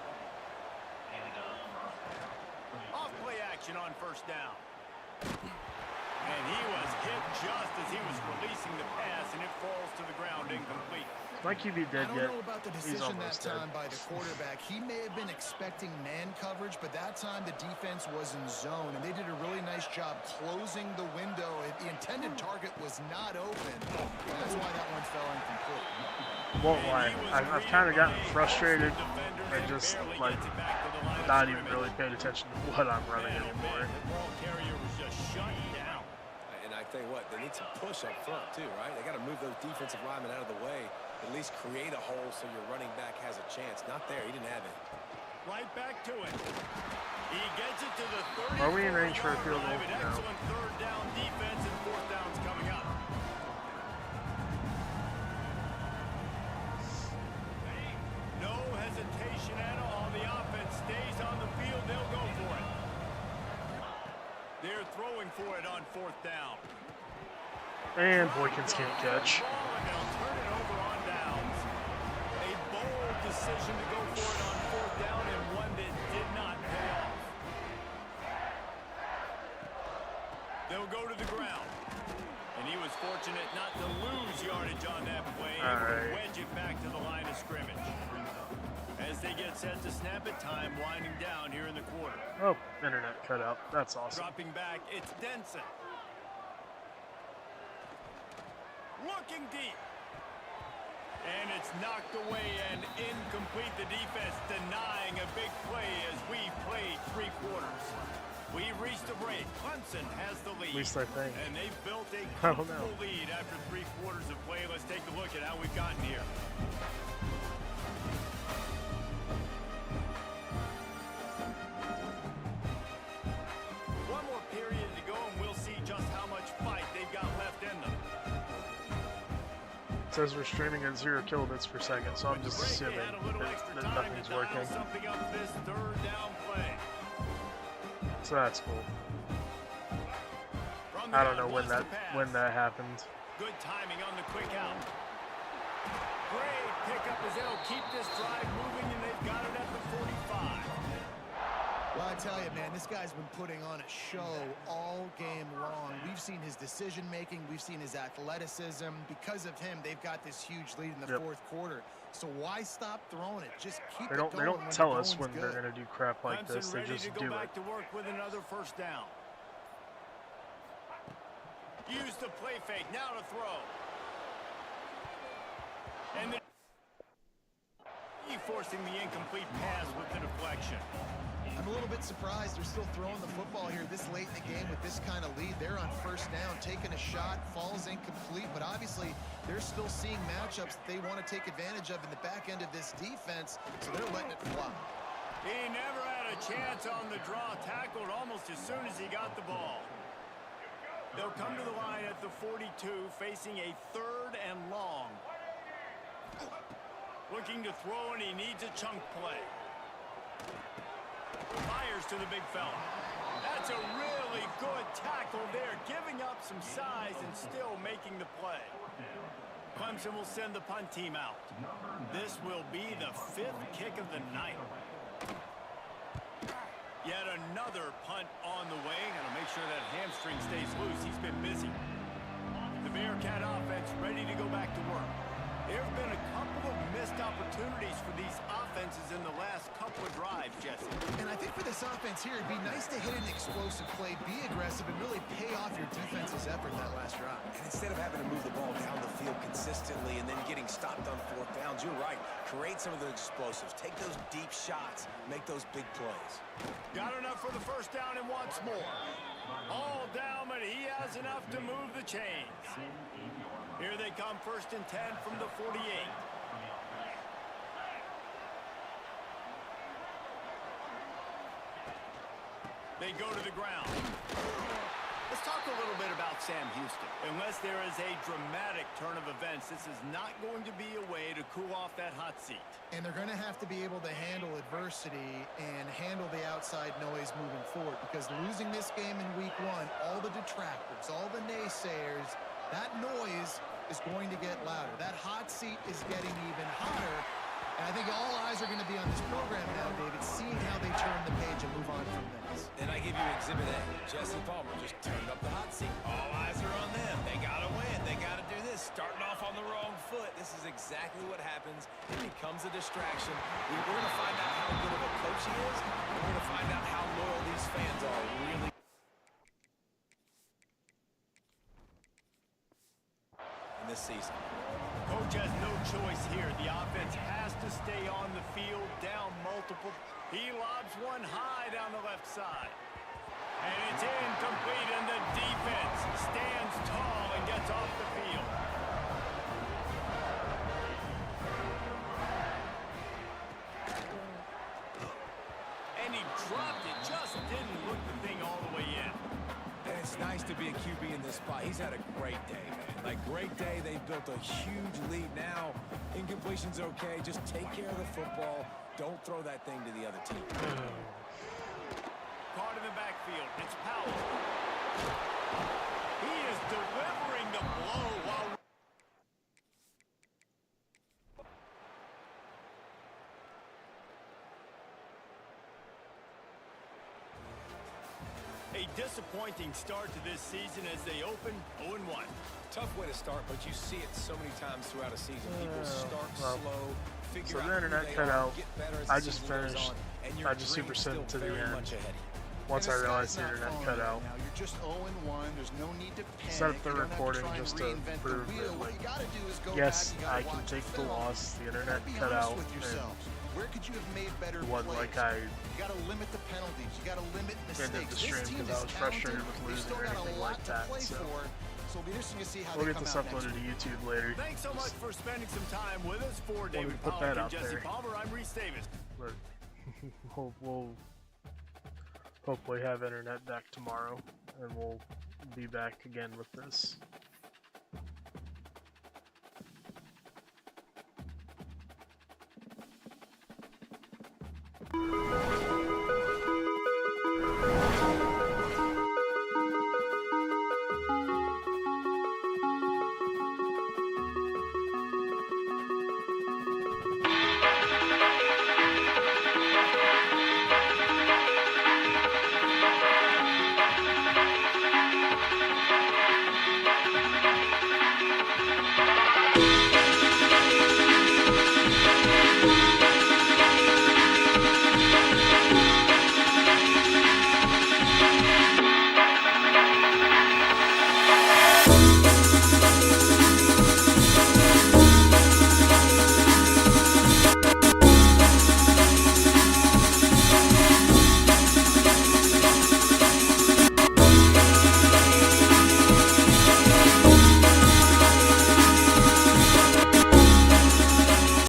Off play action on first down. And he was hit just as he was releasing the pass, and it falls to the ground incomplete. My QB I dead don't yet. know about the He's decision that almost dead. time by the quarterback. He may have been expecting man coverage, but that time the defense was in zone, and they did a really nice job closing the window. The intended target was not open. That's why that one fell incomplete. Won't lie, I've kind of gotten frustrated and just like not even really paying attention to what I'm running anymore. The ball carrier was just shut down. And I tell you what, they need some push up front too, right? They got to move those defensive linemen out of the way, at least create a hole so your running back has a chance. Not there, he didn't have it. Right back to it. He gets it to the 30. Are we in range for a field goal? No. Excellent third down defense, and fourth down's coming up. No hesitation at all. The offense stays on the field. They'll go for it. They're throwing for it on fourth down. And Boykins can't catch. They'll turn it over on downs. A bold decision to go for it on fourth down, and one that did not pay off. They'll go to the ground. And he was fortunate not to lose yardage on that play. All Able to right. wedge it back to the line of scrimmage. As they get set to snap it, time winding down here in the quarter. Oh, internet cut out. That's awesome. Dropping back, it's Denson. Looking deep. And it's knocked away and incomplete. The defense denying a big play as we played 3 quarters. We've reached a break. Clemson has the lead. At least I think. And they've built a I don't know. comfortable lead after 3 quarters of play. Let's take a look at how we've gotten here. One more period to go, and we'll see just how much fight they've got left in them. It says we're streaming at 0 kilobits per second, so I'm just assuming that nothing's working. Something up this third down play. So that's cool. From the I don't gun, know when wants to pass. that happened. Good timing on the quick out. Great pickup as they'll keep this drive moving, and they've got it at the 45. Well, I tell you, man, this guy's been putting on a show all game long. We've seen his decision-making. We've seen his athleticism. Because of him, they've got this huge lead in the fourth quarter. So why stop throwing it? Just keep it going. They don't when tell the us going's when they're good. gonna do crap like Clemson this. They ready just to go do it. back to work with another first down. Use the play fake. Now to throw. And he forcing the incomplete pass with the deflection. I'm a little bit surprised they're still throwing the football here this late in the game with this kind of lead. They're on first down, taking a shot, falls incomplete, but obviously they're still seeing matchups that they want to take advantage of in the back end of this defense, so they're letting it fly. He never had a chance on the draw, tackled almost as soon as he got the ball. They'll come to the line at the 42, facing a third and long. Looking to throw, and he needs a chunk play. Fires to the big fella. That's a really good tackle there, giving up some size and still making the play. Clemson will send the punt team out. This will be the 5th kick of the night. Yet another punt on the way. Gotta make sure that hamstring stays loose. He's been busy. The Bearcat offense ready to go back to work. There have been a couple of missed opportunities for these offenses in the last couple of drives. offense here, it'd be nice to hit an explosive play, be aggressive, and really pay off your defense's effort that last drive. And instead of having to move the ball down the field consistently and then getting stopped on fourth downs, you're right. Create some of those explosives. Take those deep shots. Make those big plays. Got enough for the first down and wants more. All down, but he has enough to move the chains. Here they come, 1st and 10 from the 48. They go to the ground. Let's talk a little bit about Sam Houston. Unless there is a dramatic turn of events, this is not going to be a way to cool off that hot seat. And they're going to have to be able to handle adversity and handle the outside noise moving forward, because losing this game in week 1, all the detractors, all the naysayers, that noise is going to get louder. That hot seat is getting even hotter. And I think all eyes are going to be on this program now, David, seeing how they turn the page and move on from this. And I give you Exhibit A. Jesse Palmer just turned up the hot seat. All eyes are on them. They got to win. They got to do this. Starting off on the wrong foot. This is exactly what happens. It becomes a distraction. We're going to find out how good of a coach he is. And we're going to find out how loyal these fans are really in this season. Coach has no choice here. The offense has to stay on the field, down multiple. He lobs one high down the left side. And it's incomplete, and the defense stands tall and gets off the field. And he dropped it, just didn't look the thing all the way in. And it's nice to be a QB in this spot. He's had a great day, man. Like, great day. They've built a huge lead now. Incompletion's okay. Just take care of the football. Don't throw that thing to the other team. Caught in the backfield. It's Powell. He is delivering the blow while... A disappointing start to this season as they open 0-1. Tough way to start, but you see it so many times throughout a season. People start well, slow, figure so out the internet who they cut are, out. get better as I the just season goes finished. on, and your I just dream's superseded still to the very end. much ahead of you. Once I realized the And internet sky's cut not out. falling right now. You're just 0-1. There's no need to panic. Set up the You don't have recording try and just to reinvent the prove wheel. that, What like, you gotta do is go yes, back, you gotta I can watch take the film. loss. The internet Be cut honest out. with yourselves. Where could you have made better It wasn't plays? like I You gotta limit the penalties. You gotta limit mistakes. ended the This stream team because I is was frustrated talented. with They've losing still or got a anything lot like to that. play So for. So it'll be interesting to see how we'll they get come this out next uploaded to week. YouTube later. Thanks so much for spending some time with us. For David put Pollack that and out Jesse there. Palmer, I'm Reese Davis. But we'll hopefully have internet back tomorrow, and we'll be back again with this.